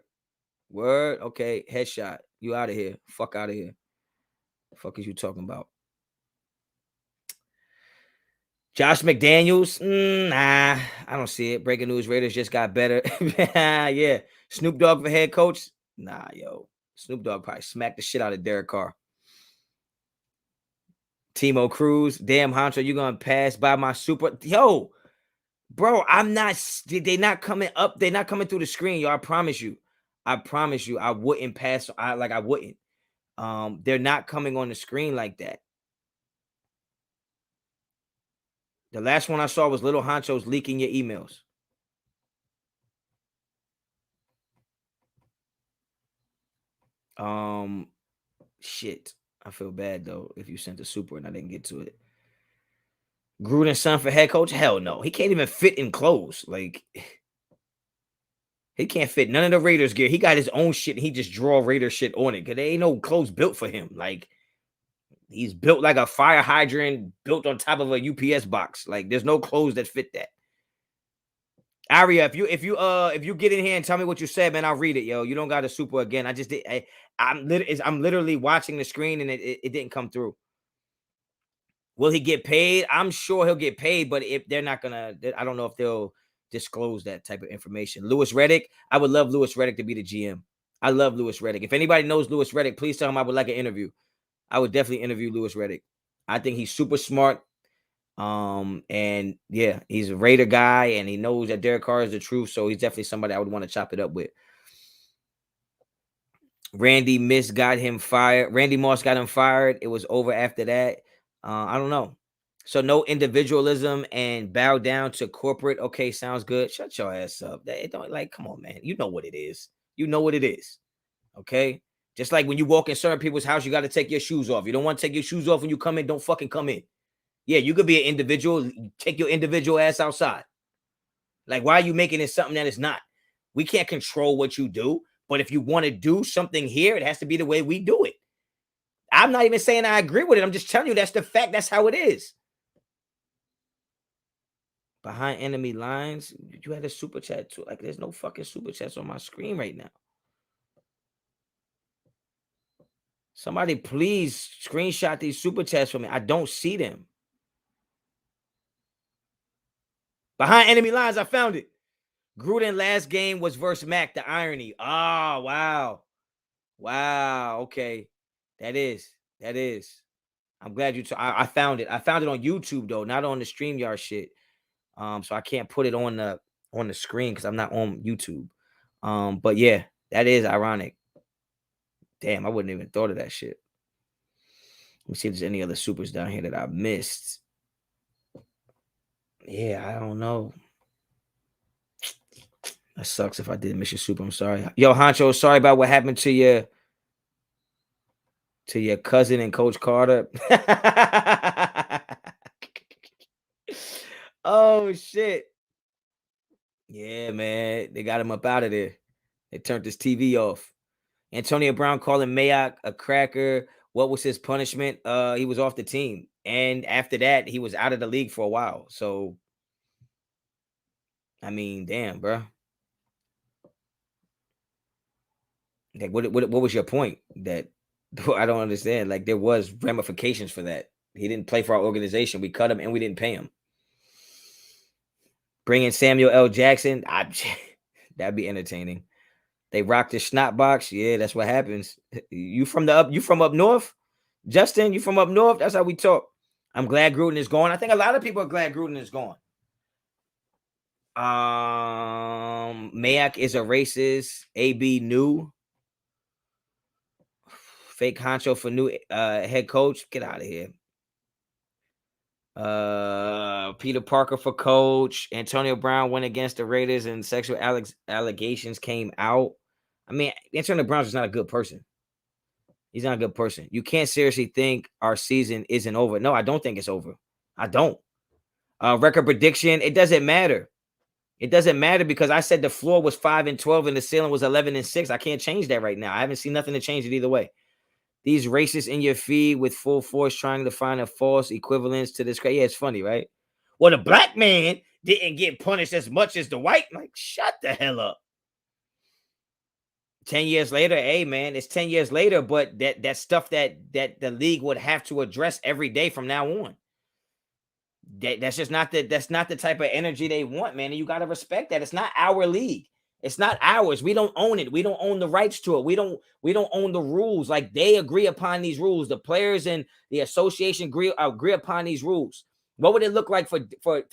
Okay, headshot. You out of here. Fuck out of here. The fuck is you talking about? Josh McDaniels. Nah, I don't see it. Breaking news: Raiders just got better. Yeah. Snoop Dogg for head coach. Nah, yo. Snoop Dogg probably smacked the shit out of Derek Carr. Timo Cruz, damn Honcho, you gonna pass by my super? Yo, bro, I'm not. They not coming up. They're not coming through the screen, yo. I promise you. I wouldn't pass. I wouldn't. They're not coming on the screen like that. The last one I saw was Little Honcho's leaking your emails. Shit. I feel bad though if you sent a super and I didn't get to it. Gruden's son for head coach? Hell no. He can't even fit in clothes. Like, he can't fit none of the Raiders gear. He got his own shit and he just draw Raider shit on it because there ain't no clothes built for him. Like, he's built like a fire hydrant built on top of a UPS box. Like, there's no clothes that fit that. Aria, if you get in here and tell me what you said, man, I'll read it, yo. You don't got a super again. I just did. I'm literally watching the screen and it didn't come through. Will he get paid? I'm sure he'll get paid, but if they're not gonna, I don't know if they'll disclose that type of information. Louis Reddick, I would love Louis Reddick to be the GM. I love Louis Reddick. If anybody knows Louis Reddick, please tell him I would like an interview. I would definitely interview Louis Reddick. I think he's super smart. And yeah, he's a Raider guy, and he knows that Derek Carr is the truth. So he's definitely somebody I would want to chop it up with. Randy Moss got him fired. Randy Moss got him fired. It was over after that. I don't know. So no individualism and bow down to corporate. Okay, sounds good. Shut your ass up. They don't like. Come on, man. You know what it is. You know what it is. Okay. Just like when you walk in certain people's house, you got to take your shoes off. You don't want to take your shoes off when you come in. Don't fucking come in. Yeah, you could be an individual. Take your individual ass outside. Like, why are you making it something that is not? We can't control what you do. But if you want to do something here, it has to be the way we do it. I'm not even saying I agree with it. I'm just telling you that's the fact. That's how it is. Behind enemy lines, you had a super chat too. Like, there's no fucking super chats on my screen right now. Somebody please screenshot these super chats for me. I don't see them. Behind enemy lines, I found it. Gruden last game was versus Mac. The irony. Oh, wow. Wow. Okay. That is. I'm glad you. I found it. I found it on YouTube though, not on the StreamYard shit. So I can't put it on the screen because I'm not on YouTube. But yeah, that is ironic. Damn, I wouldn't even thought of that shit. Let me see if there's any other supers down here that I missed. Yeah, I don't know. That sucks if I did miss your super. I'm sorry. Yo, Honcho, sorry about what happened to your cousin and Coach Carter. Oh shit. Yeah, man. They got him up out of there. They turned his TV off. Antonio Brown calling Mayock a cracker. What was his punishment? He was off the team. And after that, he was out of the league for a while. So, I mean, damn, bro. Like, what was your point? That I don't understand. Like, there was ramifications for that. He didn't play for our organization. We cut him and we didn't pay him. Bringing Samuel L. Jackson, that'd be entertaining. They rocked the snot box. Yeah, that's what happens. You from up north? Justin, you from up north? That's how we talk. I'm glad Gruden is gone. I think a lot of people are glad Gruden is gone. Mayock is a racist. AB new. Fake Honcho for new head coach. Get out of here. Peter Parker for coach. Antonio Brown went against the Raiders and sexual allegations came out. I mean, Antonio Brown's just not a good person. He's not a good person. You can't seriously think our season isn't over. No, I don't think it's over. I don't. Record prediction, it doesn't matter. It doesn't matter because I said the floor was 5-12 and the ceiling was 11-6. I can't change that right now. I haven't seen nothing to change it either way. These racists in your feed with full force trying to find a false equivalence to this. Yeah, it's funny, right? Well, the black man didn't get punished as much as the white. Like, shut the hell up. 10 years later, hey man, it's 10 years later, but that stuff that the league would have to address every day from now on. That's just not that's not the type of energy they want, man. And you got to respect that. It's not our league. It's not ours. We don't own it. We don't own the rights to it. We don't own the rules. Like, they agree upon these rules. The players and the association agree upon these rules. What would it look like for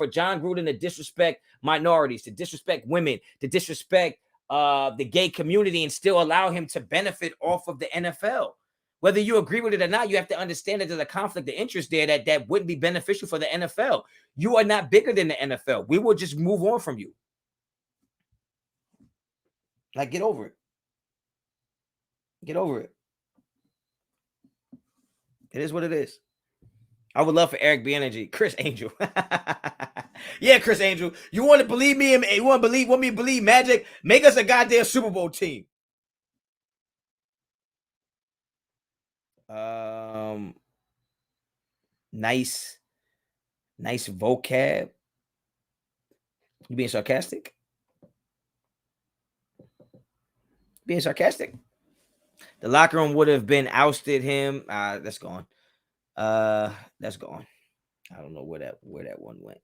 Jon Gruden to disrespect minorities, to disrespect women, to disrespect the gay community and still allow him to benefit off of the NFL? Whether you agree with it or not, you have to understand that there's a conflict of interest there that wouldn't be beneficial for the NFL. You are not bigger than the NFL. We will just move on from you. Like, get over it. Get over it. It is what it is. I would love for Eric B. Energy. Chris Angel. Yeah, Chris Angel. You want to believe me? And you want me to believe Magic? Make us a goddamn Super Bowl team. Nice vocab. You being sarcastic? Being sarcastic? The locker room would have been ousted him. That's gone. That's gone. I don't know where that one went.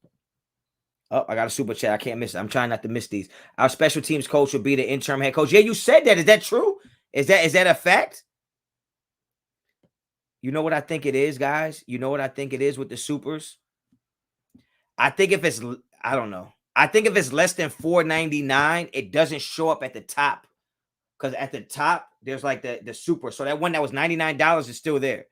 Oh, I got a super chat. I can't miss it. I'm trying not to miss these. Our special teams coach will be the interim head coach. Yeah, you said that. Is that true? Is that a fact? You know what I think it is, guys? You know what I think it is with the supers? I think if it's, I don't know. I think if it's less than $4.99, it doesn't show up at the top. Because at the top, there's like the super. So that one that was $99 is still there.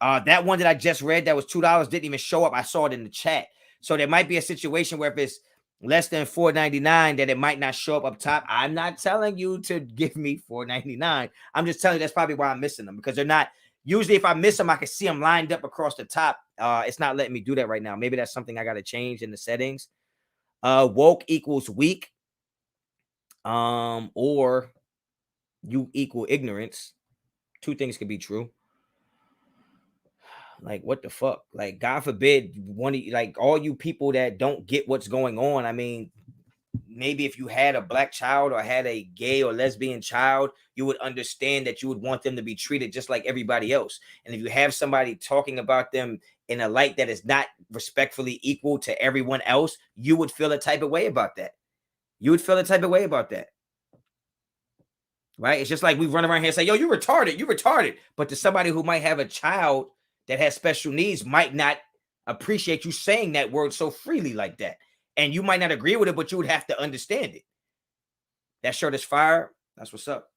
That one that I just read that was $2 didn't even show up. I saw it in the chat. So there might be a situation where if it's less than $4.99, that it might not show up top. I'm not telling you to give me $4.99. I'm just telling you that's probably why I'm missing them, because they're not. Usually, if I miss them, I can see them lined up across the top. It's not letting me do that right now. Maybe that's something I got to change in the settings. Woke equals weak. Or you equal ignorance. Two things can be true. Like, what the fuck? Like, God forbid, one of you, like all you people that don't get what's going on. I mean, maybe if you had a black child or had a gay or lesbian child, you would understand that you would want them to be treated just like everybody else. And if you have somebody talking about them in a light that is not respectfully equal to everyone else, you would feel a type of way about that. You would feel a type of way about that. Right? It's just like we run around here and say, yo, you retarded. But to somebody who might have a child that has special needs might not appreciate you saying that word so freely like that. And you might not agree with it, but you would have to understand it. That shirt is fire. That's what's up.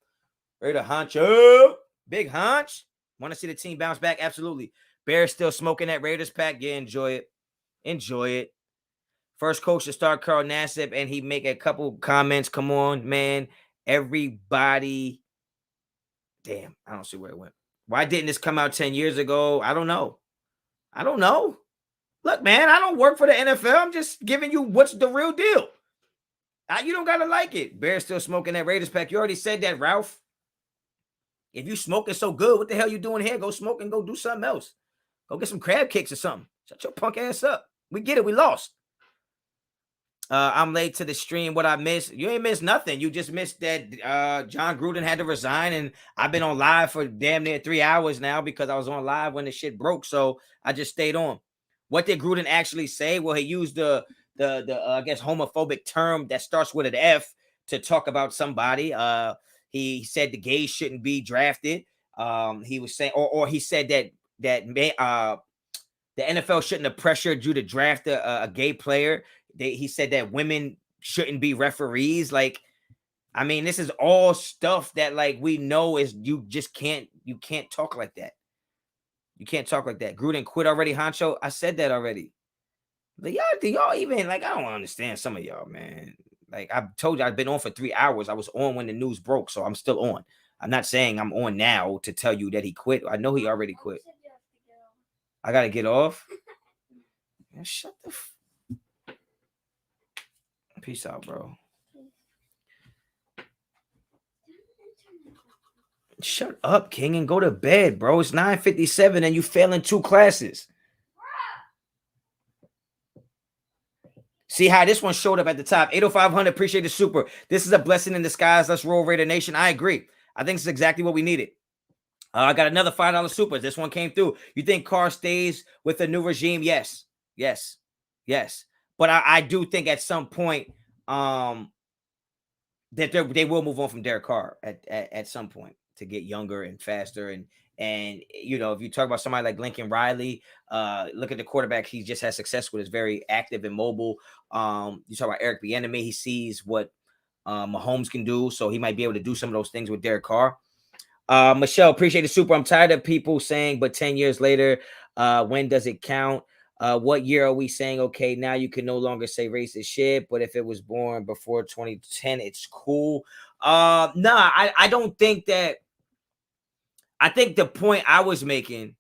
Raider Honcho. Big Honch. Want to see the team bounce back? Absolutely. Bears still smoking that Raiders pack. Yeah, enjoy it. Enjoy it. First coach to start Carl Nassib, and he make a couple comments. Come on, man. Everybody. Damn, I don't see where it went. Why didn't this come out 10 years ago? I don't know. Look, man, I don't work for the NFL. I'm just giving you what's the real deal. You don't got to like it. Bear's still smoking that Raiders pack. You already said that, Ralph. If you smoking so good, what the hell you doing here? Go smoke and go do something else. Go get some crab cakes or something. Shut your punk ass up. We get it. We lost. I'm late to the stream. What I missed? You ain't missed nothing. You just missed that Jon Gruden had to resign, and I've been on live for damn near 3 hours now because I was on live when the shit broke. So I just stayed on. What did Gruden actually say? Well, he used the I guess homophobic term that starts with an F to talk about somebody. He said the gays shouldn't be drafted. He was saying, or he said that the NFL shouldn't have pressured you to draft a gay player. He said that women shouldn't be referees. Like, I mean, this is all stuff that like we know is you can't talk like that. You can't talk like that. Gruden quit already, Honcho. I said that already. But y'all even like, I don't understand some of y'all, man. Like I told you, I've been on for 3 hours. I was on when the news broke, so I'm still on. I'm not saying I'm on now to tell you that he quit. I know he already quit. I gotta get off. Man, shut the peace out, bro. Shut up, King, and go to bed, bro. It's 9:57 and you failing 2 classes. See how this one showed up at the top. 80500, appreciate the super. This is a blessing in disguise. Let's roll, Raider Nation. I agree. I think it's exactly what we needed. I got another $5 super. This one came through. You think Carr stays with the new regime? Yes. But I do think at some point that they will move on from Derek Carr at some point to get younger and faster. And you know, if you talk about somebody like Lincoln Riley, look at the quarterback he just has success with, is very active and mobile. You talk about Eric Bieniemy, he sees what Mahomes can do, so he might be able to do some of those things with Derek Carr. Michelle, appreciate the super. I'm tired of people saying, but 10 years later, when does it count? What year are we saying, okay, now you can no longer say racist shit, but if it was born before 2010, it's cool. Nah, I don't think that. I think the point I was making,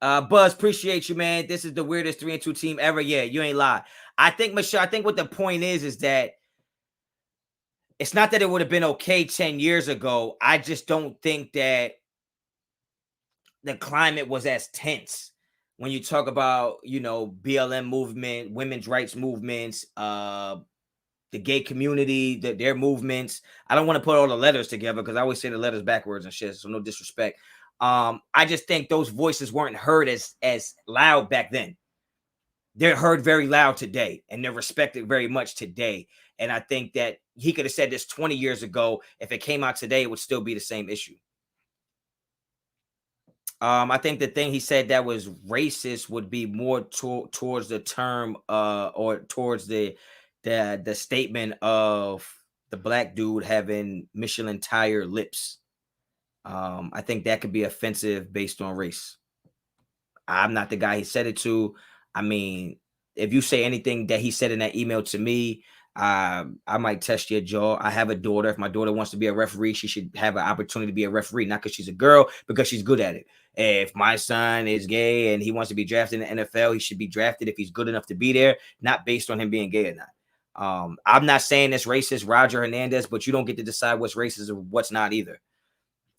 Buzz, appreciate you, man. This is the weirdest 3-2 team ever. Yeah, you ain't lie. I think, Michelle, I think what the point is that it's not that it would have been okay 10 years ago. I just don't think that the climate was as tense. When you talk about, you know, BLM movement, women's rights movements, the gay community, their movements. I don't want to put all the letters together because I always say the letters backwards and shit, so no disrespect. I just think those voices weren't heard as loud back then. They're heard very loud today, and they're respected very much today. And I think that he could have said this 20 years ago. If it came out today, it would still be the same issue. I think the thing he said that was racist would be more towards the term or towards the statement of the black dude having Michelin tire lips. I think that could be offensive based on race. I'm not the guy he said it to. I mean, if you say anything that he said in that email to me, I might test your jaw. I have a daughter. If my daughter wants to be a referee, she should have an opportunity to be a referee, not because she's a girl, because she's good at it. If my son is gay and he wants to be drafted in the NFL, he should be drafted if he's good enough to be there, not based on him being gay or not. I'm not saying it's racist, Roger Hernandez, but you don't get to decide what's racist or what's not either.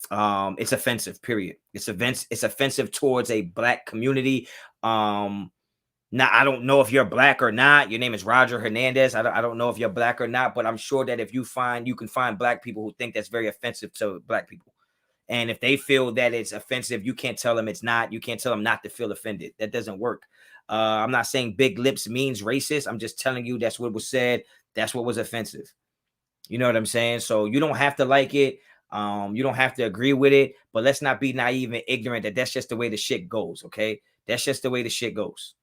It's offensive, period. It's offensive towards a black community. Now I don't know if you're black or not. Your name is Roger Hernandez. I don't know if you're black or not, but I'm sure that if you can find black people who think that's very offensive to black people. And if they feel that it's offensive, you can't tell them it's not. You can't tell them not to feel offended. That doesn't work. I'm not saying big lips means racist. I'm just telling you that's what was said. That's what was offensive. You know what I'm saying? So you don't have to like it. You don't have to agree with it, but let's not be naive and ignorant that that's just the way the shit goes. Okay. That's just the way the shit goes.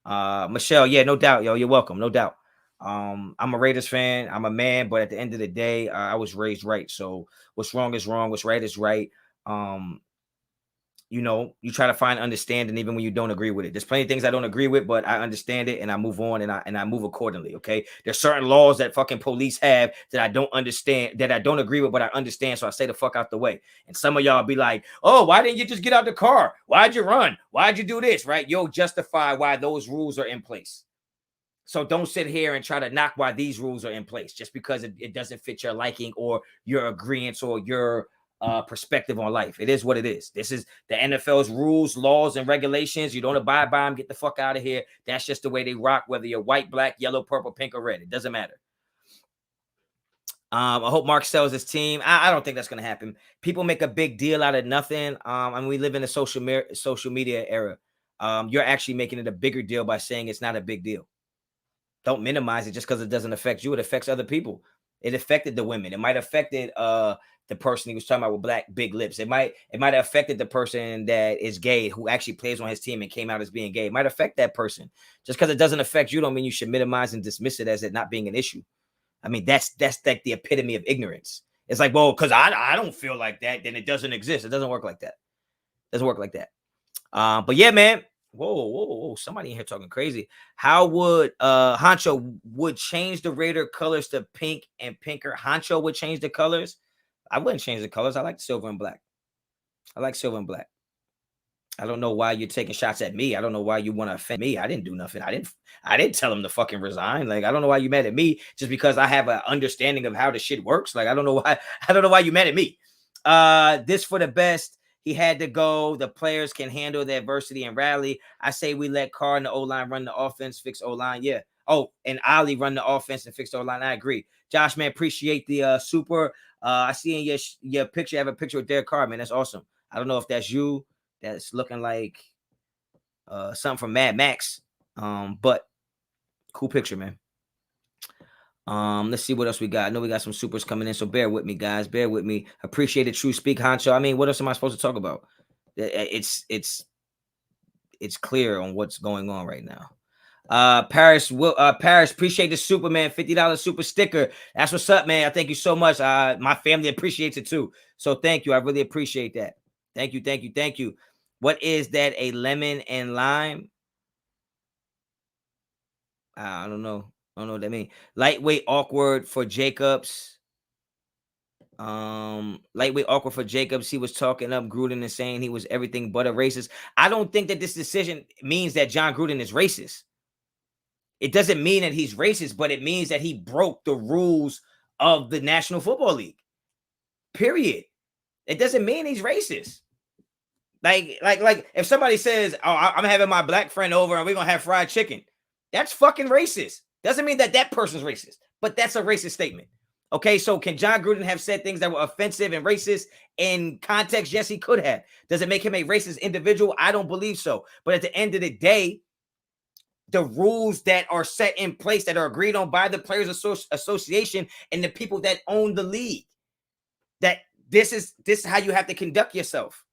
Michelle, yeah, no doubt, yo, you're welcome, no doubt. I'm a Raiders fan. I'm a man, but at the end of the day, I was raised right. So what's wrong is wrong. What's right is right. You try to find understanding even when you don't agree with it. There's plenty of things I don't agree with, but I understand it and I move on and I move accordingly. Okay. There's certain laws that fucking police have that I don't understand, that I don't agree with, but I understand. So I say the fuck out the way. And some of y'all be like, oh, why didn't you just get out the car? Why'd you run? Why'd you do this? Right? You'll justify why those rules are in place. So don't sit here and try to knock why these rules are in place just because it doesn't fit your liking or your agreement or your perspective on life. It is what it is. This is the NFL's rules, laws, and regulations. You don't abide by them, get the fuck out of here. That's just the way they rock, whether you're white, black, yellow, purple, pink, or red. It doesn't matter. I hope Mark sells his team. I don't think that's going to happen. People make a big deal out of nothing. And we live in a social media era. You're actually making it a bigger deal by saying it's not a big deal. Don't minimize it just because it doesn't affect you. It affects other people. It affected the women. It might have affected the person he was talking about with black big lips. It might have affected the person that is gay who actually plays on his team and came out as being gay. It might affect that person. Just because it doesn't affect you don't mean you should minimize and dismiss it as it not being an issue. I mean, that's like the epitome of ignorance. It's like, well, because I don't feel like that, then it doesn't exist. It doesn't work like that. It doesn't work like that. But yeah, man. Whoa, somebody in here talking crazy. How would Honcho would change the Raider colors to pink and pinker? Honcho would change the colors. I wouldn't change the colors. I like silver and black. I like silver and black. I don't know why you're taking shots at me. I don't know why you want to offend me. I didn't do nothing. I didn't tell him to fucking resign. Like, I don't know why you mad at me just because I have an understanding of how the shit works. Like, I don't know why you mad at me. This for the best. He had to go. The players can handle the adversity and rally. I say we let Carr and the O-line run the offense, fix O-line. Yeah. Oh, and Ali run the offense and fix the O-line. I agree. Josh, man, appreciate the super. I see in your picture, you have a picture with Derek Carr, man. That's awesome. I don't know if that's you. That's looking like something from Mad Max. But cool picture, man. Let's see what else we got. I know we got some supers coming in, so bear with me, guys. Bear with me. Appreciate it. True speak, Honcho. I mean, what else am I supposed to talk about? It's clear on what's going on right now. Paris, appreciate the Superman $50 super sticker. That's what's up, man. I thank you so much. My family appreciates it too. So thank you. I really appreciate that. Thank you. What is that? A lemon and lime? I don't know. I don't know what that means. Lightweight awkward for Jacobs. Lightweight awkward for Jacobs. He was talking up Gruden and saying he was everything but a racist. I don't think that this decision means that Jon Gruden is racist. It doesn't mean that he's racist, but it means that he broke the rules of the National Football League. Period. It doesn't mean he's racist. Like if somebody says, "Oh, I'm having my black friend over and we're gonna have fried chicken," that's fucking racist. Doesn't mean that person's racist, but that's a racist statement. Okay, so can Jon Gruden have said things that were offensive and racist in context? Yes, he could have. Does it make him a racist individual? I don't believe so. But at the end of the day, the rules that are set in place that are agreed on by the Players Association and the people that own the league, that this is how you have to conduct yourself.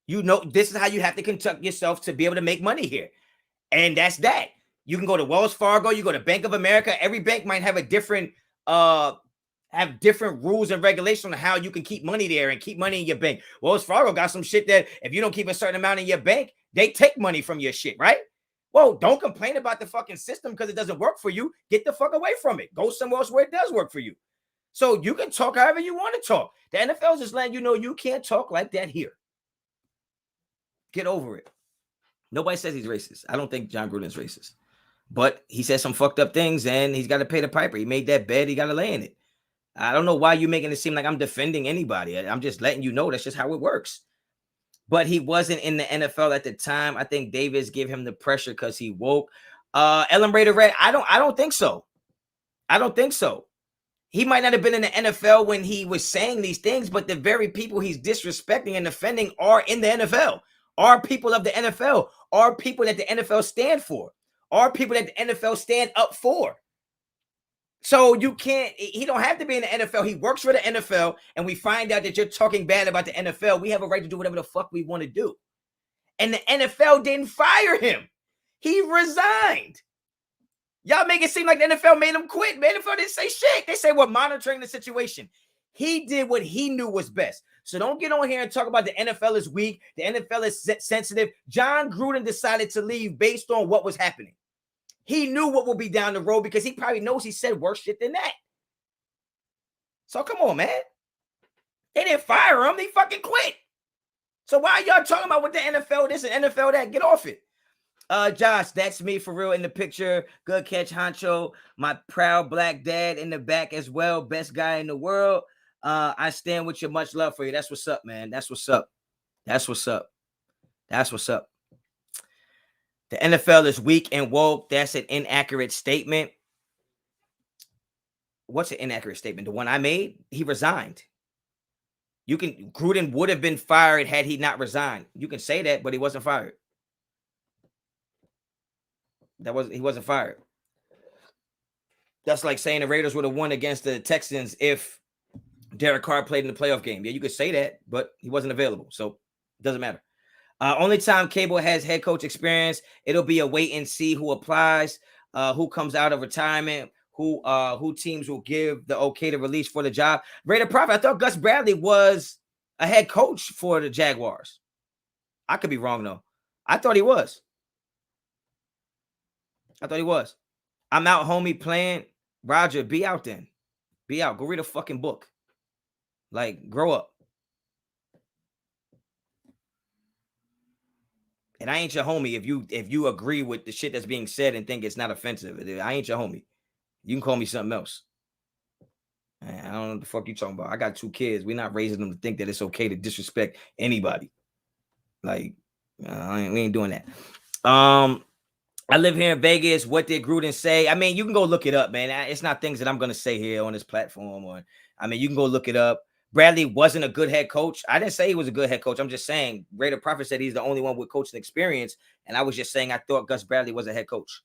You know, this is how you have to conduct yourself to be able to make money here. And that's that. You can go to Wells Fargo, you go to Bank of America. Every bank might have a different rules and regulations on how you can keep money there and keep money in your bank. Wells Fargo got some shit that if you don't keep a certain amount in your bank, they take money from your shit, right? Well, don't complain about the fucking system because it doesn't work for you. Get the fuck away from it. Go somewhere else where it does work for you. So you can talk however you want to talk. The NFL is just letting you know you can't talk like that here. Get over it. Nobody says he's racist. I don't think Jon Gruden is racist. But he said some fucked up things and he's got to pay the piper. He made that bed. He got to lay in it. I don't know why you're making it seem like I'm defending anybody. I'm just letting you know that's just how it works. But he wasn't in the NFL at the time. I think Davis gave him the pressure because he woke. Ellen Raider Red, I don't think so. I don't think so. He might not have been in the NFL when he was saying these things, but the very people he's disrespecting and offending are in the NFL, are people of the NFL, are people that the NFL stand for, are people that the NFL stand up for. So you can't, he don't have to be in the NFL. He works for the NFL, and we find out that you're talking bad about the NFL. We have a right to do whatever the fuck we want to do. And the NFL didn't fire him. He resigned. Y'all make it seem like the NFL made him quit. The NFL didn't say shit. They say we're monitoring the situation. He did what he knew was best. So don't get on here and talk about the NFL is weak. The NFL is sensitive. Jon Gruden decided to leave based on what was happening. He knew what would be down the road because he probably knows he said worse shit than that. So come on, man. They didn't fire him. They fucking quit. So why are y'all talking about what the NFL this and NFL that? Get off it. Josh, that's me for real in the picture. Good catch, Honcho. My proud black dad in the back as well. Best guy in the world. I stand with you. Much love for you. That's what's up, man. That's what's up. That's what's up. That's what's up. The NFL is weak and woke. That's an inaccurate statement. What's an inaccurate statement? The one I made? He resigned. Gruden would have been fired had he not resigned. You can say that, but he wasn't fired. He wasn't fired. That's like saying the Raiders would have won against the Texans if Derek Carr played in the playoff game. Yeah, you could say that, but he wasn't available, so it doesn't matter. Only time Cable has head coach experience. It'll be a wait and see who applies, who comes out of retirement, who teams will give the okay to release for the job. Raider Prophet, I thought Gus Bradley was a head coach for the Jaguars. I could be wrong though. I thought he was. I'm out, homie, playing. Roger, be out then. Be out. Go read a fucking book. Like, grow up. And I ain't your homie if you agree with the shit that's being said and think it's not offensive. I ain't your homie. You can call me something else. Man, I don't know what the fuck you talking about. I got 2 kids. We're not raising them to think that it's okay to disrespect anybody. Like, we ain't doing that. I live here in Vegas. What did Gruden say? I mean, you can go look it up, man. It's not things that I'm going to say here on this platform. You can go look it up. Bradley wasn't a good head coach. I didn't say he was a good head coach. I'm just saying Raider Prophet said he's the only one with coaching experience. And I was just saying I thought Gus Bradley was a head coach.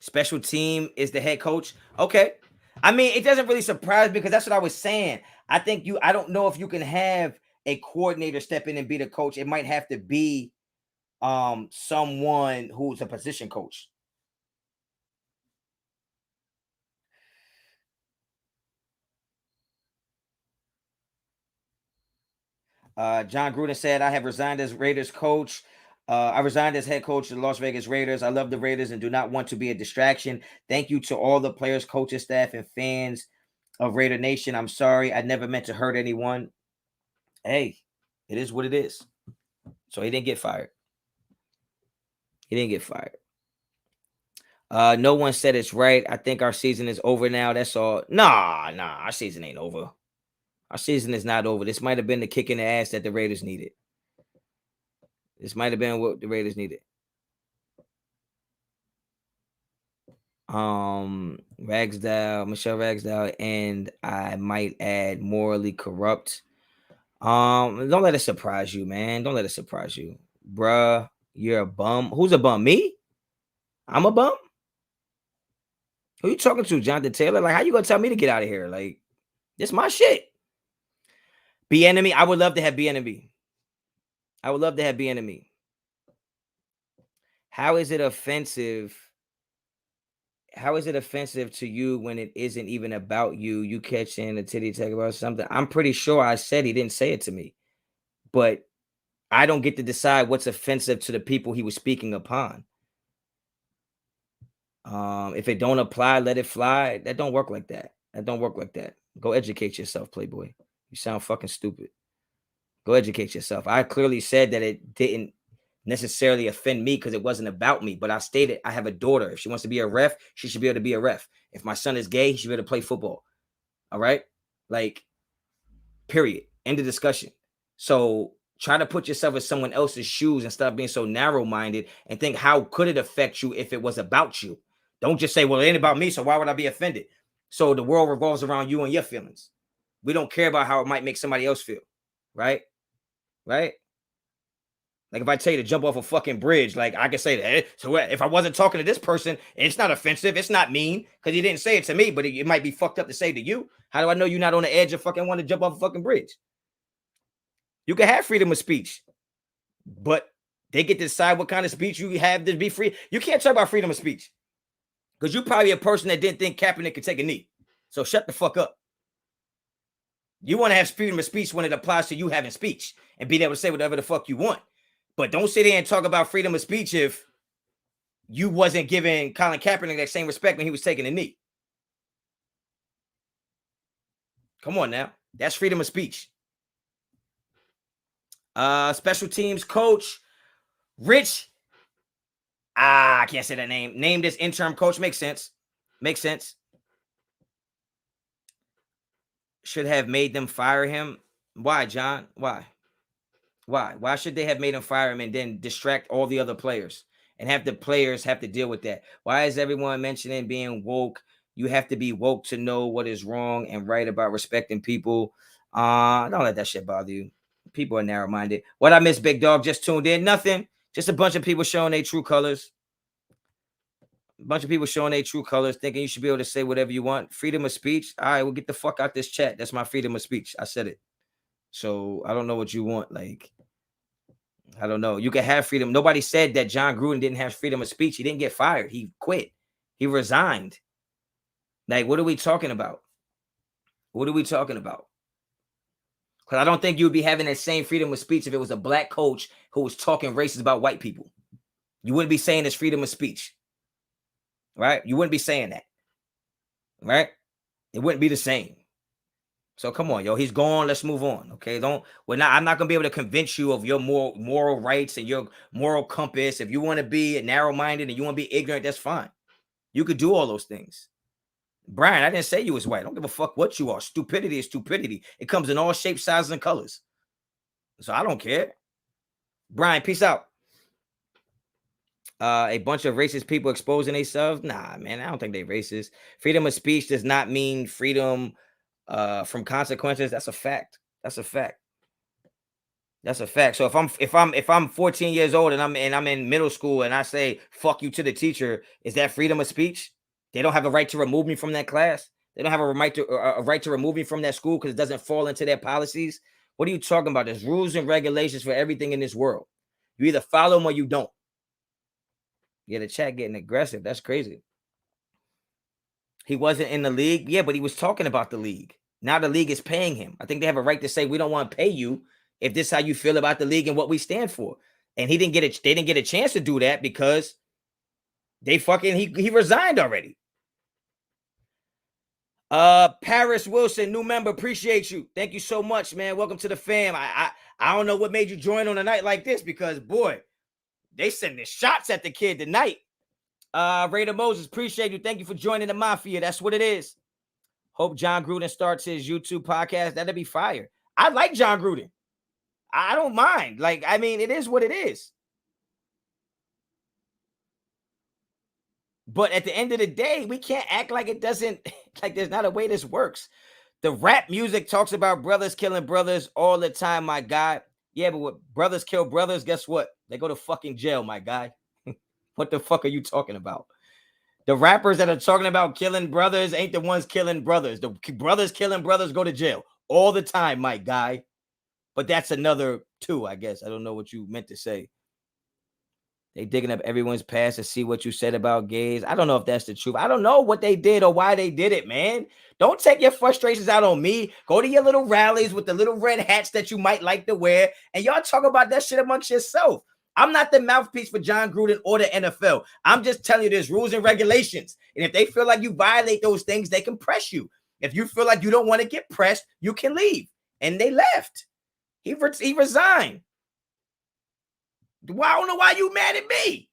Special team is the head coach. Okay. I mean, it doesn't really surprise me because that's what I was saying. I don't know if you can have a coordinator step in and be the coach. It might have to be someone who's a position coach. Jon Gruden said, I have resigned as Raiders coach. I resigned as head coach of the Las Vegas Raiders. I love the Raiders and do not want to be a distraction. Thank you to all the players, coaches, staff, and fans of Raider Nation. I'm sorry. I never meant to hurt anyone. Hey, it is what it is. So he didn't get fired. No one said it's right. I think our season is over now. That's all. Nah, our season ain't over. Our season is not over. This might have been the kick in the ass that the Raiders needed. This might have been what the Raiders needed. Michelle Ragsdale, and I might add morally corrupt. Don't let it surprise you, man. Don't let it surprise you. Bruh, you're a bum. Who's a bum? Me? I'm a bum? Who you talking to, Jonathan Taylor? Like, how you gonna tell me to get out of here? Like, this my shit. Be enemy. I would love to have be enemy. I would love to have be enemy. How is it offensive? How is it offensive to you when it isn't even about you? You catching a titty tag about something. I'm pretty sure I said he didn't say it to me, but I don't get to decide what's offensive to the people he was speaking upon. If it don't apply, let it fly. That don't work like that. That don't work like that. Go educate yourself, Playboy. You sound fucking stupid. Go educate yourself. I clearly said that it didn't necessarily offend me because it wasn't about me, but I stated I have a daughter. If she wants to be a ref, she should be able to be a ref. If my son is gay, he should be able to play football. All right? Like, period. End of discussion. So try to put yourself in someone else's shoes and stop being so narrow-minded and think, how could it affect you if it was about you? Don't just say, well, it ain't about me, so why would I be offended? So the world revolves around you and your feelings. We don't care about how it might make somebody else feel, right? Right? Like if I tell you to jump off a fucking bridge, like I can say that. Hey, so if I wasn't talking to this person, it's not offensive, it's not mean, because he didn't say it to me, but it might be fucked up to say to you. How do I know you're not on the edge of fucking want to jump off a fucking bridge? You can have freedom of speech, but they get to decide what kind of speech you have to be free. You can't talk about freedom of speech because you're probably a person that didn't think Kaepernick could take a knee. So shut the fuck up. You want to have freedom of speech when it applies to you having speech and being able to say whatever the fuck you want. But don't sit there and talk about freedom of speech if you wasn't giving Colin Kaepernick that same respect when he was taking a knee. Come on now. That's freedom of speech. Special teams coach, Rich. I can't say that name. Named as interim coach. Makes sense. Makes sense. Should have made them fire him. Why, John? Why? Why should they have made him fire him and then distract all the other players and have the players have to deal with that? Why is everyone mentioning being woke? You have to be woke to know what is wrong and right about respecting people. Don't let that shit bother you. People are narrow-minded. What I miss, Big Dog? Just tuned in. Nothing. Just a bunch of people showing their true colors. A bunch of people showing their true colors, thinking you should be able to say whatever you want. Freedom of speech. All right, well, get the fuck out this chat. That's my freedom of speech. I said it. So I don't know what you want. Like, I don't know. You can have freedom. Nobody said that Jon Gruden didn't have freedom of speech. He didn't get fired. He quit. He resigned. Like, what are we talking about? What are we talking about? Because I don't think you would be having that same freedom of speech if it was a black coach who was talking racist about white people. You wouldn't be saying it's freedom of speech. Right? You wouldn't be saying that. Right? It wouldn't be the same. So come on, yo, he's gone. Let's move on. Okay. I'm not gonna be able to convince you of your moral rights and your moral compass. If you want to be narrow-minded and you want to be ignorant, that's fine. You could do all those things. Brian, I didn't say you was white. I don't give a fuck what you are. Stupidity is stupidity. It comes in all shapes, sizes, and colors. So I don't care. Brian, peace out. A bunch of racist people exposing themselves. Nah, man, I don't think they racist. Freedom of speech does not mean freedom from consequences. That's a fact. That's a fact. That's a fact. So if I'm 14 years old and I'm in middle school and I say fuck you to the teacher, is that freedom of speech? They don't have a right to remove me from that class. They don't have a right to remove me from that school because it doesn't fall into their policies. What are you talking about? There's rules and regulations for everything in this world. You either follow them or you don't. Yeah, the chat getting aggressive. That's crazy. He wasn't in the league. Yeah, but he was talking about the league. Now the league is paying him. I think they have a right to say we don't want to pay you if this is how you feel about the league and what we stand for. And they didn't get a chance to do that because he resigned already. Paris Wilson, new member, appreciate you. Thank you so much, man. Welcome to the fam. I don't know what made you join on a night like this because boy, they sending shots at the kid tonight. Raider Moses, appreciate you. Thank you for joining the mafia. That's what it is. Hope Jon Gruden starts his YouTube podcast. That'd be fire. I like Jon Gruden. I don't mind. Like, I mean, it is what it is. But at the end of the day, we can't act like it doesn't, like there's not a way this works. The rap music talks about brothers killing brothers all the time, my guy. Yeah, but when brothers kill brothers, guess what? They go to fucking jail, my guy. What the fuck are you talking about? The rappers that are talking about killing brothers ain't the ones killing brothers. The brothers killing brothers go to jail all the time, my guy. But that's another two, I guess. I don't know what you meant to say. They digging up everyone's past to see what you said about gays. I don't know if that's the truth. I don't know what they did or why they did it, man. Don't take your frustrations out on me. Go to your little rallies with the little red hats that you might like to wear, and y'all talk about that shit amongst yourself. I'm not the mouthpiece for Jon Gruden or the NFL. I'm just telling you there's rules and regulations. And if they feel like you violate those things, they can press you. If you feel like you don't want to get pressed, you can leave. And they left. He resigned. Well, I don't know why you mad at me.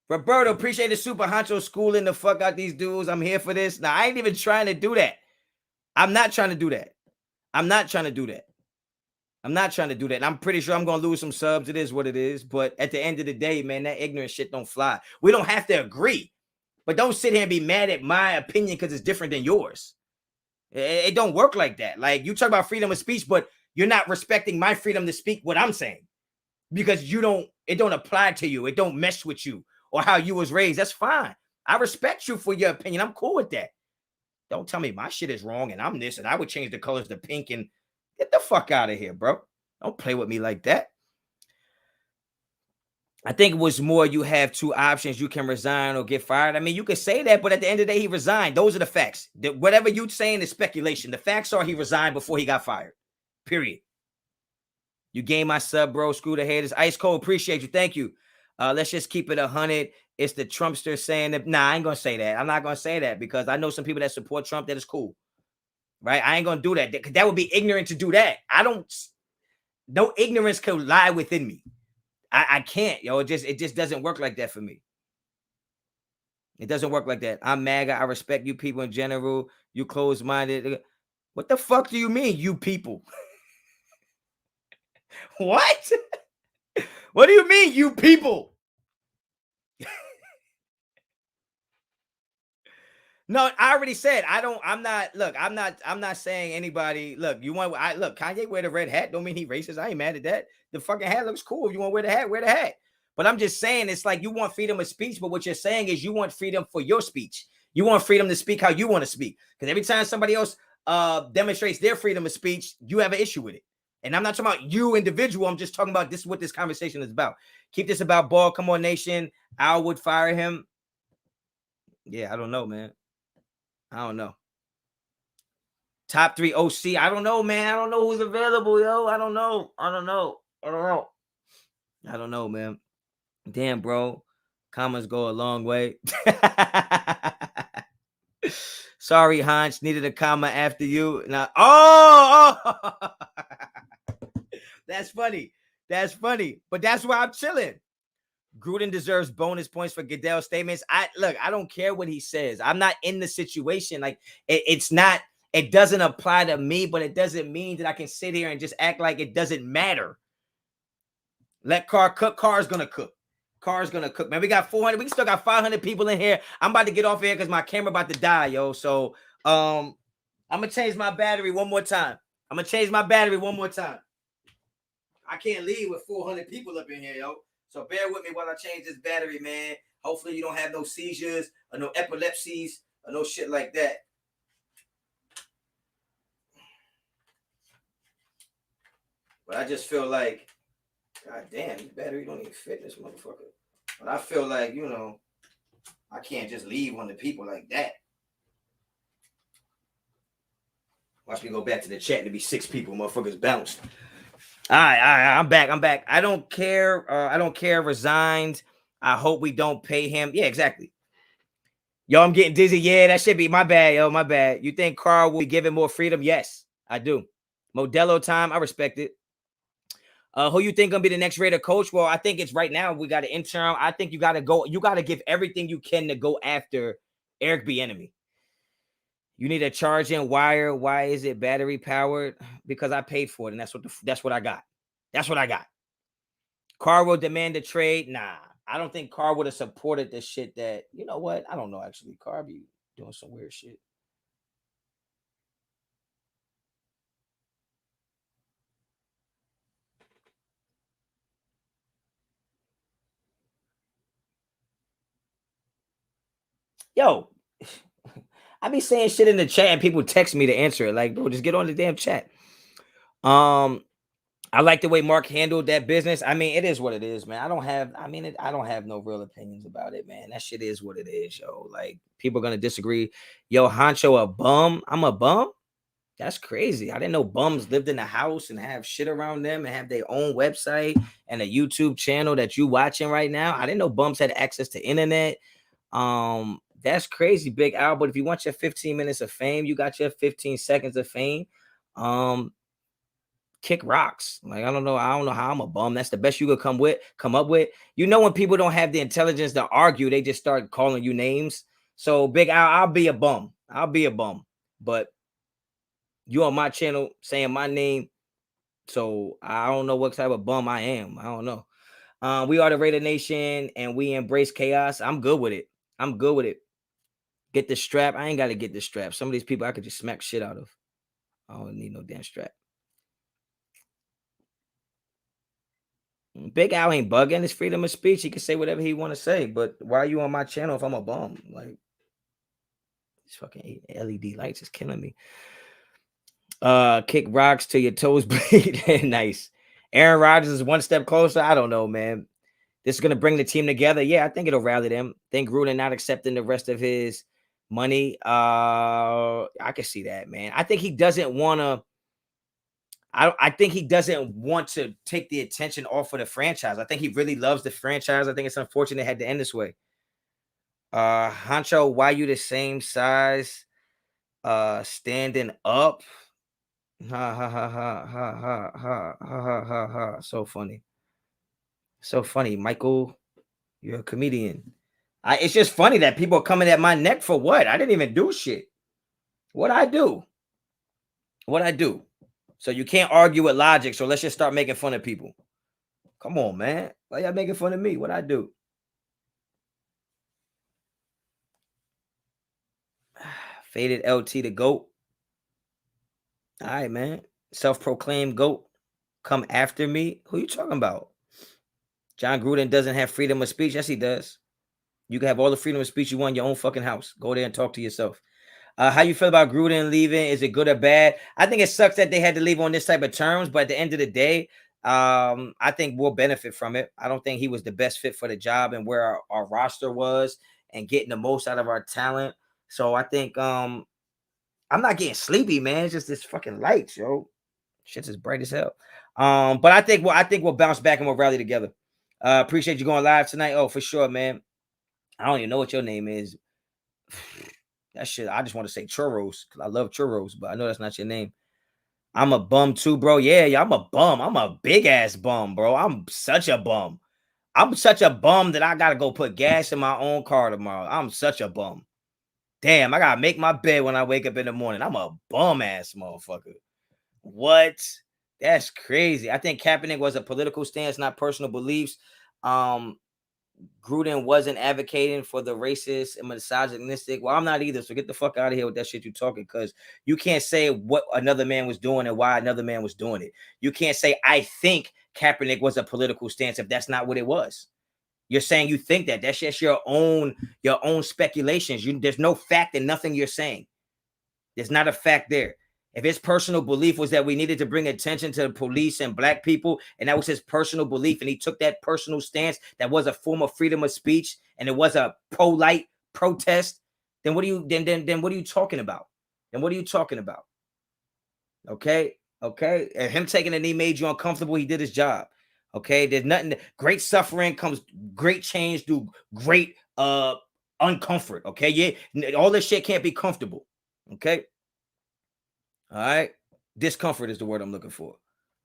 Roberto, appreciate the super honcho schooling the fuck out these dudes. I'm here for this. Now, I ain't even trying to do that. I'm not trying to do that. I'm not trying to do that. I'm not trying to do that. And I'm pretty sure I'm going to lose some subs. It is what it is. But at the end of the day, man, that ignorant shit don't fly. We don't have to agree. But don't sit here and be mad at my opinion because it's different than yours. It don't work like that. Like, you talk about freedom of speech, but you're not respecting my freedom to speak what I'm saying. Because it don't apply to you. It don't mess with you or how you was raised. That's fine. I respect you for your opinion. I'm cool with that. Don't tell me my shit is wrong and I'm this and I would change the colors to pink and get the fuck out of here, bro. Don't play with me like that. I think it was more you have two options. You can resign or get fired. I mean, you could say that, but at the end of the day, he resigned. Those are the facts. Whatever you're saying is speculation. The facts are he resigned before he got fired. Period. You gained my sub, bro. Screw the haters. Ice cold. Appreciate you. Thank you. Let's just keep it 100. It's the Trumpster saying that. Nah, I ain't gonna say that. I'm not gonna say that because I know some people that support Trump that is cool, right? I ain't gonna do that. That would be ignorant to do that. No ignorance could lie within me. I can't, yo. It just doesn't work like that for me. It doesn't work like that. I'm MAGA. I respect you people in general. You closed-minded. What the fuck do you mean, you people? What? What do you mean, you people? No, I already said I'm not saying anybody. Look, Kanye wear the red hat. Don't mean he racist. I ain't mad at that. The fucking hat looks cool. If you want to wear the hat, wear the hat. But I'm just saying it's like you want freedom of speech, but what you're saying is you want freedom for your speech. You want freedom to speak how you want to speak. Because every time somebody else demonstrates their freedom of speech, you have an issue with it. And I'm not talking about you individual. I'm just talking about this is what this conversation is about. Keep this about ball. Come on, nation. I would fire him. Yeah, I don't know, man. I don't know. Top 3 OC. I don't know, man. I don't know who's available, yo. I don't know, man. Damn, bro. Commas go a long way. Sorry, Honch. Needed a comma after you. Now, oh! That's funny. That's funny. But that's why I'm chilling. Gruden deserves bonus points for Goodell's statements. I don't care what he says. I'm not in the situation. Like it doesn't apply to me, but it doesn't mean that I can sit here and just act like it doesn't matter. Let Carr cook. Carr's gonna cook. Carr's gonna cook, man. We got 400. We still got 500 people in here. I'm about to get off here because my camera about to die, yo. So I'm gonna change my battery one more time. I can't leave with 400 people up in here, yo. So bear with me while I change this battery, man. Hopefully you don't have no seizures or no epilepsies or no shit like that. But I just feel like, God damn, this battery don't even fit this motherfucker. But I feel like, I can't just leave on the people like that. Watch me go back to the chat to be 6 people. Motherfuckers bounced. All right. I'm back. I don't care. Resigns. I hope we don't pay him. Yeah, exactly. Yo, I'm getting dizzy. Yeah, that should be my bad, yo. My bad. You think Carr will be given more freedom? Yes, I do. Modelo time. I respect it. Who you think gonna be the next Raider coach? Well, I think it's right now. We got an interim. I think you gotta go. You gotta give everything you can to go after Eric Bieniemy. You need a charging wire. Why is it battery powered? Because I paid for it, and that's what I got. That's what I got. Carr will demand a trade. Nah, I don't think Carr would have supported the shit that, you know what? I don't know, actually. Carr be doing some weird shit. Yo, I be saying shit in the chat and people text me to answer it. Like, bro, just get on the damn chat. I like the way Mark handled that business. I mean, it is what it is, man. I don't have no real opinions about it, man. That shit is what it is, yo. Like, people are gonna disagree. Yo, Honcho a bum. I'm a bum. That's crazy. I didn't know bums lived in the house and have shit around them and have their own website and a YouTube channel that you watching right now. I didn't know bums had access to internet. That's crazy, Big Al. But if you want your 15 minutes of fame, you got your 15 seconds of fame. Kick rocks. Like, I don't know how I'm a bum. That's the best you could come up with. You know, when people don't have the intelligence to argue, they just start calling you names. So, Big Al, I'll be a bum. But you on my channel saying my name, so I don't know what type of bum I am. I don't know. We are the Raider Nation and we embrace chaos. I'm good with it. Get the strap. I ain't got to get the strap. Some of these people I could just smack shit out of. I don't need no damn strap. Big Al ain't bugging. It's freedom of speech. He can say whatever he want to say. But why are you on my channel if I'm a bum? Like, these fucking LED lights is killing me. Kick rocks till your toes bleed. Nice. Aaron Rodgers is one step closer. I don't know, man. This is gonna bring the team together. Yeah, I think it'll rally them. Think Gruden not accepting the rest of his money. I can see that, man. I think he doesn't want to. I think he doesn't want to take the attention off of the franchise. I think he really loves the franchise. I think it's unfortunate it had to end this way. Honcho, why you the same size? Standing up. Ha ha ha ha ha ha ha ha ha ha. So funny. So funny, Michael. You're a comedian. It's just funny that people are coming at my neck for what? I didn't even do shit. What I do? So you can't argue with logic. So let's just start making fun of people. Come on, man. Why y'all making fun of me? What I do? Faded LT the GOAT. All right, man. Self-proclaimed GOAT. Come after me. Who you talking about? Jon Gruden doesn't have freedom of speech. Yes, he does. You can have all the freedom of speech you want in your own fucking house. Go there and talk to yourself. How you feel about Gruden leaving? Is it good or bad? I think it sucks that they had to leave on this type of terms, but at the end of the day, I think we'll benefit from it. I don't think he was the best fit for the job and where our roster was and getting the most out of our talent. So I think I'm not getting sleepy, man. It's just this fucking lights, yo. Shit's as bright as hell. But I think we'll bounce back and we'll rally together. Appreciate you going live tonight. Oh, for sure, man. I don't even know what your name is. That shit, I just want to say churros because I love churros, but I know that's not your name. I'm a bum too, bro. Yeah, I'm a bum. I'm a big ass bum, bro. I'm such a bum. I'm such a bum that I gotta go put gas in my own car tomorrow. I'm such a bum. Damn, I gotta make my bed when I wake up in the morning. I'm a bum ass motherfucker. What? That's crazy. I think Kaepernick was a political stance, not personal beliefs. Gruden wasn't advocating for the racist and misogynistic. Well, I'm not either. So get the fuck out of here with that shit you talking, because you can't say what another man was doing and why another man was doing it. You can't say, I think Kaepernick was a political stance if that's not what it was. You're saying you think that. That's just your own speculations. There's no fact in nothing you're saying. There's not a fact there. If his personal belief was that we needed to bring attention to the police and black people, and that was his personal belief, and he took that personal stance, that was a form of freedom of speech, and it was a pro-light protest, then what are you talking about? Then what are you talking about? Okay. And him taking a knee made you uncomfortable. He did his job. Okay. There's nothing. Great suffering comes great change through great uncomfort. Okay. Yeah. All this shit can't be comfortable. Okay. All right. Discomfort is the word I'm looking for.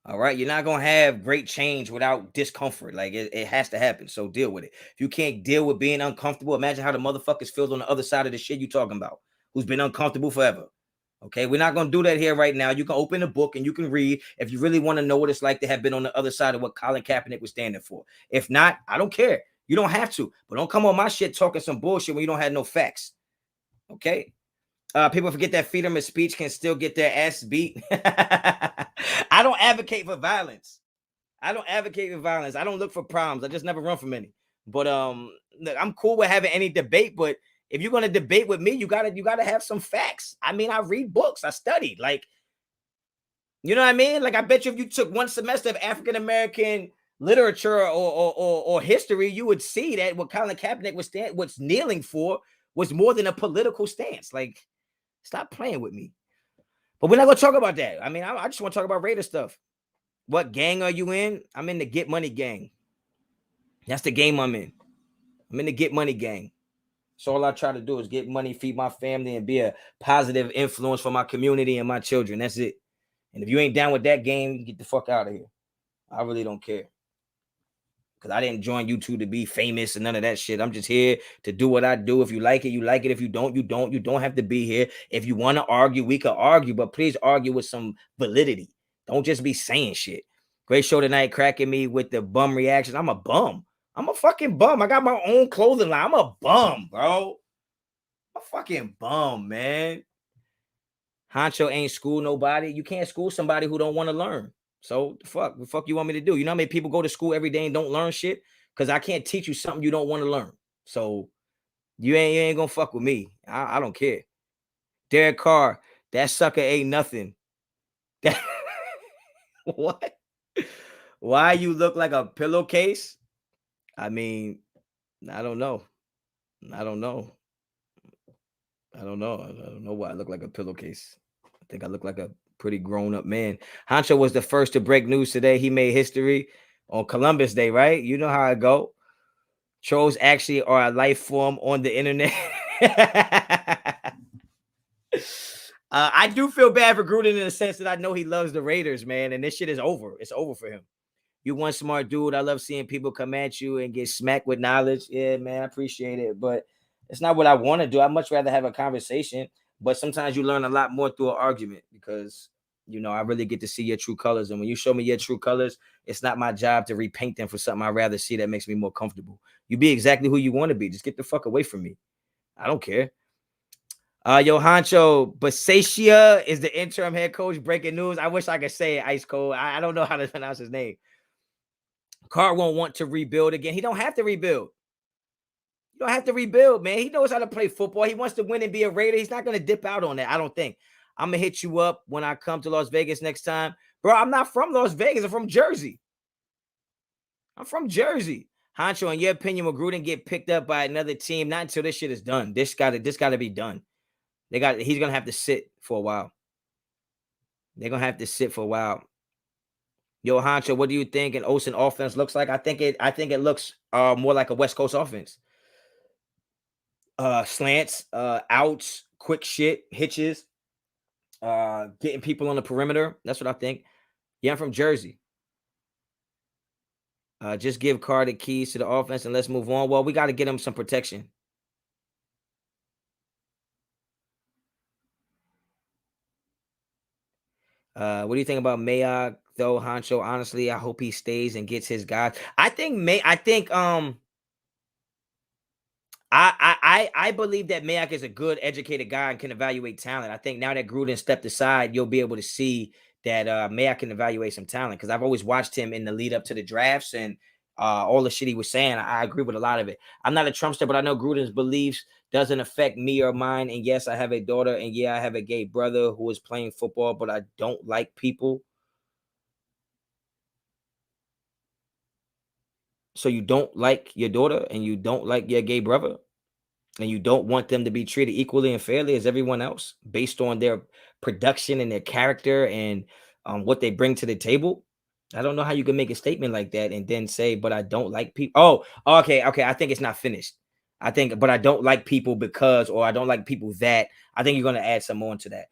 All right. You're not going to have great change without discomfort. Like it has to happen. So deal with it. If you can't deal with being uncomfortable, imagine how the motherfuckers feels on the other side of the shit you talking about, who's been uncomfortable forever. Okay. We're not going to do that here right now. You can open a book and you can read if you really want to know what it's like to have been on the other side of what Colin Kaepernick was standing for. If not, I don't care. You don't have to. But don't come on my shit talking some bullshit when you don't have no facts. Okay. People forget that freedom of speech can still get their ass beat. I don't advocate for violence. I don't look for problems. I just never run from any. But look, I'm cool with having any debate, but If you're gonna debate with me, you gotta have some facts. I mean, I read books, I studied, like, you know what I mean? Like, I bet you if you took one semester of African American literature or history, you would see that what Colin Kaepernick was kneeling for was more than a political stance. Like, stop playing with me. But we're not gonna talk about that. I mean, I just want to talk about Raider stuff. What gang are you in? I'm in the Get Money gang. That's the game I'm in. I'm in the Get Money gang. So all I try to do is get money, feed my family, and be a positive influence for my community and my children. That's it. And if you ain't down with that game, get the fuck out of here. I really don't care. Because I didn't join YouTube to be famous and none of that shit. I'm just here to do what I do. If you like it, you like it. If you don't, you don't. You don't have to be here. If you want to argue, we can argue. But please argue with some validity. Don't just be saying shit. Great show tonight, cracking me with the bum reactions. I'm a bum. I'm a fucking bum. I got my own clothing line. I'm a bum, bro. I'm a fucking bum, man. Honcho ain't school nobody. You can't school somebody who don't want to learn. So the fuck you want me to do? You know how many people go to school every day and don't learn shit? Because I can't teach you something you don't want to learn. So you ain't gonna fuck with me. I don't care. Derek Carr, that sucker ain't nothing. What? Why you look like a pillowcase? I mean, I don't know. I don't know why I look like a pillowcase. I think I look like a pretty grown-up man. Honcho was the first to break news today. He made history on Columbus Day, right? You know how I go. Trolls actually are a life form on the internet. I do feel bad for Gruden in the sense that I know he loves the Raiders, man, and this shit is over. It's over for him. You one smart dude. I love seeing people come at you and get smacked with knowledge. Yeah, man, I appreciate it, but it's not what I want to do. I'd much rather have a conversation, but sometimes you learn a lot more through an argument because, you know, I really get to see your true colors. And when you show me your true colors, it's not my job to repaint them for something I'd rather see that makes me more comfortable. You be exactly who you want to be. Just get the fuck away from me. I don't care. Yo, Honcho, Basatia is the interim head coach. Breaking news. I wish I could say it, Ice Cold. I don't know how to pronounce his name. Carr won't want to rebuild again. He don't have to rebuild. You don't have to rebuild, man. He knows how to play football. He wants to win and be a Raider. He's not going to dip out on that, I don't think. I'm going to hit you up when I come to Las Vegas next time. Bro, I'm not from Las Vegas. I'm from Jersey. I'm from Jersey. Honcho, in your opinion, will Gruden get picked up by another team? Not until this shit is done. This got to be done. He's going to have to sit for a while. They're going to have to sit for a while. Yo, Honcho, what do you think an Olsen offense looks like? I think it looks more like a West Coast offense. Slants, outs, quick shit, hitches, getting people on the perimeter. That's what I think. Yeah, I'm from Jersey. Just give Carr the keys to the offense and let's move on. Well, we got to get him some protection. What do you think about Mayock though, Honcho? Honestly, I hope he stays and gets his guys. I believe that Mayock is a good, educated guy and can evaluate talent. I think now that Gruden stepped aside, you'll be able to see that Mayock can evaluate some talent because I've always watched him in the lead up to the drafts and all the shit he was saying. I agree with a lot of it. I'm not a Trumpster, but I know Gruden's beliefs doesn't affect me or mine. And yes, I have a daughter, and yeah, I have a gay brother who is playing football, but I don't like people. So you don't like your daughter and you don't like your gay brother? And you don't want them to be treated equally and fairly as everyone else based on their production and their character and what they bring to the table. I don't know how you can make a statement like that and then say, but I don't like people. Oh, okay. I think it's not finished. But I don't like people because, or I don't like people that. I think you're going to add some more to that.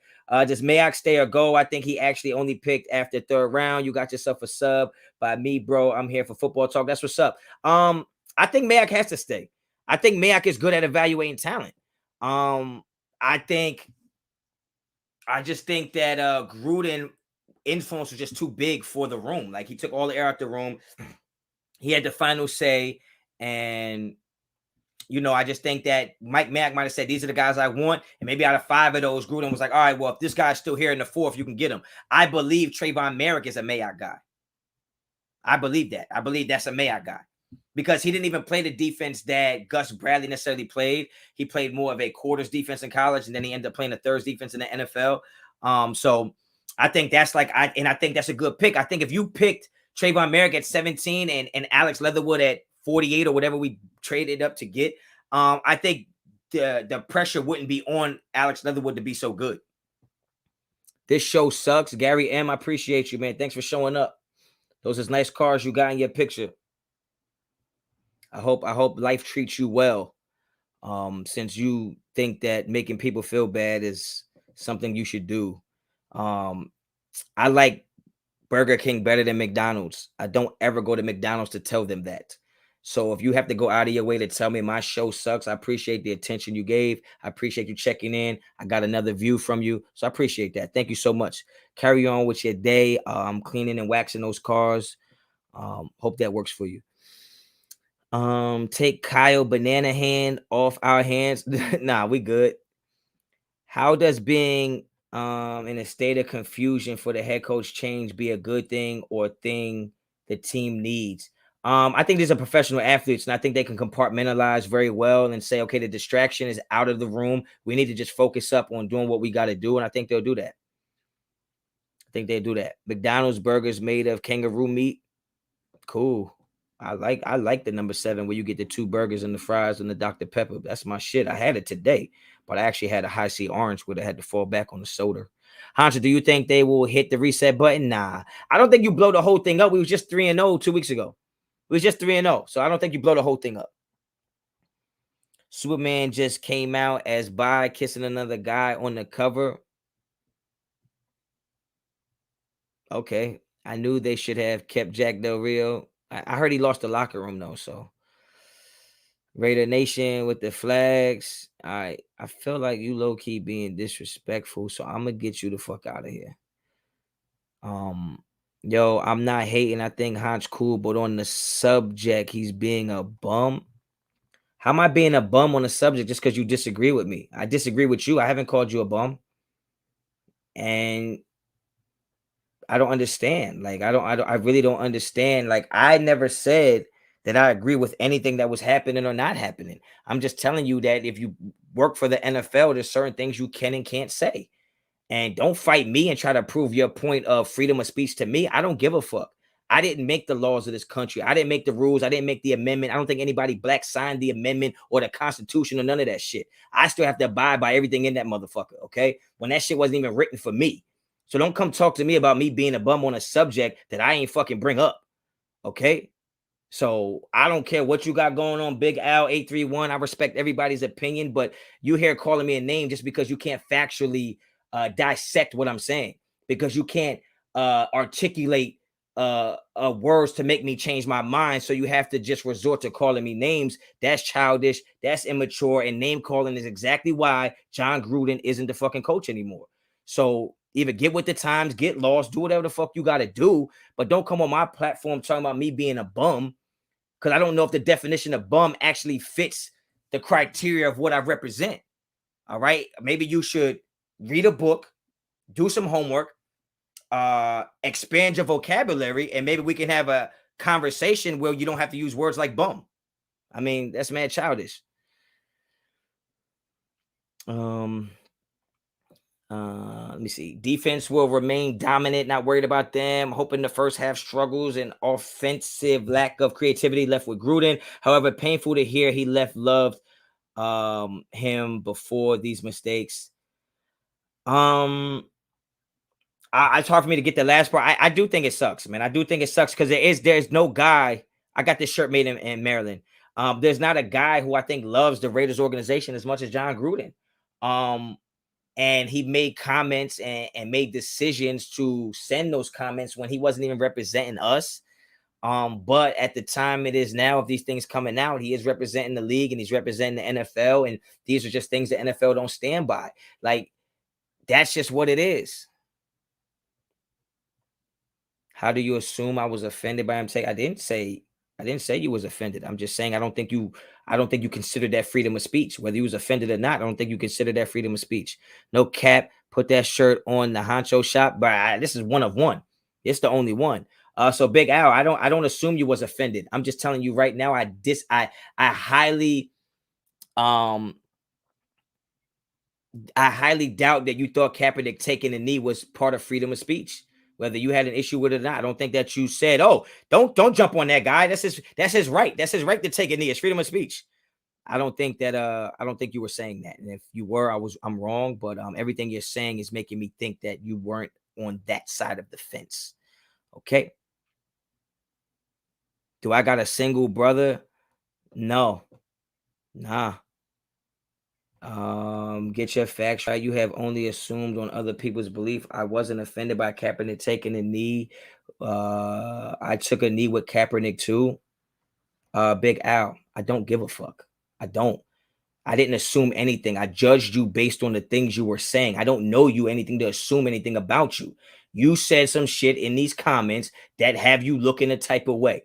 Does Mayock stay or go? I think he actually only picked after third round. You got yourself a sub by me, bro. I'm here for football talk. That's what's up. I think Mayock has to stay. I think Mayock is good at evaluating talent. I just think that Gruden influence was just too big for the room. Like he took all the air out the room. He had the final say. And, you know, I just think that Mike Mayock might have said, these are the guys I want. And maybe out of 5 of those, Gruden was like, all right, well, if this guy's still here in the 4th, you can get him. I believe Trayvon Merrick is a Mayock guy. I believe that. I believe that's a Mayock guy. because he didn't even play the defense that Gus Bradley necessarily played. He played more of a quarters defense in college, and then he ended up playing a thirds defense in the NFL. So I think that's I think that's a good pick. I think if you picked Trayvon Merrick at 17 and Alex Leatherwood at 48 or whatever we traded up to get, I think the pressure wouldn't be on Alex Leatherwood to be so good. This show sucks. Gary M, I appreciate you, man. Thanks for showing up. Those is nice cars you got in your picture. I hope life treats you well. Since you think that making people feel bad is something you should do. I like Burger King better than McDonald's. I don't ever go to McDonald's to tell them that. So if you have to go out of your way to tell me my show sucks, I appreciate the attention you gave. I appreciate you checking in. I got another view from you. So I appreciate that. Thank you so much. Carry on with your day. I'm cleaning and waxing those cars. Hope that works for you. Take Kyle Banana Hand off our hands. Nah, we good. How does being in a state of confusion for the head coach change be a good thing or a thing the team needs? I think these are professional athletes, and I think they can compartmentalize very well and say, okay, the distraction is out of the room. We need to just focus up on doing what we got to do, and I think they'll do that. I think they'll do that. McDonald's burgers made of kangaroo meat. Cool. I like the number 7 where you get the 2 burgers and the fries and the Dr. Pepper. That's my shit. I had it today, but I actually had a high C orange where I had to fall back on the soda. Honcho, do you think they will hit the reset button? Nah. I don't think you blow the whole thing up. We was just 3-0 2 weeks ago. It was just 3-0. So I don't think you blow the whole thing up. Superman just came out as bi kissing another guy on the cover. Okay. I knew they should have kept Jack Del Rio. I heard he lost the locker room though, so Raider Nation with the flags. All right, I feel like you low key being disrespectful, so I'm gonna get you the fuck out of here. Yo, I'm not hating. I think Honch cool, but on the subject, he's being a bum. How am I being a bum on the subject just because you disagree with me? I disagree with you. I haven't called you a bum, and I don't understand. Like, I really don't understand. Like, I never said that I agree with anything that was happening or not happening. I'm just telling you that if you work for the NFL, there's certain things you can and can't say. And don't fight me and try to prove your point of freedom of speech to me. I don't give a fuck. I didn't make the laws of this country. I didn't make the rules. I didn't make the amendment. I don't think anybody black signed the amendment or the Constitution or none of that shit. I still have to abide by everything in that motherfucker, okay? When that shit wasn't even written for me. So don't come talk to me about me being a bum on a subject that I ain't fucking bring up, okay? So I don't care what you got going on, Big Al 831. I respect everybody's opinion, but you here calling me a name just because you can't factually dissect what I'm saying, because you can't articulate words to make me change my mind. So you have to just resort to calling me names. That's childish. That's immature. And name calling is exactly why Jon Gruden isn't the fucking coach anymore. So either get with the times, get lost, do whatever the fuck you got to do, but don't come on my platform talking about me being a bum, because I don't know if the definition of bum actually fits the criteria of what I represent. All right. Maybe you should read a book, do some homework, expand your vocabulary, and maybe we can have a conversation where you don't have to use words like bum. I mean, that's mad childish. Let me see. Defense will remain dominant, not worried about them. Hoping the first half struggles and offensive lack of creativity left with Gruden. However, painful to hear he loved him before these mistakes. It's hard for me to get the last part. I do think it sucks, man. I do think it sucks because there's no guy. I got this shirt made in Maryland. There's not a guy who I think loves the Raiders organization as much as Jon Gruden. And he made comments and made decisions to send those comments when he wasn't even representing us. But at the time it is now, of these things coming out, he is representing the league and he's representing the NFL. And these are just things the NFL don't stand by. Like, that's just what it is. How do you assume I was offended by him saying? I didn't say you was offended. I'm just saying I don't think you consider that freedom of speech. Whether you was offended or not, I don't think you consider that freedom of speech. No cap. Put that shirt on the Honcho shop. But this is one of one. It's the only one. So Big Al, I don't assume you was offended. I'm just telling you right now. Um I highly doubt that you thought Kaepernick taking a knee was part of freedom of speech. Whether you had an issue with it or not, I don't think that you said, "Oh, don't jump on that guy. That's his right. That's his right to take a knee. It's freedom of speech." I don't think you were saying that. And if you were, I'm wrong. But everything you're saying is making me think that you weren't on that side of the fence. Okay. Do I got a single brother? No. Nah. Get your facts right. You have only assumed on other people's belief. I wasn't offended by Kaepernick taking a knee. I took a knee with Kaepernick too. Big Al, I don't give a fuck. I don't. I didn't assume anything. I judged you based on the things you were saying. I don't know you anything to assume anything about you. You said some shit in these comments that have you looking a type of way.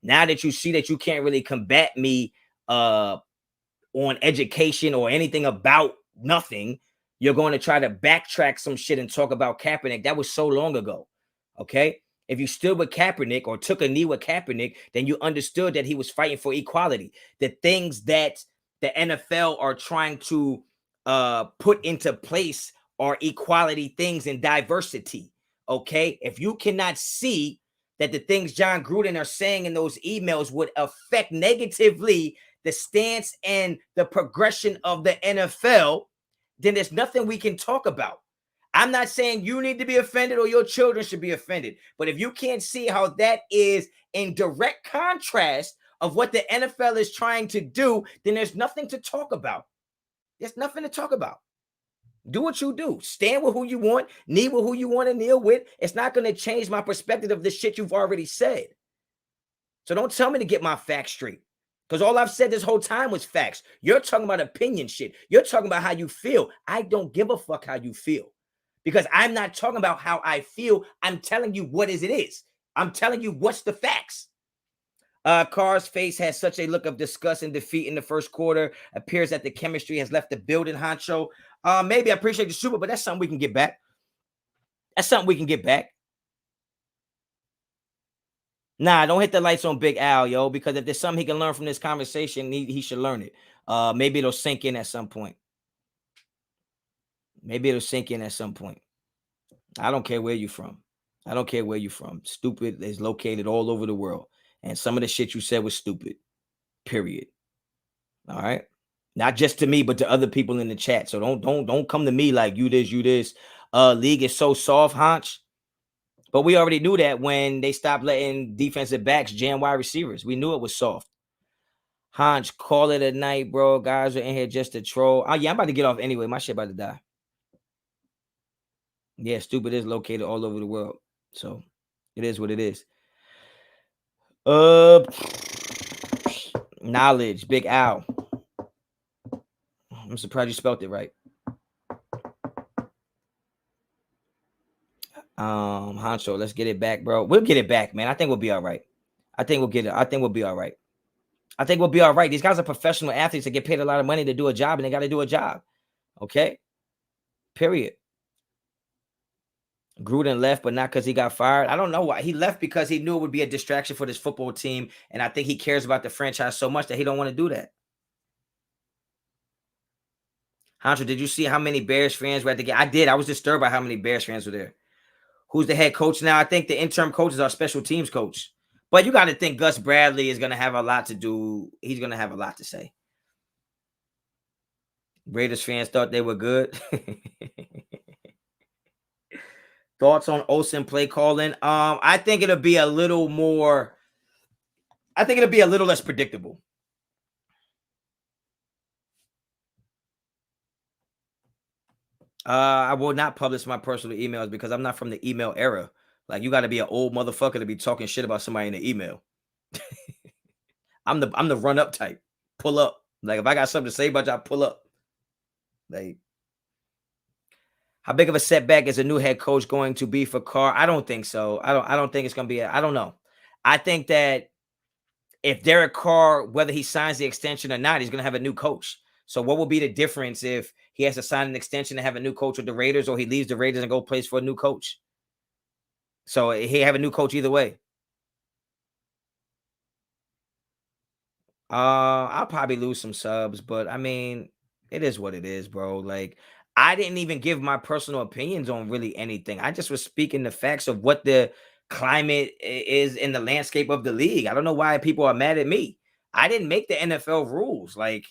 Now that you see that you can't really combat me on education or anything about nothing, you're going to try to backtrack some shit and talk about Kaepernick. That was so long ago. Okay. If you stood with Kaepernick or took a knee with Kaepernick, then you understood that he was fighting for equality. The things that the NFL are trying to put into place are equality things and diversity. Okay. If you cannot see that the things Jon Gruden are saying in those emails would affect negatively the stance and the progression of the NFL, then there's nothing we can talk about. I'm not saying you need to be offended or your children should be offended, but if you can't see how that is in direct contrast of what the NFL is trying to do, then there's nothing to talk about. There's nothing to talk about. Do what you do. Stand with who you want, knee with who you want to kneel with. It's not going to change my perspective of the shit you've already said. So don't tell me to get my facts straight. Because all I've said this whole time was facts. You're talking about opinion shit. You're talking about how you feel. I don't give a fuck how you feel. Because I'm not talking about how I feel. I'm telling you what it is. I'm telling you what's the facts. Carr's face has such a look of disgust and defeat in the first quarter. Appears that the chemistry has left the building, Honcho. Maybe I appreciate the super, but that's something we can get back. That's something we can get back. Nah, don't hit the lights on Big Al, yo, because if there's something he can learn from this conversation, he should learn it. Maybe it'll sink in at some point. Maybe it'll sink in at some point. I don't care where you're from. I don't care where you're from. Stupid is located all over the world. And some of the shit you said was stupid. Period. All right. Not just to me, but to other people in the chat. So don't come to me like you this. League is so soft, Honch. But we already knew that when they stopped letting defensive backs jam wide receivers. We knew it was soft. Honch, call it a night, bro. Guys are in here just to troll. Oh, yeah, I'm about to get off anyway. My shit about to die. Yeah, stupid is located all over the world. So it is what it is. Knowledge, Big Al. I'm surprised you spelled it right. Honcho, let's get it back, bro. We'll get it back, man. I think we'll be all right. I think we'll get it. I think we'll be all right. I think we'll be all right. These guys are professional athletes that get paid a lot of money to do a job, and they got to do a job. Okay? Period. Gruden left, but not because he got fired. I don't know why. He left because he knew it would be a distraction for this football team, and I think he cares about the franchise so much that he don't want to do that. Honcho, did you see how many Bears fans were at the game? I did. I was disturbed by how many Bears fans were there. Who's the head coach now? I think the interim coach is our special teams coach. But you got to think Gus Bradley is going to have a lot to do. He's going to have a lot to say. Raiders fans thought they were good. Thoughts on Olsen play calling? I think it'll be a little more. I think it'll be a little less predictable. I will not publish my personal emails because I'm not from the email era. Like, you got to be an old motherfucker to be talking shit about somebody in the email. I'm the run up type. Pull up. Like, if I got something to say about y'all, pull up. Like, how big of a setback is a new head coach going to be for Carr? I don't think so. I don't think it's going to be. I don't know. I think that if Derek Carr, whether he signs the extension or not, he's going to have a new coach. So what will be the difference if he has to sign an extension to have a new coach with the Raiders, or he leaves the Raiders and go plays for a new coach? So he have a new coach either way. I'll probably lose some subs, but I mean, it is what it is, bro. Like, I didn't even give my personal opinions on really anything. I just was speaking the facts of what the climate is in the landscape of the league. I don't know why people are mad at me. I didn't make the NFL rules. Like,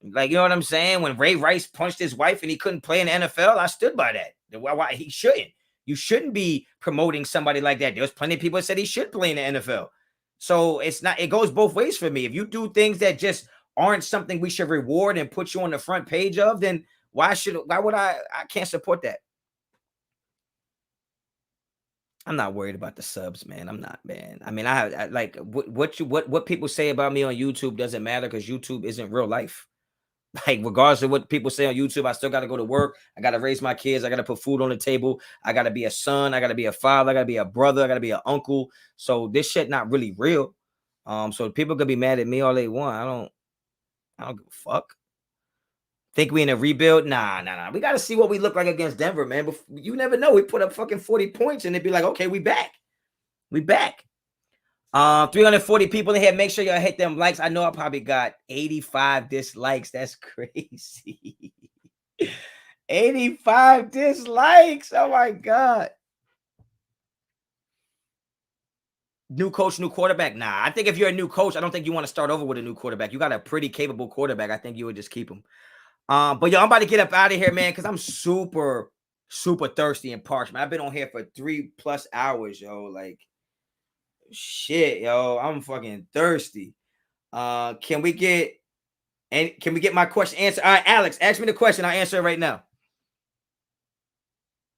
you know what I'm saying? When Ray Rice punched his wife and he couldn't play in the NFL, I stood by that. Why he shouldn't? You shouldn't be promoting somebody like that. There's plenty of people that said he should play in the NFL. So it's not, it goes both ways for me. If you do things that just aren't something we should reward and put you on the front page of, then why would I can't support that. I'm not worried about the subs, man. I'm not, man. I mean, I like what people say about me on YouTube doesn't matter because YouTube isn't real life. Like, regardless of what people say on YouTube, I still got to go to work. I got to raise my kids. I got to put food on the table. I got to be a son. I got to be a father. I got to be a brother. I got to be an uncle. So this shit not really real. So people could be mad at me all they want. I don't give a fuck. Think we in a rebuild? Nah. We got to see what we look like against Denver, man. But you never know. We put up fucking 40 points and it'd be like, okay, we back. We back. 340 people in here. Make sure y'all hit them likes. I know I probably got 85 dislikes. That's crazy. 85 dislikes. Oh my God. New coach, new quarterback. Nah, I think if you're a new coach, I don't think you want to start over with a new quarterback. You got a pretty capable quarterback. I think you would just keep him. But yo, I'm about to get up out of here, man, because I'm super thirsty and parched, man. I've been on here for 3+ hours, yo. Like, shit, yo. I'm fucking thirsty. Can we get my question answered? All right, Alex, ask me the question. I'll answer it right now.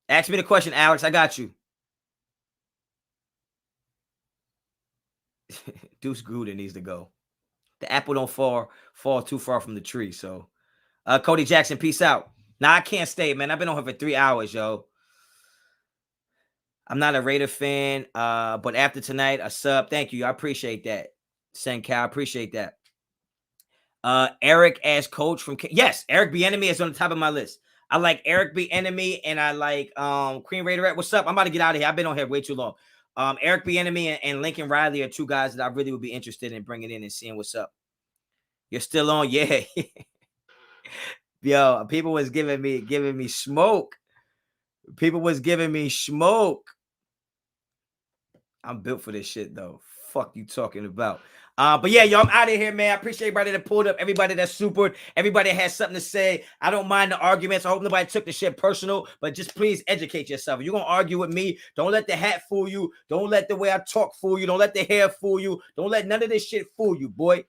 Ask me the question, Alex. I got you. Deuce Gruden needs to go. The apple don't fall too far from the tree. So, Cody Jackson, peace out. Nah, I can't stay, man. I've been on here for 3 hours, yo. I'm not a Raider fan, but after tonight, a sub. Thank you. I appreciate that. Senkai, I appreciate that. Eric as coach from yes, Eric Bieniemy is on the top of my list. I like Eric Bieniemy and I like Queen Raiderette. What's up? I'm about to get out of here. I've been on here way too long. Eric Bieniemy and Lincoln Riley are two guys that I really would be interested in bringing in and seeing what's up. You're still on, yeah. Yo, people was giving me smoke. People was giving me smoke. I'm built for this shit though. Fuck you talking about. But yeah, yo, I'm out of here, man. I appreciate everybody that pulled up, everybody that's super, everybody that has something to say. I don't mind the arguments. I hope nobody took the shit personal, but just please educate yourself. If you're gonna argue with me, don't let the hat fool you. Don't let the way I talk fool you. Don't let the hair fool you. Don't let none of this shit fool you, boy.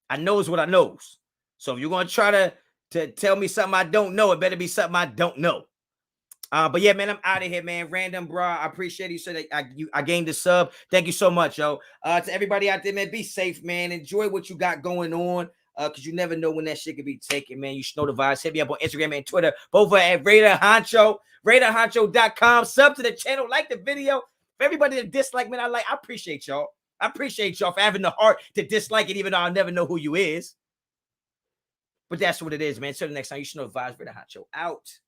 I knows what I knows. So if you're gonna try to tell me something I don't know, it better be something I don't know. But yeah, man, I'm out of here, man. Random, bro. I appreciate you. So that I gained the sub. Thank you so much, yo. To everybody out there, man, be safe, man. Enjoy what you got going on. Because you never know when that shit could be taken, man. You should know the vibes. Hit me up on Instagram and Twitter. Both are at Raider Honcho. RaiderHoncho.com. Sub to the channel. Like the video. For everybody that dislike, man, I appreciate y'all. I appreciate y'all for having the heart to dislike it, even though I'll never know who you is. But that's what it is, man. Until the next time, you should know the vibes. Raider Honcho out.